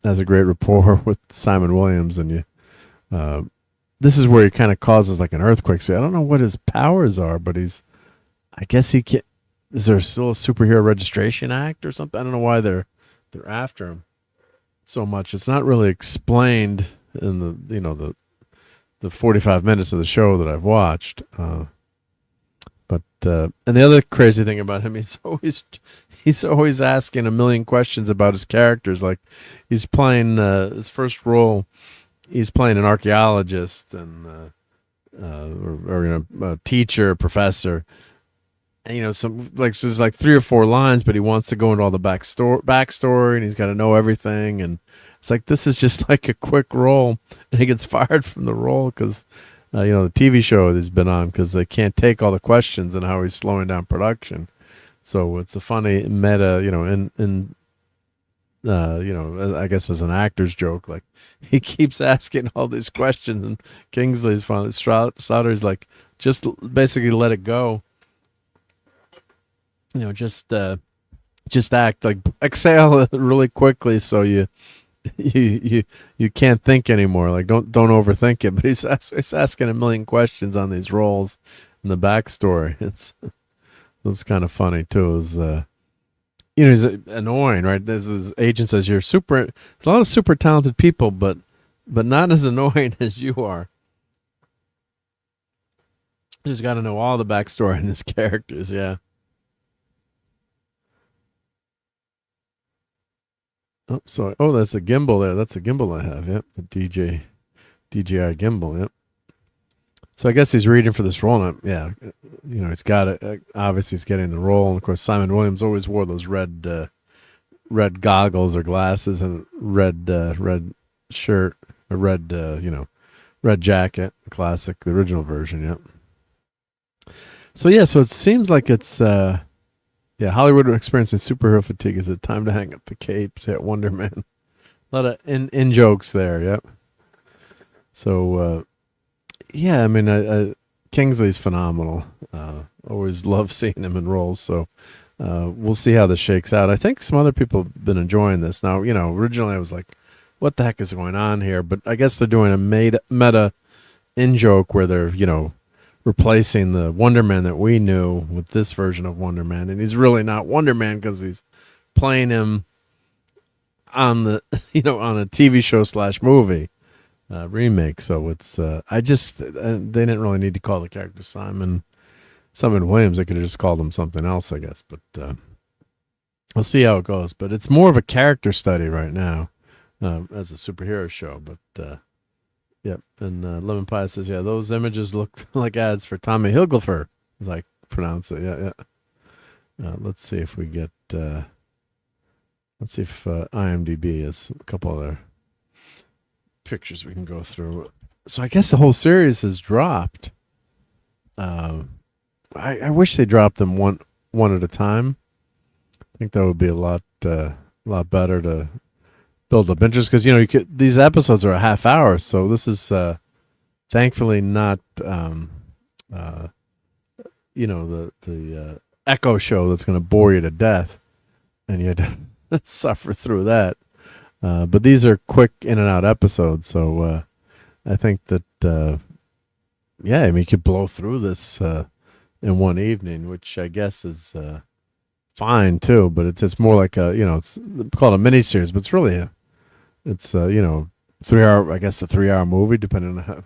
has a great rapport with Simon Williams, and this is where he kind of causes like an earthquake. So I don't know what his powers are, but I guess he can. Is there still a superhero registration act or something? I don't know why they're after him so much. It's not really explained in the 45 minutes of the show that I've watched. But and the other crazy thing about him, he's always asking a million questions about his characters. Like, he's playing his first role. He's playing an archaeologist and a teacher, professor, and so there's like 3 or 4 lines, but he wants to go into all the backstory, and he's got to know everything. And it's like, this is just like a quick role, and he gets fired from the role because the TV show he's been on, because they can't take all the questions and how he's slowing down production. So it's a funny meta, I guess as an actor's joke, like, he keeps asking all these questions, and Kingsley's finally, Slaughter's like, just basically let it go. Just act, like, exhale really quickly, so you can't think anymore. Like, don't overthink it. But he's asking a million questions on these roles and the backstory. It's kind of funny too. He's annoying, right? His agent says you're super. There's a lot of super talented people, but not as annoying as you are. You just got to know all the backstory in his characters. Yeah. That's a gimbal there. That's a gimbal I have. Yep, the DJI gimbal. Yep. So I guess he's reading for this role. And he's got it. Obviously, he's getting the role. And of course, Simon Williams always wore those red goggles or glasses and red shirt, a red jacket. Classic, the original version. Yep. So it seems like it's. Hollywood experiencing superhero fatigue. Is it time to hang up the capes at Wonder Man? A lot of in jokes there. Yep. So, Kingsley's phenomenal. Always love seeing him in roles. So we'll see how this shakes out. I think some other people have been enjoying this. Now, originally I was like, what the heck is going on here? But I guess they're doing a meta in-joke where they're, replacing the Wonder Man that we knew with this version of Wonder Man. And he's really not Wonder Man because he's playing him on the, on a TV show / movie remake. So it's, they didn't really need to call the character Simon Williams. They could have just called him something else, I guess. But we'll see how it goes. But it's more of a character study right now as a superhero show. But, yep. And Lemon Pie says, yeah, those images look like ads for Tommy Hilfiger, as I pronounce it. Yeah. Let's see if we get, let's see if IMDb has a couple other pictures we can go through. So I guess the whole series has dropped. I wish they dropped them one at a time. I think that would be a lot better to build up interest, because these episodes are a half hour, so this is thankfully not the Echo show that's going to bore you to death, and you had to suffer through that. But these are quick in and out episodes, so I think that you could blow through this in one evening, which I guess is fine too. But it's more like it's called a miniseries, but it's really it's 3 hour, I guess a 3 hour movie, depending on how,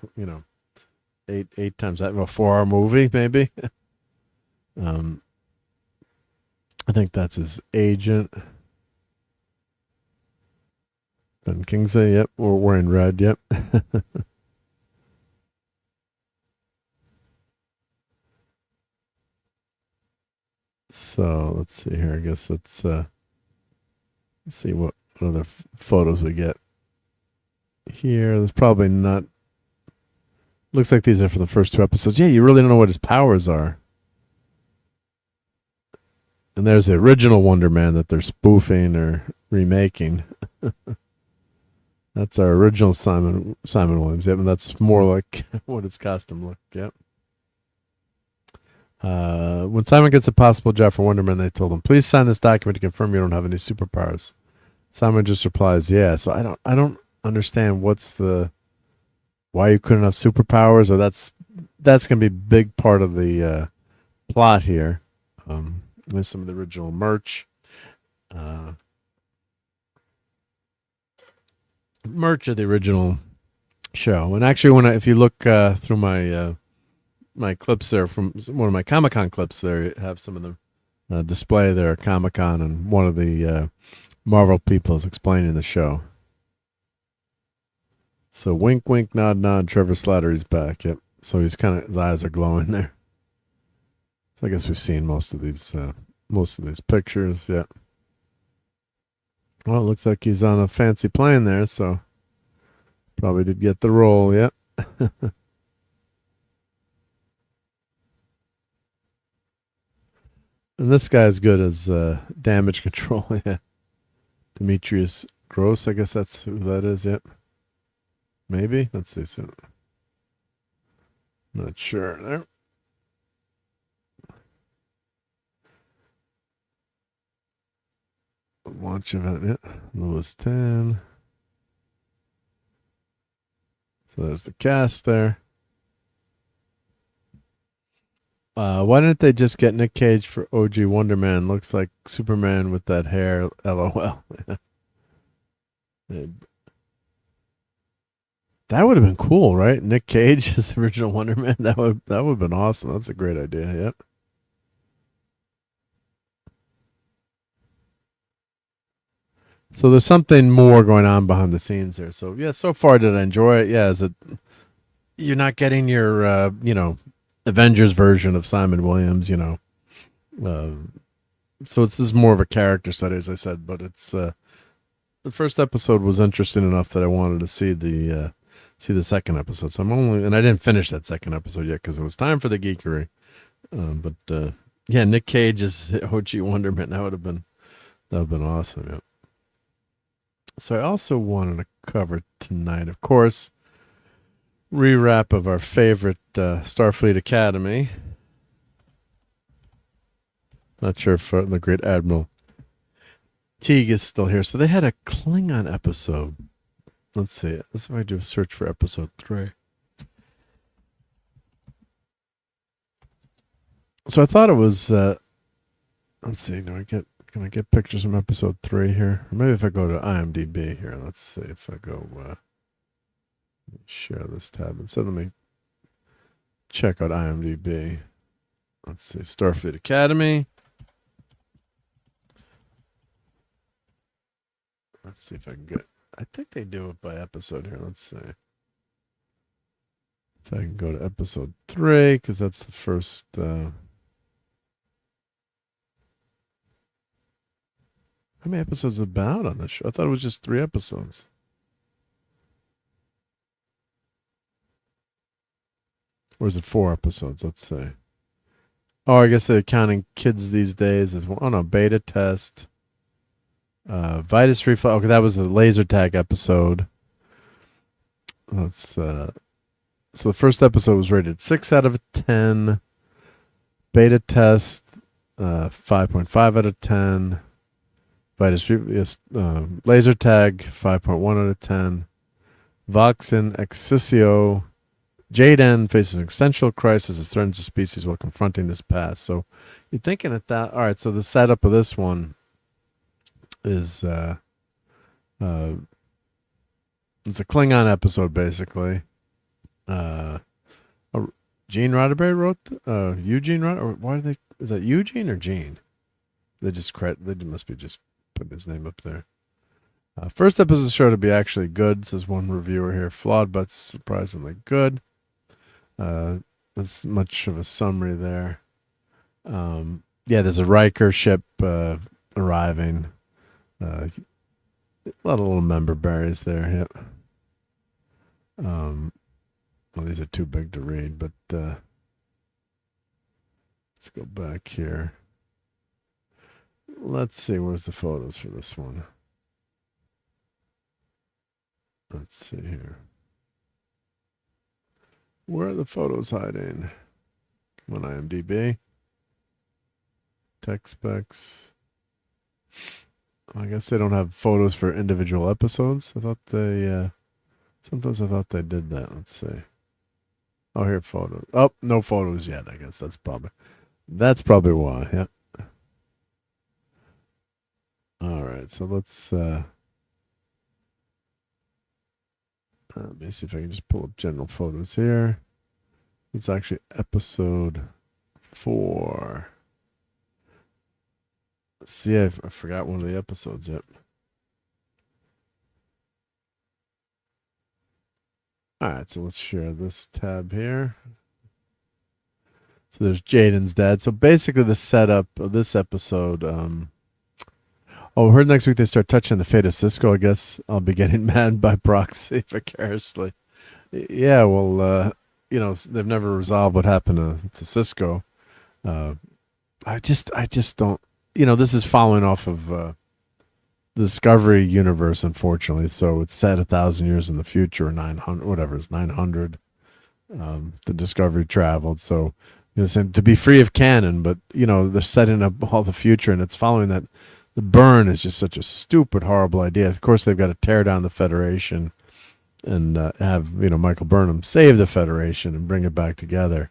8 times that, a 4 hour movie maybe. I think that's his agent. Ben Kingsley, yep, we're wearing red, yep. So let's see here. I guess let's see what other photos we get here. There's probably not. Looks like these are for the first 2 episodes. Yeah, you really don't know what his powers are. And there's the original Wonder Man that they're spoofing or remaking. That's our original Simon Williams. Yep, and that's more like what his costume looked. Yep. When Simon gets a possible job for Wonder Man, they told him, "Please sign this document to confirm you don't have any superpowers." Simon just replies, "Yeah." So I don't understand why you couldn't have superpowers, or that's gonna be a big part of the plot here. There's some of the original merch. Merch of the original show. And actually, if you look through my my clips there from one of my Comic-Con clips, there have some of them display there at Comic-Con, and one of the Marvel people is explaining the show. So wink, wink, nod, nod. Trevor Slattery's back. Yep. So his eyes are glowing there. So I guess we've seen most of these pictures. Yeah. Well, it looks like he's on a fancy plane there, so probably did get the role. Yep. And this guy's good as damage control. Yeah. Demetrius Gross, I guess that's who that is. Yep. Maybe. Let's see. So, not sure there. Launch event, yeah. Lewis 10. So there's the cast there. Why didn't they just get Nick Cage for OG Wonder Man? Looks like Superman with that hair. LOL. That would have been cool, right? Nick Cage as the original Wonder Man. That would have been awesome. That's a great idea. Yep. So there's something more going on behind the scenes there. So yeah, so far did I enjoy it? Yeah, you're not getting your Avengers version of Simon Williams, so this is more of a character study, as I said, but it's the first episode was interesting enough that I wanted to see the second episode. So and I didn't finish that second episode yet because it was time for the geekery. But yeah, Nick Cage is the OG Wonder Man. That would have been awesome. Yeah. So I also wanted to cover tonight, of course, rewrap of our favorite Starfleet Academy. Not sure if the great Admiral Teague is still here. So they had a Klingon episode. Let's see. Let's see if I do a search for episode 3. So I thought it was. Let's see. Can I get pictures from episode 3 here? Or maybe if I go to IMDb here. Let's see if I go. Share this tab instead. Let me check out IMDb. Let's see. Starfleet Academy. Let's see if I can get. I think they do it by episode here. Let's see. If I can go to episode 3, because that's the first. How many episodes about on this show? I thought it was just 3 episodes. Or is it 4 episodes? Let's see. Oh, I guess they're counting kids these days as well. Oh no, beta test. Vitus Reflex. Okay, that was a laser tag episode. Let's. So the first episode was rated 6 out of 10. Beta test, 5.5 out of 10. Vitus laser tag, 5.1 out of 10. Voxen Excisio. Jaden faces an existential crisis as threatens the species while confronting this past. So you're thinking at that. All right, so the setup of this one is it's a Klingon episode basically. Gene Roddenberry wrote Eugene Rod, or why do they? Is that Eugene or Gene? They must be just putting his name up there. First episode of the show to be actually good, says one reviewer here. Flawed but surprisingly good. That's much of a summary there. Yeah, there's a Riker ship arriving. A lot of little member berries there. Yep. Well, these are too big to read, but let's go back here. Let's see, where's the photos for this one? Let's see here. Where are the photos hiding? Come on, IMDb. Tech specs. I guess they don't have photos for individual episodes. I thought they, sometimes I thought they did that. Let's see. Oh, here, photos. Oh, no photos yet, I guess. That's probably why, yeah. All right, so let's, let me see if I can just pull up general photos here. It's actually episode 4. See, I forgot one of the episodes yet. All right, so let's share this tab here. So there's Jaden's dad. So basically the setup of this episode, we heard next week they start touching the fate of Cisco. I guess I'll be getting mad by proxy vicariously. Yeah, well, they've never resolved what happened to Cisco. I just don't. This is following off of the Discovery universe, unfortunately. So it's set 1,000 years in the future, 900, whatever it's 900. The Discovery traveled, so to be free of canon, but they're setting up all the future, and it's following that. The burn is just such a stupid, horrible idea. Of course, they've got to tear down the Federation and have Michael Burnham save the Federation and bring it back together,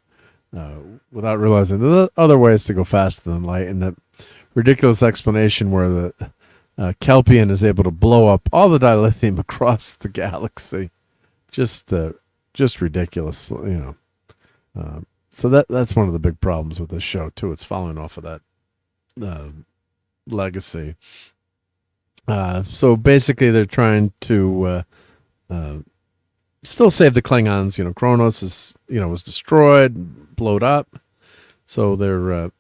without realizing there are other ways to go faster than light. And that ridiculous explanation where the Kelpian is able to blow up all the dilithium across the galaxy, just ridiculous. So that's one of the big problems with this show too. It's following off of that. Legacy. So basically they're trying to still save the Klingons. Kronos is was destroyed, blowed up. So they're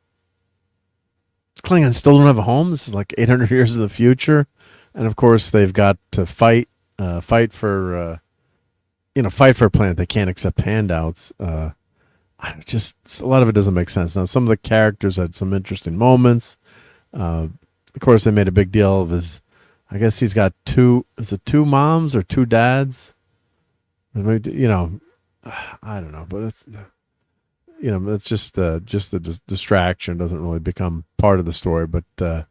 Klingons still don't have a home. This is like 800 years in the future, and of course they've got to fight for a planet. They can't accept handouts. Just a lot of it doesn't make sense. Now some of the characters had some interesting moments. Of course, they made a big deal of his. I guess he's got 2 moms or 2 dads? I don't know, but it's it's just a distraction. It doesn't really become part of the story. But a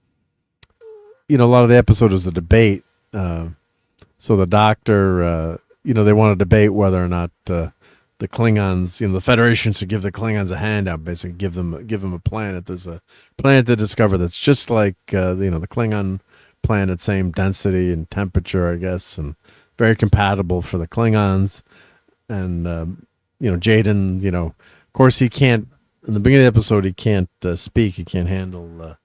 lot of the episode is a debate. So the doctor, they want to debate whether or not the Klingons, the Federation should give the Klingons a handout, basically give them a planet. There's a planet they discover that's just like the Klingon planet, same density and temperature, I guess, and very compatible for the Klingons. And Jaden, of course he can't. In the beginning of the episode, he can't speak. He can't handle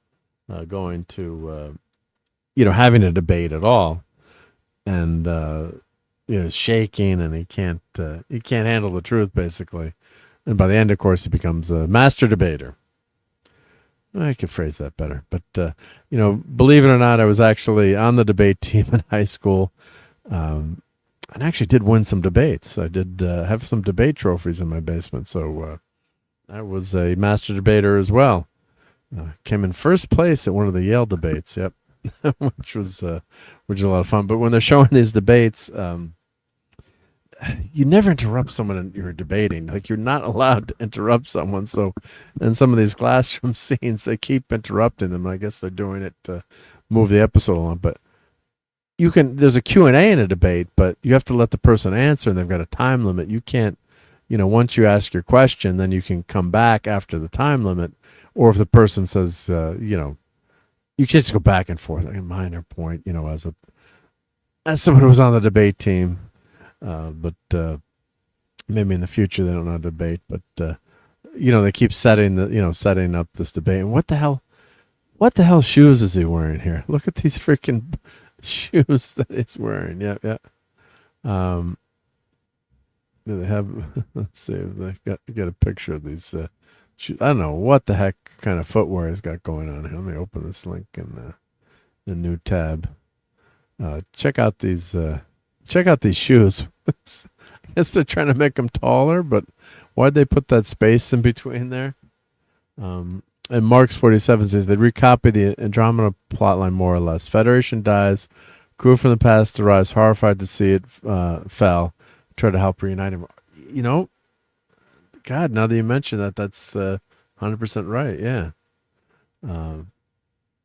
going to having a debate at all, and shaking, and he can't handle the truth, basically. And by the end, of course, he becomes a master debater. I could phrase that better, but believe it or not, I was actually on the debate team in high school, and actually did win some debates. I did have some debate trophies in my basement, so I was a master debater as well. Came in first place at one of the Yale debates. Yep. which was a lot of fun. But when they're showing these debates, you never interrupt someone when you're debating. Like, you're not allowed to interrupt someone. So in some of these classroom scenes, they keep interrupting them. I guess they're doing it to move the episode along. But there's a Q&A in a debate, but you have to let the person answer, and they've got a time limit. You can't, once you ask your question, then you can come back after the time limit. Or if the person says, you can just go back and forth, like a minor point, as someone who was on the debate team. But maybe in the future they don't know how to debate. But they keep setting up this debate. And what the hell shoes is he wearing here? Look at these freaking shoes that he's wearing. Yeah. Do they have? Let's see. They've got a picture of these. I don't know what the heck kind of footwear he's got going on here. Let me open this link in the new tab. Check out these shoes. I guess they're trying to make them taller, but why'd they put that space in between there? And Mark's 47 says they recopy the Andromeda plotline more or less. Federation dies. Crew from the past arrives, horrified to see it fell. Try to help reunite him. God, now that you mention that, that's 100% right. Yeah.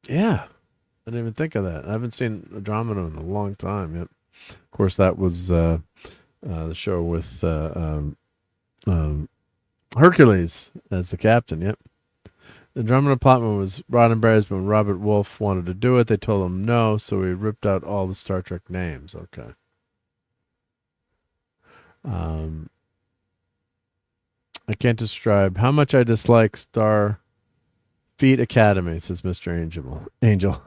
Yeah. I didn't even think of that. I haven't seen Andromeda in a long time yet. Of course, that was the show with Hercules as the captain. Yep. The Andromeda plotman was Roddenberry's, but when Robert Wolf wanted to do it, they told him no, so he ripped out all the Star Trek names. Okay. I can't describe how much I dislike Starfleet Academy, says Mr. Angel.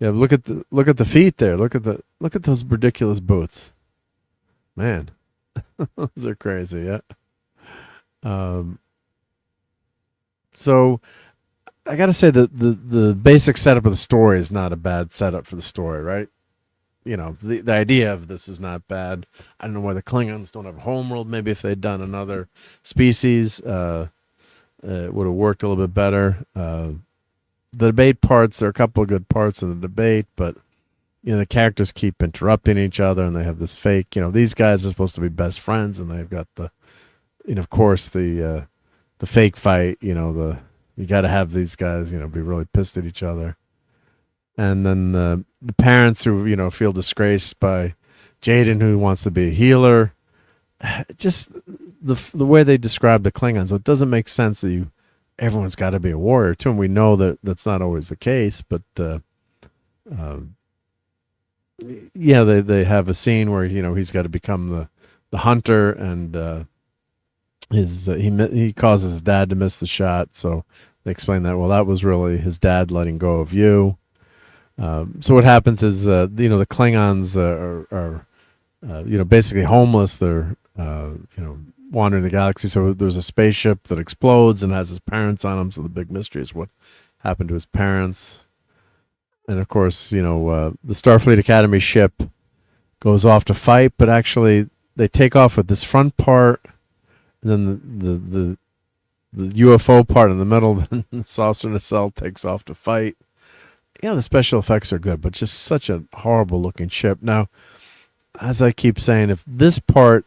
Yeah, look at the feet there. Look at those ridiculous boots. Man, those are crazy. Yeah. So I got to say that the basic setup of the story is not a bad setup for the story, right? The idea of this is not bad. I don't know why the Klingons don't have a homeworld. Maybe if they'd done another species, it would have worked a little bit better. The debate parts, there are a couple of good parts in the debate, but the characters keep interrupting each other, and they have this fake. These guys are supposed to be best friends, and they've got of course, the fake fight. You got to have these guys, be really pissed at each other. And then the parents who, feel disgraced by Jaden, who wants to be a healer. Just the way they describe the Klingons, so it doesn't make sense that everyone's got to be a warrior too. And we know that that's not always the case, but they have a scene where he's got to become the hunter, and he causes his dad to miss the shot. So they explain that that was really his dad letting go of you. So what happens is, the Klingons are basically homeless. They're, wandering the galaxy. So there's a spaceship that explodes and has his parents on them. So the big mystery is what happened to his parents. And of course, the Starfleet Academy ship goes off to fight, but actually they take off with this front part, and then the UFO part in the middle, then the saucer nacelle takes off to fight. The special effects are good, but just such a horrible looking ship. Now, as I keep saying, if this part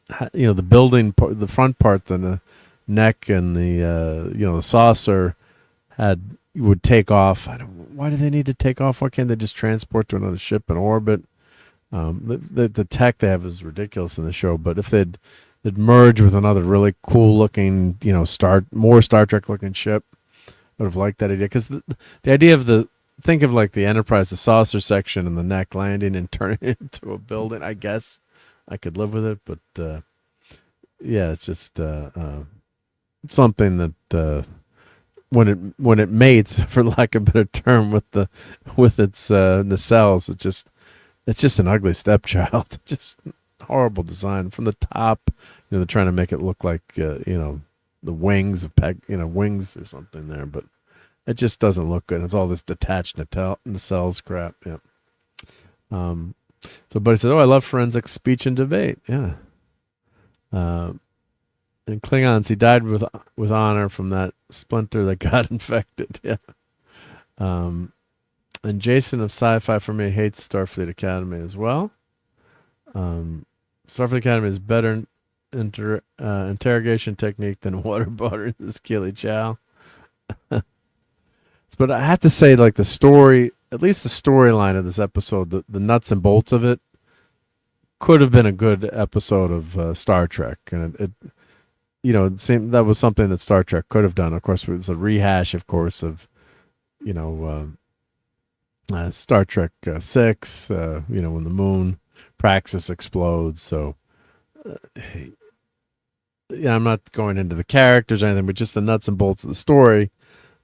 the building part, the front part, the neck and the the saucer would take off. Why do they need to take off? Why can't they just transport to another ship in orbit? The tech they have is ridiculous in the show, but if they'd merge with another really cool looking, more Star Trek looking ship, I would have liked that idea. Because the idea of think of like the Enterprise, the saucer section and the neck landing and turning it into a building. I guess I could live with it, but yeah, it's just something that when it mates, for lack of a better term, with its nacelles, it's just an ugly stepchild. Just horrible design from the top. They're trying to make it look like the wings of wings or something there, but it just doesn't look good. It's all this detached nacelles crap. Yeah. So Buddy said, "Oh, I love forensic speech and debate." Yeah. And Klingons, he died with honor from that splinter that got infected. Yeah. And Jason of Sci-Fi for me hates Starfleet Academy as well. Starfleet Academy is better interrogation technique than water butter in this Keely Chow. But I have to say, like, the story, at least the storyline of this episode, the nuts and bolts of it, could have been a good episode of Star Trek. And it seemed that was something that Star Trek could have done. Of course, it was a rehash, of course, of, Star Trek 6, when the moon Praxis explodes. So, I'm not going into the characters or anything, but just the nuts and bolts of the story.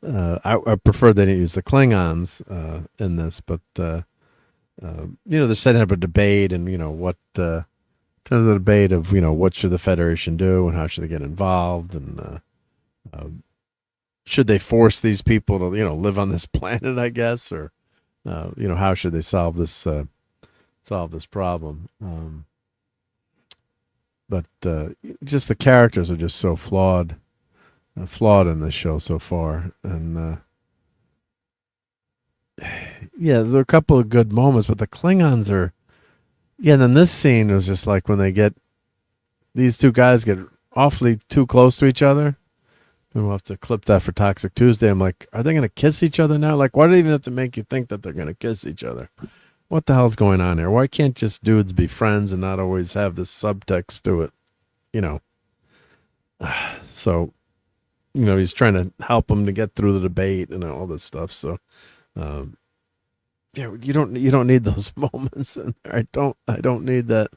I prefer they didn't use the Klingons in this, but they're setting up a debate, and what the debate of what should the Federation do and how should they get involved, and should they force these people to live on this planet, I guess, or how should they solve this problem? But just the characters are just so flawed in this show so far, and there are a couple of good moments, but the Klingons are, and then this scene was just like when these two guys get awfully too close to each other, and we'll have to clip that for Toxic Tuesday. I'm like, are they going to kiss each other now? Like, why do they even have to make you think that they're going to kiss each other? What the hell's going on here? Why can't just dudes be friends and not always have this subtext to it? So, he's trying to help them to get through the debate and all this stuff. So, you don't need those moments in there. I don't need that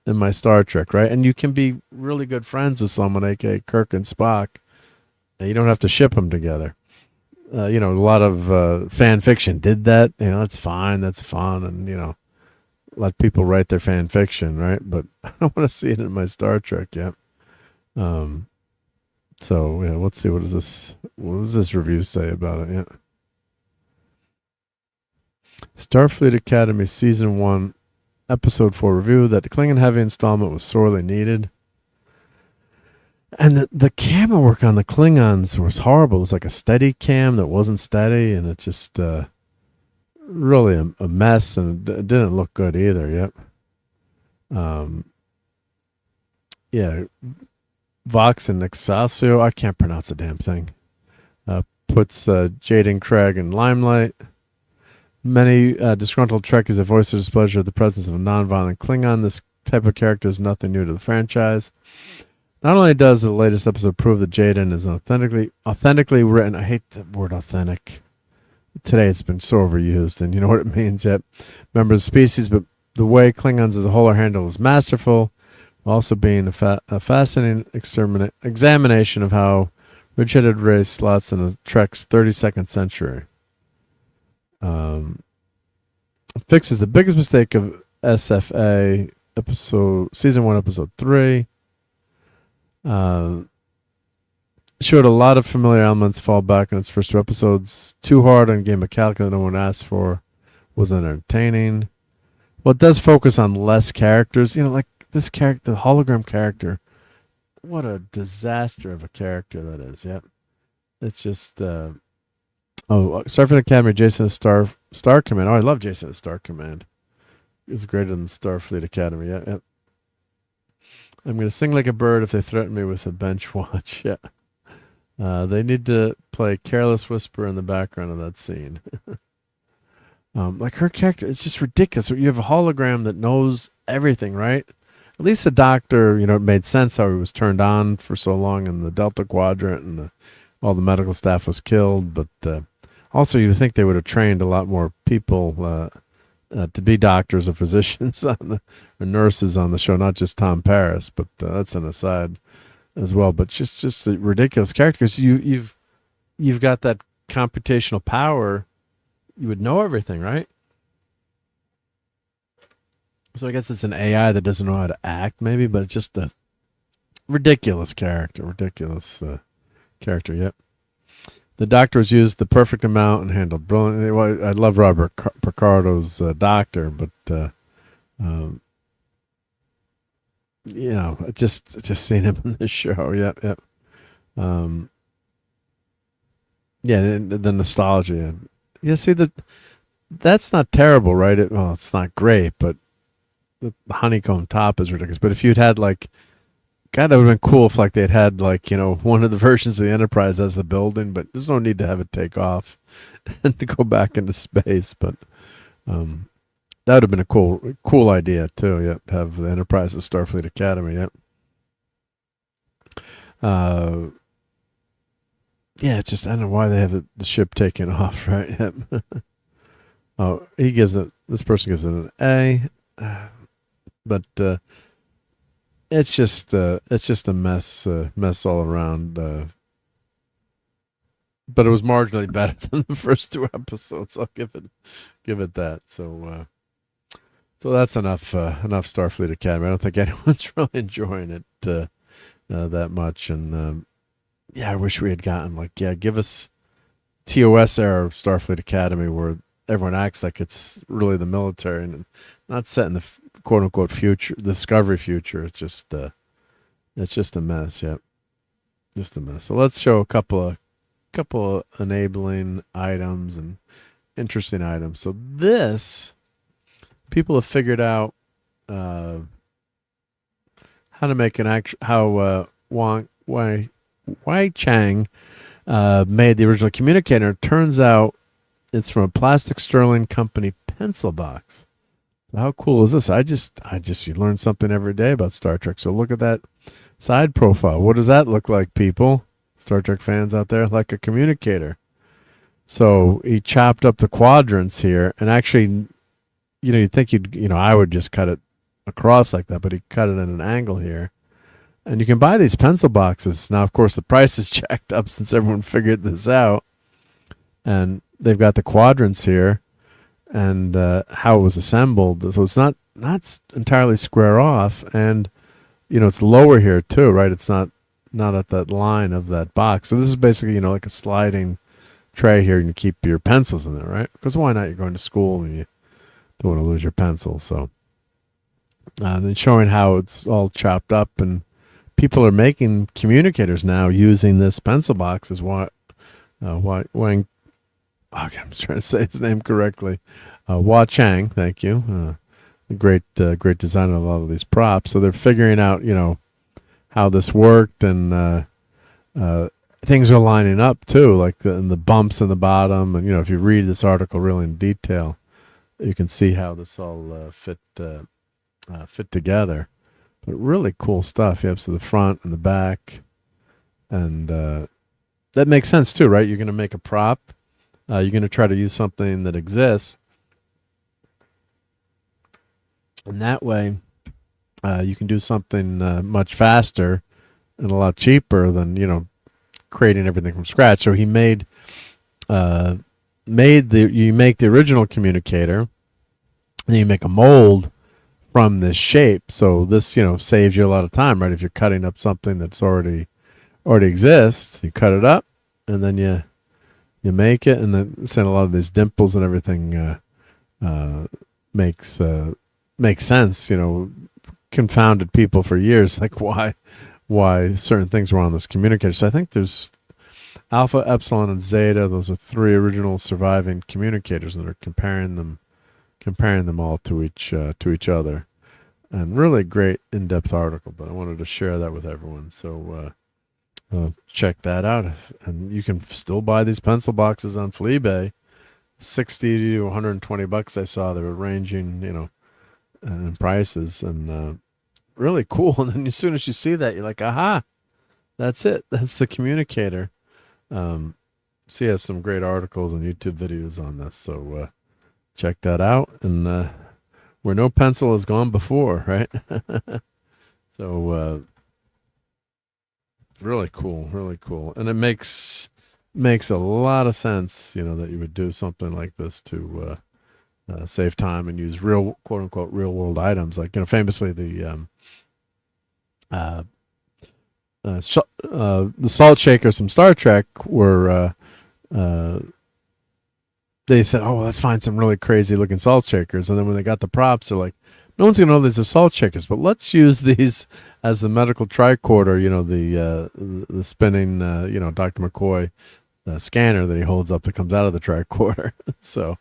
in my Star Trek, right? And you can be really good friends with someone, aka Kirk and Spock, and you don't have to ship them together. A lot of fan fiction did that. That's fine, that's fun, and let people write their fan fiction, right? But I don't want to see it in my Star Trek yet. So let's see, what does this review say about it? Yeah. Starfleet Academy Season 1, Episode 4 review. That Klingon heavy installment was sorely needed. And the camera work on the Klingons was horrible. It was like a steady cam that wasn't steady, and it just really a mess, and it didn't look good either. Yep. Vox and Excelsior, I can't pronounce a damn thing, puts Jaden Craig in limelight. Many disgruntled Trekkies have voiced their displeasure at the presence of a non-violent Klingon. This type of character is nothing new to the franchise. Not only does the latest episode prove that Jaden is authentically written, I hate the word authentic. Today it's been so overused, and you know what it means yet. Member of the species, but the way Klingons as a whole are handled is masterful, while also being a fascinating examination of how ridge-headed race slots in a Trek's 32nd century. Fixes the biggest mistake of SFA season 1, episode 3. Showed a lot of familiar elements fall back in its first 2 episodes. Too hard on a game of calculus no one asked for. Wasn't entertaining. Well, it does focus on less characters. Like this character, the hologram character. What a disaster of a character that is. Yep. It's just... Starfleet Academy, Jason of Star Command. Oh, I love Jason of Star Command. He was greater than Starfleet Academy. Yeah. I'm going to sing like a bird if they threaten me with a bench watch. Yeah. They need to play Careless Whisper in the background of that scene. Like her character, it's just ridiculous. You have a hologram that knows everything, right? At least the doctor, it made sense how he was turned on for so long in the Delta Quadrant and all the medical staff was killed. But also, you think they would have trained a lot more people to be doctors or physicians or nurses on the show, not just Tom Paris. But that's an aside as well. But just a ridiculous character because you've got that computational power. You would know everything, right? So I guess it's an AI that doesn't know how to act, maybe, but it's just a ridiculous character. Yep. The doctor has used the perfect amount and handled brilliantly. Well, I love Robert Picardo's doctor, but just seen him in this show. Yep. The nostalgia. Yeah, see that's not terrible, right? It's not great, but the honeycomb top is ridiculous. But if you'd had God, that would have been cool if they'd had one of the versions of the Enterprise as the building, but there's no need to have it take off and to go back into space. But that would have been a cool idea too. Yep, have the Enterprise at Starfleet Academy. Yep. Yeah, it's just I don't know why they have the ship taken off, right? Yep. Oh, this person gives it an A. But it's just a mess all around. But it was marginally better than the first 2 episodes. I'll give it that. So that's enough Starfleet Academy. I don't think anyone's really enjoying it that much. And I wish we had gotten give us TOS era of Starfleet Academy where everyone acts like it's really the military and not set in the quote unquote future, Discovery future. It's just a mess. Yep. Just a mess. So let's show a couple of enabling items and interesting items. So people have figured out how to make Wei Chang made the original communicator. It turns out it's from a Plastic Sterling Company pencil box. So how cool is this? You learn something every day about Star Trek. So look at that side profile. What does that look like, people? Star Trek fans out there, like a communicator. So he chopped up the quadrants here, and actually, you'd think I would just cut it across like that, but he cut it at an angle here. And you can buy these pencil boxes. Now, of course, the price is jacked up since everyone figured this out. And they've got the quadrants here and how it was assembled. So it's not entirely square off. And, it's lower here too, right? It's not at that line of that box. So this is basically, like a sliding tray here, and you keep your pencils in there, right? Because why not? You're going to school and you don't want to lose your pencil. So then showing how it's all chopped up, and people are making communicators now using this pencil box. Is what Wang. Okay, I'm trying to say his name correctly. Hua Chang, thank you. Great design of a lot of these props. So they're figuring out, how this worked, and things are lining up too, like the bumps in the bottom. And if you read this article really in detail, you can see how this all fit together. But really cool stuff. Yep. So the front and the back, and that makes sense too, right? You're going to make a prop. You're going to try to use something that exists, and that way you can do something much faster and a lot cheaper than creating everything from scratch. So he you make the original communicator, and you make a mold from this shape. So this saves you a lot of time, right? If you're cutting up something that's already exists, you cut it up, and then you make it, and then send a lot of these dimples and everything makes sense. Confounded people for years, like why certain things were on this communicator. So I think there's Alpha, Epsilon, and Zeta. Those are 3 original surviving communicators, and they're comparing them all to each other. and really great in-depth article. But I wanted to share that with everyone. So check that out. And you can still buy these pencil boxes on Fleabay, 60 to 120 bucks. I saw they were ranging, in prices, and really cool. And then as soon as you see that, you're like, aha, that's it. That's the communicator. So he has some great articles and YouTube videos on this. So check that out. And where no pencil has gone before, right? So really cool, really cool. And it makes a lot of sense, that you would do something like this to save time and use real, quote unquote, real world items. Like, famously the salt shakers from Star Trek were, they said, oh, let's find some really crazy looking salt shakers. And then when they got the props, they're like, no one's going to know these are salt shakers, but let's use these as the medical tricorder, the spinning, Dr. McCoy scanner that he holds up that comes out of the tricorder. So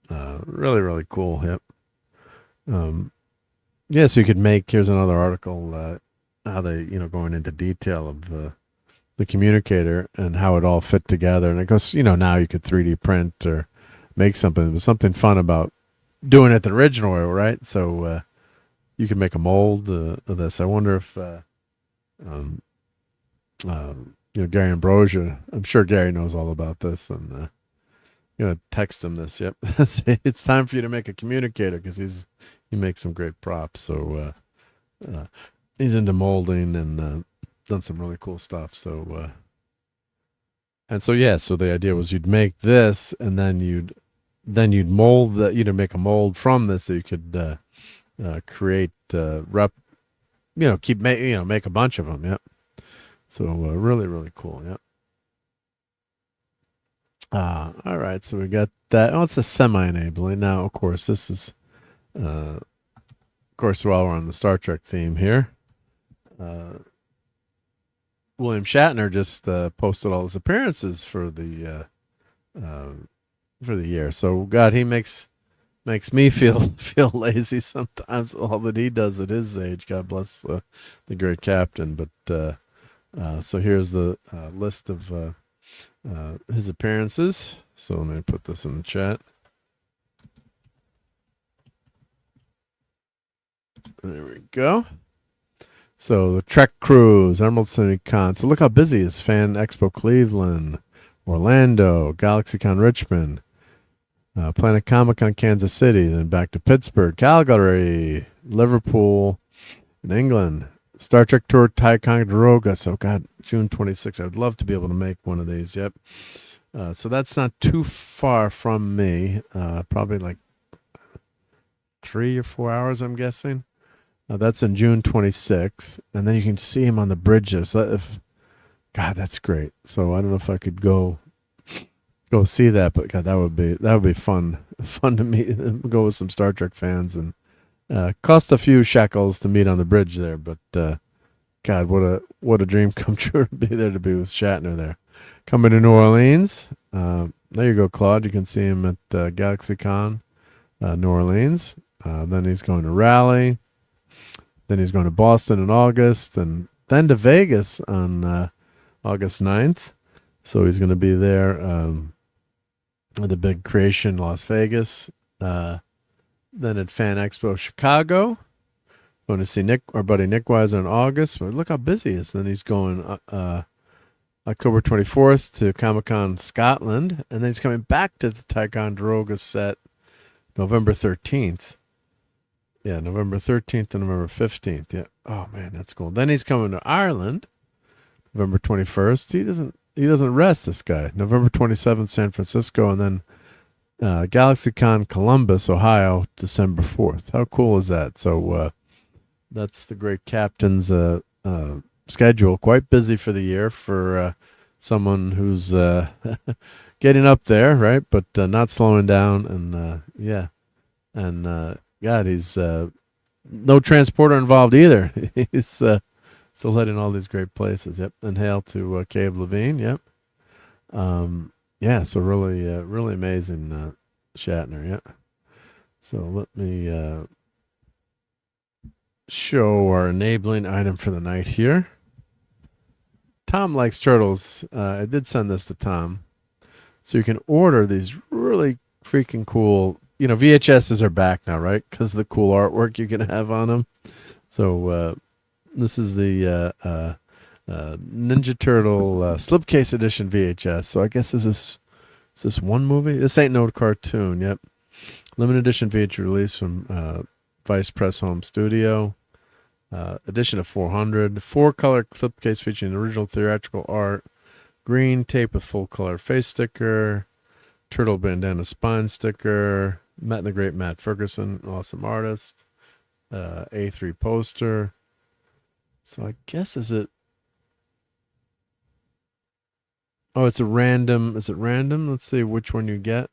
really, really cool. Yep. So you could make, here's another article, how they, going into detail of the communicator and how it all fit together. And it goes, now you could 3D print or make something. There's something fun about doing it the original way, right? So you can make a mold of this. I wonder if Gary Ambrosia, I'm sure Gary knows all about this, and gonna text him this. Yep. It's time for you to make a communicator, because he makes some great props. So he's into molding and done some really cool stuff. So so the idea was you'd make this, and then you'd mold that, make a mold from this, so you could create make a bunch of them. Yep. So really, really cool. Yep. All right. So we got that. Oh, it's a semi-enabling. Now, of course, this is, while we're on the Star Trek theme here, William Shatner just posted all his appearances for the year. So God, he makes me feel lazy sometimes. All that he does at his age. God bless the great captain. But so here's the list of his appearances. So let me put this in the chat. There we go. So the Trek Cruise, Emerald City Con. So look how busy it is. Fan Expo Cleveland, Orlando, GalaxyCon Richmond, Planet Comic Con Kansas City, then back to Pittsburgh, Calgary, Liverpool, in England, Star Trek Tour Ticonderoga. So God, June 26th. I would love to be able to make one of these. Yep. So that's not too far from me. Probably like 3 or 4 hours, I'm guessing. That's in June 26th, and then you can see him on the bridge there. So God, that's great. So I don't know if I could go see that, but God, that would be fun to meet, go with some Star Trek fans, and cost a few shekels to meet on the bridge there. But God, what a dream come true to be there, to be with Shatner there. Coming to New Orleans, there you go, Claude. You can see him at GalaxyCon New Orleans. Then he's going to Raleigh. Then he's going to Boston in August, and then to Vegas on August 9th. So he's going to be there at the big Creation Las Vegas. Then at Fan Expo Chicago. Going to see our buddy Nick Weiser in August. But look how busy he is. Then he's going October 24th to Comic-Con Scotland. And then he's coming back to the Ticonderoga set November 13th. Yeah, November 13th and November 15th. Yeah. Oh man, that's cool. Then he's coming to Ireland, November 21st. He doesn't rest, this guy. November 27th, San Francisco, and then GalaxyCon Columbus, Ohio, December 4th. How cool is that? So that's the great captain's schedule. Quite busy for the year for someone who's getting up there, right? But not slowing down, and yeah, and God, he's no transporter involved either. He's still heading all these great places. Yep, and hail to Cabe Levine. Yep. Yeah, so really amazing Shatner. Yep. So let me show our enabling item for the night here. Tom likes turtles. I did send this to Tom. So you can order these really freaking cool, VHSs are back now, right? Because of the cool artwork you can have on them. So this is the Ninja Turtle slipcase edition VHS. So I guess is this one movie? This ain't no cartoon. Yep. Limited edition VHS release from Vice Press Home Studio. Edition of 400. 4-color slipcase featuring original theatrical art. Green tape with full color face sticker. Turtle bandana spine sticker. Met the great Matt Ferguson, awesome artist. A3 poster. So I guess is it? Oh, it's a random. Is it random? Let's see which one you get.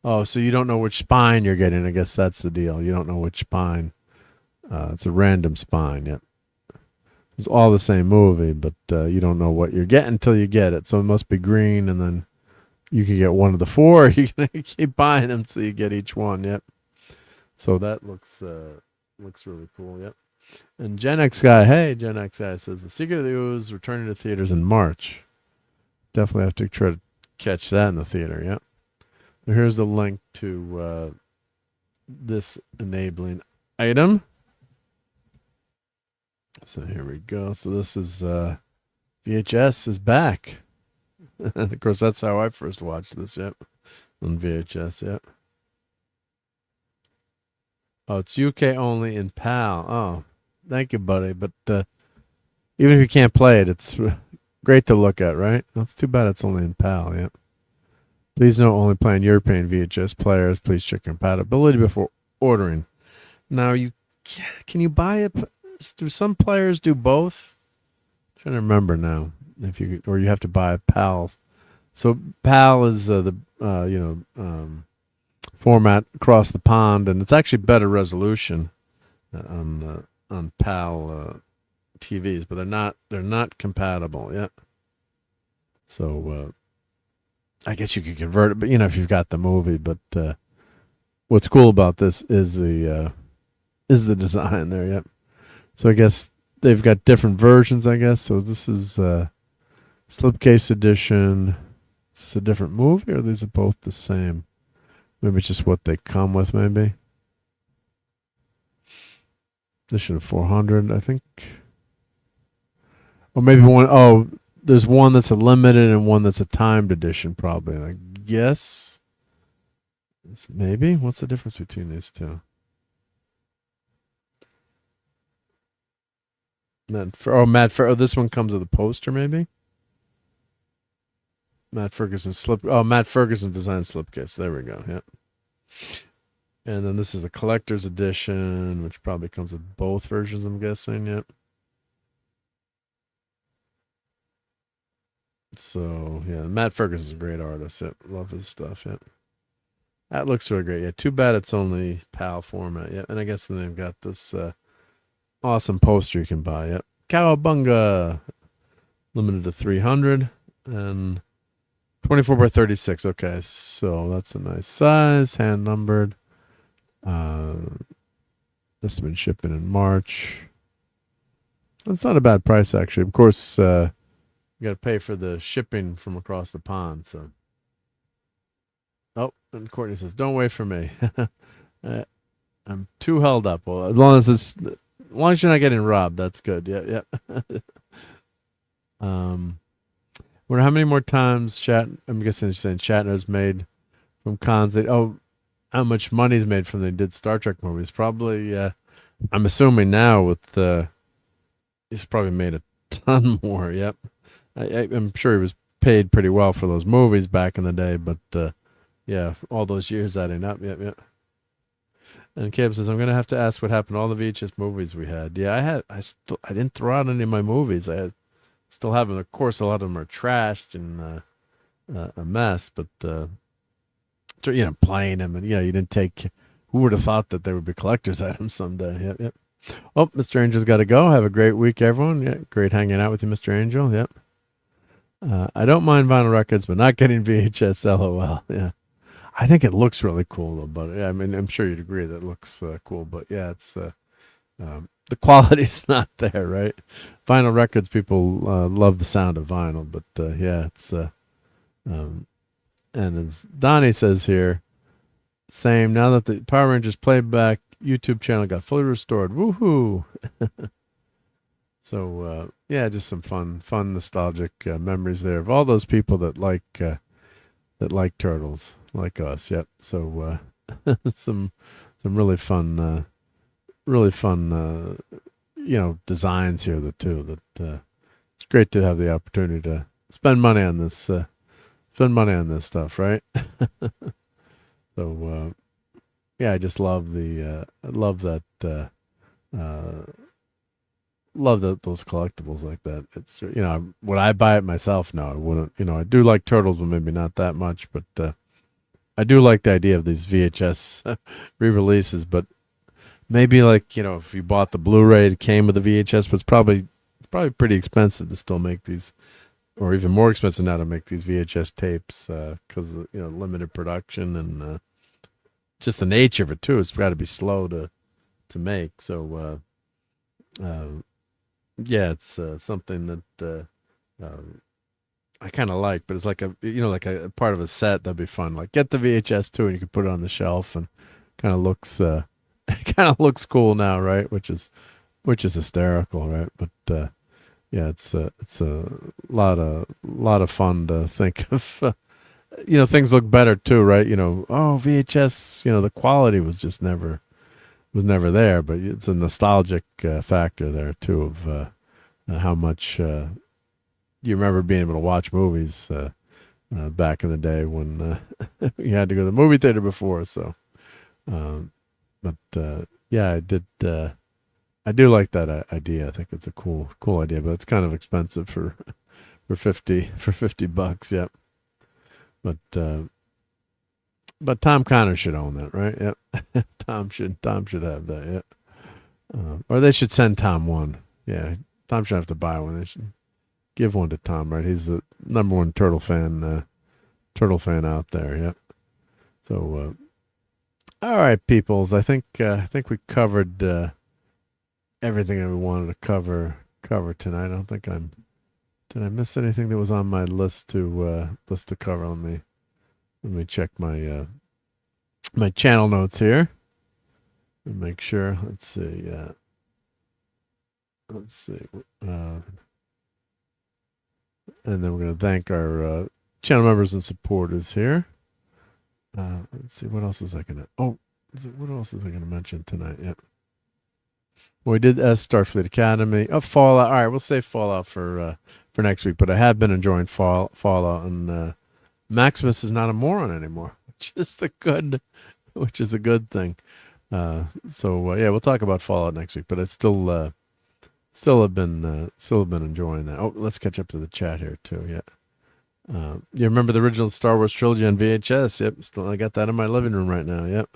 Oh, so you don't know which spine you're getting. I guess that's the deal. You don't know which spine. It's a random spine. Yep. It's all the same movie, but you don't know what you're getting until you get it. So it must be green, and then you can get one of the 4. Or you can keep buying them so you get each one. Yep. So that looks really cool. Yep. And Gen X Guy, hey, Gen X Guy says The Secret of the Ooze returning to theaters in March. Definitely have to try to catch that in the theater. Yep. So here's the link to this enabling item. So here we go. So this is VHS is back. And of course, that's how I first watched this. Yep, on VHS. Yep. Oh, it's UK only in PAL. Oh, thank you, buddy. But even if you can't play it, it's great to look at, right? That's too bad it's only in PAL. Yep. Please note only playing European VHS players. Please check compatibility before ordering. Now, can you buy it? Do some players do both? I'm trying to remember now. If you have to buy PALs. So PAL is the format across the pond, and it's actually better resolution on PAL TVs, but they're not compatible yet. So I guess you could convert it, but if you've got the movie. But what's cool about this is the design there. Yep. So I guess they've got different versions, I guess. So this is slipcase edition. Is this a different movie, or are these both the same? Maybe it's just what they come with, maybe. Edition of 400, I think. Or maybe one. Oh, there's one that's a limited and one that's a timed edition, probably. I guess. Maybe. What's the difference between these two? This one comes with a poster, maybe. Matt Ferguson designed slipcase. There we go. Yep. And then this is the collector's edition, which probably comes with both versions, I'm guessing. Yep. So yeah, Matt Ferguson's a great artist. Yep. Love his stuff. Yep. That looks really great. Yeah. Too bad it's only PAL format. Yeah. And I guess then they've got this awesome poster you can buy. Yep. Cowabunga. Limited to 300 and 24 by 36. Okay, so that's a nice size, hand numbered. This has been shipping in March. That's not a bad price, actually. Of course, you got to pay for the shipping from across the pond. So, and Courtney says, "Don't wait for me. I'm too held up." Well, as long as you're not getting robbed, that's good. Yeah. Wonder how many more times I'm guessing you're saying Shatner's made from cons. How much money's made from they did Star Trek movies? Probably. I'm assuming now he's probably made a ton more. Yep. I'm sure he was paid pretty well for those movies back in the day, but yeah, all those years adding up. Yep. And Caleb says, I'm gonna have to ask what happened to all the VHS movies we had. Yeah, I didn't throw out any of my movies. Still have them. Of course, a lot of them are trashed and a mess, but playing them, and you didn't take. Who would have thought that they would be collector's items someday? Yep. Oh, Mr. Angel's got to go. Have a great week, everyone. Yeah, great hanging out with you, Mr. Angel. Yep. I don't mind vinyl records, but not getting VHS. LOL. Yeah. I think it looks really cool, though. But yeah, I mean, I'm sure you'd agree that it looks cool. But yeah, it's the quality's not there, right? Vinyl records, people love the sound of vinyl, but yeah, it's and as Donnie says here, same. Now that the Power Rangers playback YouTube channel got fully restored, woohoo! So yeah, just some fun nostalgic memories there of all those people that like turtles, like us. Yep. So some really fun designs here that it's great to have the opportunity to spend money on this stuff, right? So yeah, I just love those collectibles like that. It's, would I buy it myself? No, I wouldn't. I do like turtles, but maybe not that much. But I do like the idea of these VHS re-releases. But maybe if you bought the Blu-ray, it came with the VHS, but it's probably pretty expensive to still make these, or even more expensive now to make these VHS tapes because of limited production and just the nature of it too. It's got to be slow to make. So yeah, it's something that I kind of like, but it's like a part of a set that'd be fun. Like get the VHS too, and you can put it on the shelf, and kind of looks cool now, right? Which is hysterical, right? But yeah, it's a lot of fun to think of. Things look better too, right? VHS, the quality was just never there, but it's a nostalgic factor there too of how much you remember being able to watch movies back in the day when you had to go to the movie theater before. So, but yeah, I do like that idea. I think it's a cool idea, but it's kind of expensive for $50. Yep. But Tom Connor should own that, right? Yep. Tom should have that. Yep. Or they should send Tom one. Yeah. Tom should have to buy one. They should give one to Tom, right? He's the number one turtle fan out there. Yep. So, all right, peoples. I think we covered everything that we wanted to cover tonight. I don't think did I miss anything that was on my list to cover? Let me check my my channel notes here and make sure. Let's see. And then we're going to thank our channel members and supporters here. Let's see. What else was I going to? What else was I going to mention tonight? Yep. Well, we did Starfleet Academy. Fallout. All right, we'll save Fallout for next week. But I have been enjoying Fallout, and Maximus is not a moron anymore, which is a good thing. So yeah, we'll talk about Fallout next week. But I still have been enjoying that. Oh, let's catch up to the chat here too. Yeah. You remember the original Star Wars trilogy on VHS? Yep. I got that in my living room right now. Yep.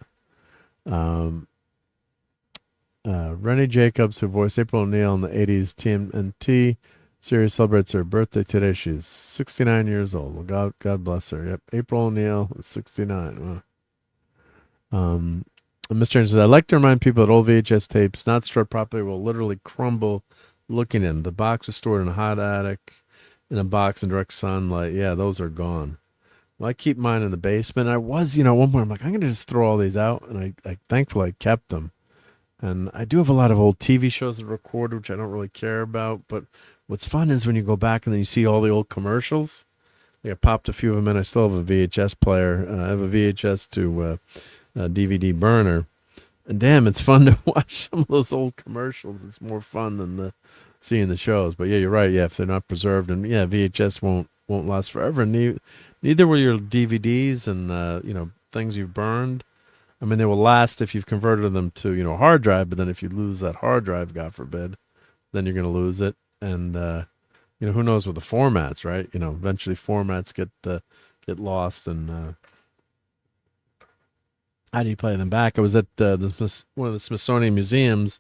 Rennie Jacobs, who voiced April O'Neil in the 80s TMNT series, celebrates her birthday today. She's 69 years old. Well, God bless her. Yep. April O'Neil is 69. Wow. And Mr. Anderson says, I like to remind people that old VHS tapes not stored properly will literally crumble looking in. The box is stored in a hot attic, in a box in direct sunlight. Yeah, those are gone. Well, I keep mine in the basement. I was, at one point, I'm like, I'm going to just throw all these out. And I thankfully I kept them. And I do have a lot of old TV shows to record, which I don't really care about. But what's fun is when you go back and then you see all the old commercials. I popped a few of them in. I still have a VHS player. I have a VHS to DVD burner. And damn, it's fun to watch some of those old commercials. It's more fun than seeing the shows. But yeah, you're right. Yeah, if they're not preserved, and yeah, VHS won't last forever. Neither will your DVDs and things you've burned. I mean, they will last if you've converted them to a hard drive. But then if you lose that hard drive, God forbid, then you're going to lose it. And who knows with the formats, right? Eventually formats get lost, and how do you play them back? I was at one of the Smithsonian museums.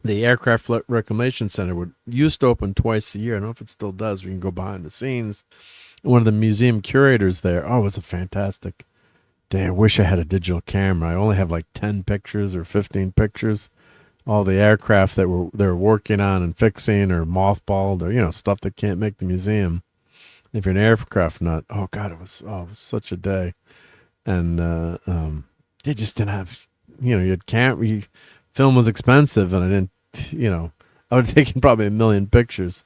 The Aircraft Reclamation Center used to open twice a year. I don't know if it still does. We can go behind the scenes. One of the museum curators there, it was a fantastic day. I wish I had a digital camera. I only have like 10 pictures or 15 pictures. all the aircraft that they're working on and fixing or mothballed or, you know, stuff that can't make the museum. If you're an aircraft nut, oh God, it was such a day. And they just didn't have, you know, film was expensive, and I didn't, you know, I would have taken probably 1 million pictures.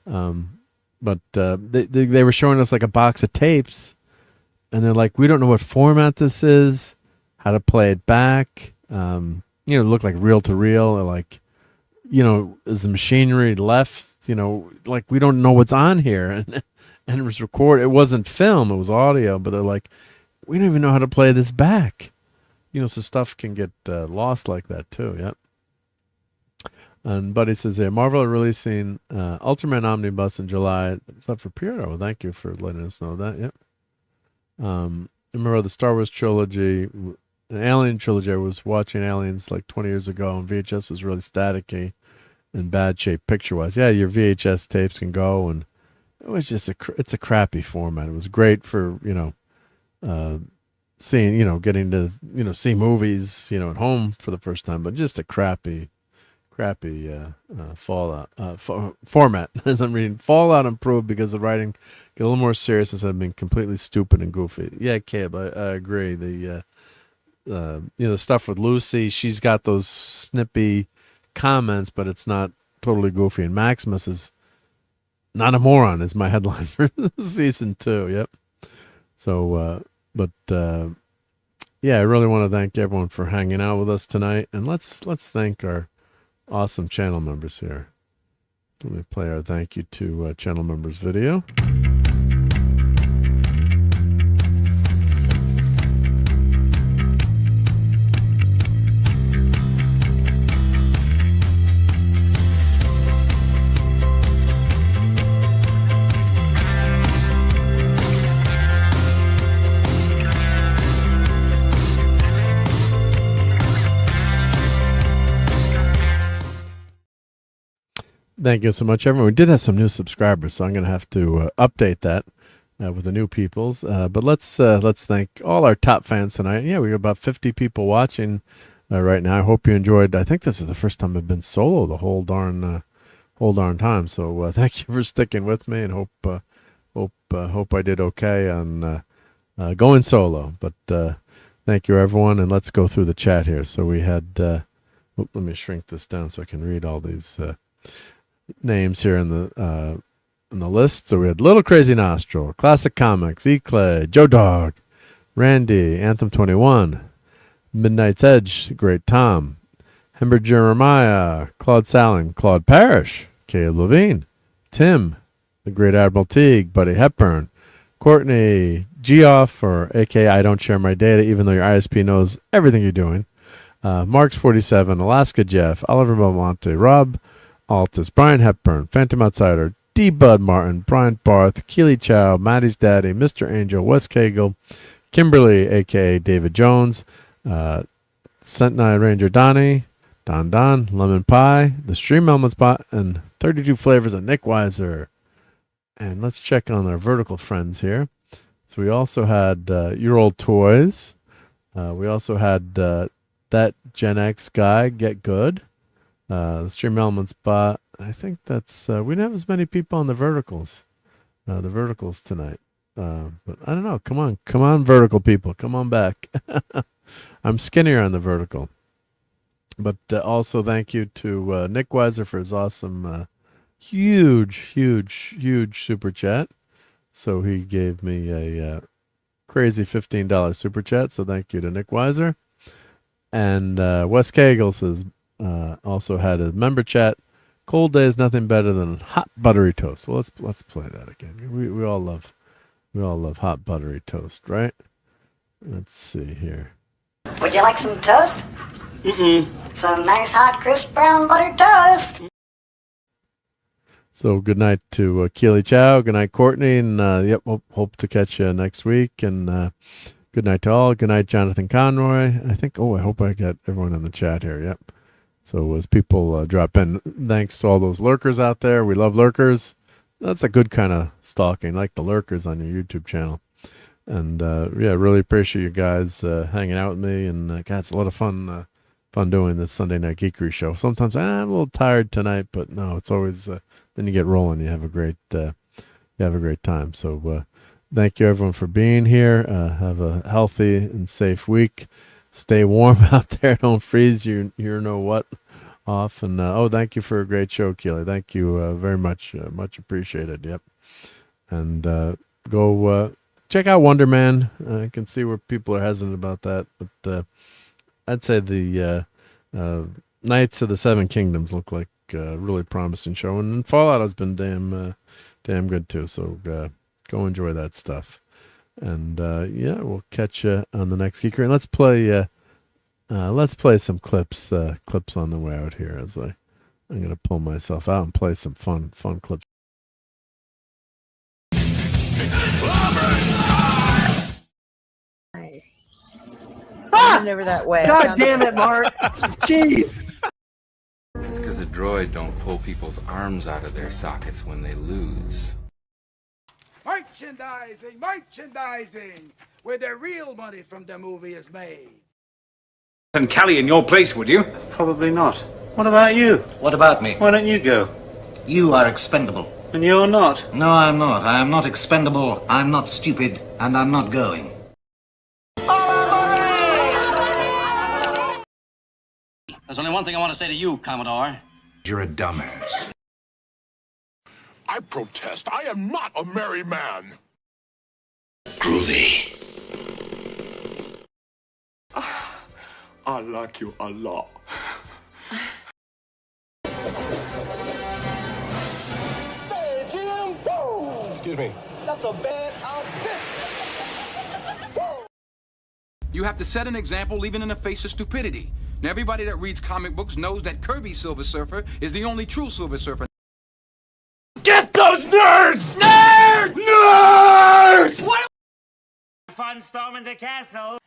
But they were showing us like a box of tapes, and they're like, we don't know what format this is, how to play it back. You know, it looked like reel to reel, or like, you know, is the machinery left? You know, like we don't know what's on here, and it was recorded. It wasn't film; it was audio. But they're like, we don't even know how to play this back. You know, so stuff can get lost like that too. Yep. And Buddy says, Marvel are releasing Ultraman Omnibus in July. It's up for pre-order. Well, thank you for letting us know that. Yep. Remember the Star Wars trilogy, the Alien trilogy. I was watching Aliens like 20 years ago, and VHS was really staticky and bad shape picture-wise. Yeah, your VHS tapes can go, and it was just it's a crappy format. It was great for, you know, seeing, you know, getting to, you know, see movies, you know, at home for the first time, but just a crappy Fallout format. As I'm reading, Fallout improved because the writing get a little more serious instead of being completely stupid and goofy. Yeah, Caleb, I agree. The you know, the stuff with Lucy, she's got those snippy comments, but it's not totally goofy. And Maximus is not a moron, is my headline for season 2. Yep. So, yeah, I really want to thank everyone for hanging out with us tonight, and let's thank our awesome channel members here. Let me play our thank you to channel members video. Thank you so much, everyone. We did have some new subscribers, so I'm going to have to update that with the new peoples. But let's thank all our top fans tonight. Yeah, we got about 50 people watching right now. I hope you enjoyed. I think this is the first time I've been solo the whole darn time. So thank you for sticking with me, and hope I did okay on going solo. But thank you, everyone, and let's go through the chat here. So we had. Let me shrink this down so I can read all these names here in the list. So we had Little Crazy Nostril, Classic Comics, E-Clay, Joe Dog, Randy, Anthem 21, Midnight's Edge, Great Tom, Hember Jeremiah, Claude Salling, Claude Parrish, Caleb Levine, Tim, the Great Admiral Teague, Buddy Hepburn, Courtney, Geoff, or aka I don't share my data even though your ISP knows everything you're doing, Marks 47, Alaska Jeff, Oliver Belmonte, RobAltis, Brian Hepburn, Phantom Outsider, D. Bud Martin, Brian Barth, Keely Chow, Maddie's Daddy, Mr. Angel, Wes Cagle, Kimberly, a.k.a. David Jones, Sentinel Ranger Donnie, Don, Lemon Pie, The Stream Elements Bot, and 32 Flavors of Nick Weiser. And let's check on our vertical friends here. So we also had Your Old Toys. We also had That Gen X Guy, Get Good. The Stream Elements Bot. I think that's we didn't have as many people on the verticals tonight, but I don't know. Come on, vertical people, come on back. I'm skinnier on the vertical, but also thank you to Nick Weiser for his awesome, huge super chat. So he gave me a crazy $15 super chat. So thank you to Nick Weiser, and Wes Cagle says also had a member chat. Cold day is nothing better than hot buttery toast. Well, let's play that again. We all love hot buttery toast, right? Let's see here. Would you like some toast? Some nice hot crisp brown buttered toast. So good night to Keely Chow. Good night, Courtney, and hope to catch you next week. And good night to all. Good night, Jonathan Conroy. I hope I got everyone in the chat here. Yep. So as people drop in, thanks to all those lurkers out there. We love lurkers. That's a good kind of stalking, like the lurkers on your YouTube channel. And really appreciate you guys hanging out with me. And God, it's a lot of fun fun doing this Sunday Night Geekery show. Sometimes I'm a little tired tonight, but no, it's always then you get rolling. You have a great time. So thank you everyone for being here. Have a healthy and safe week. Stay warm out there. Don't freeze you know what off. And thank you for a great show, Keely. Thank you very much. Much appreciated. Yep. And go check out Wonder Man. I can see where people are hesitant about that, but I'd say the Knights of the Seven Kingdoms look like a really promising show, and Fallout has been damn good too. So go enjoy that stuff. And we'll catch you on the next Geeker. And let's play some clips on the way out here. I'm gonna pull myself out and play some fun clips. Never that way. God damn it, Mark! Jeez! It's because a droid don't pull people's arms out of their sockets when they lose. Merchandising! Where the real money from the movie is made. And Callie in your place, would you? Probably not. What about you? What about me? Why don't you go? You are expendable. And you're not? No, I'm not. I am not expendable, I'm not stupid, and I'm not going. There's only one thing I want to say to you, Commodore. You're a dumbass. I protest. I am not a merry man. Groovy. I like you a lot. Hey, Jim! Whoa! Excuse me. That's a bad outfit! You have to set an example even in the face of stupidity. Now, everybody that reads comic books knows that Kirby's Silver Surfer is the only true Silver Surfer. Get those nerds! Nerds! What? Fun storming the castle.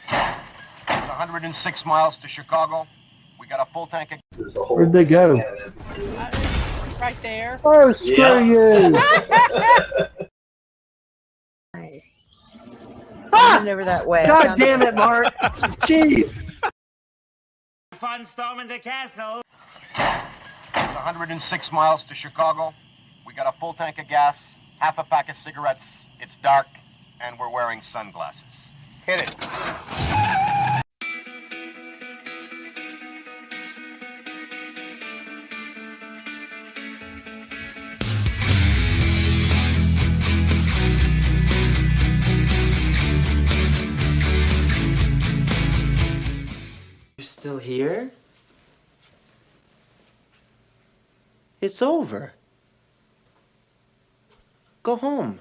It's 106 miles to Chicago. We got a full tank of... Where'd they go? Right there. Oh, screw you! Never that way. God damn it, Mark! Jeez! Fun storming the castle. It's 106 miles to Chicago. We got a full tank of gas, half a pack of cigarettes. It's dark, and we're wearing sunglasses. Hit it. You're still here? It's over. Go home.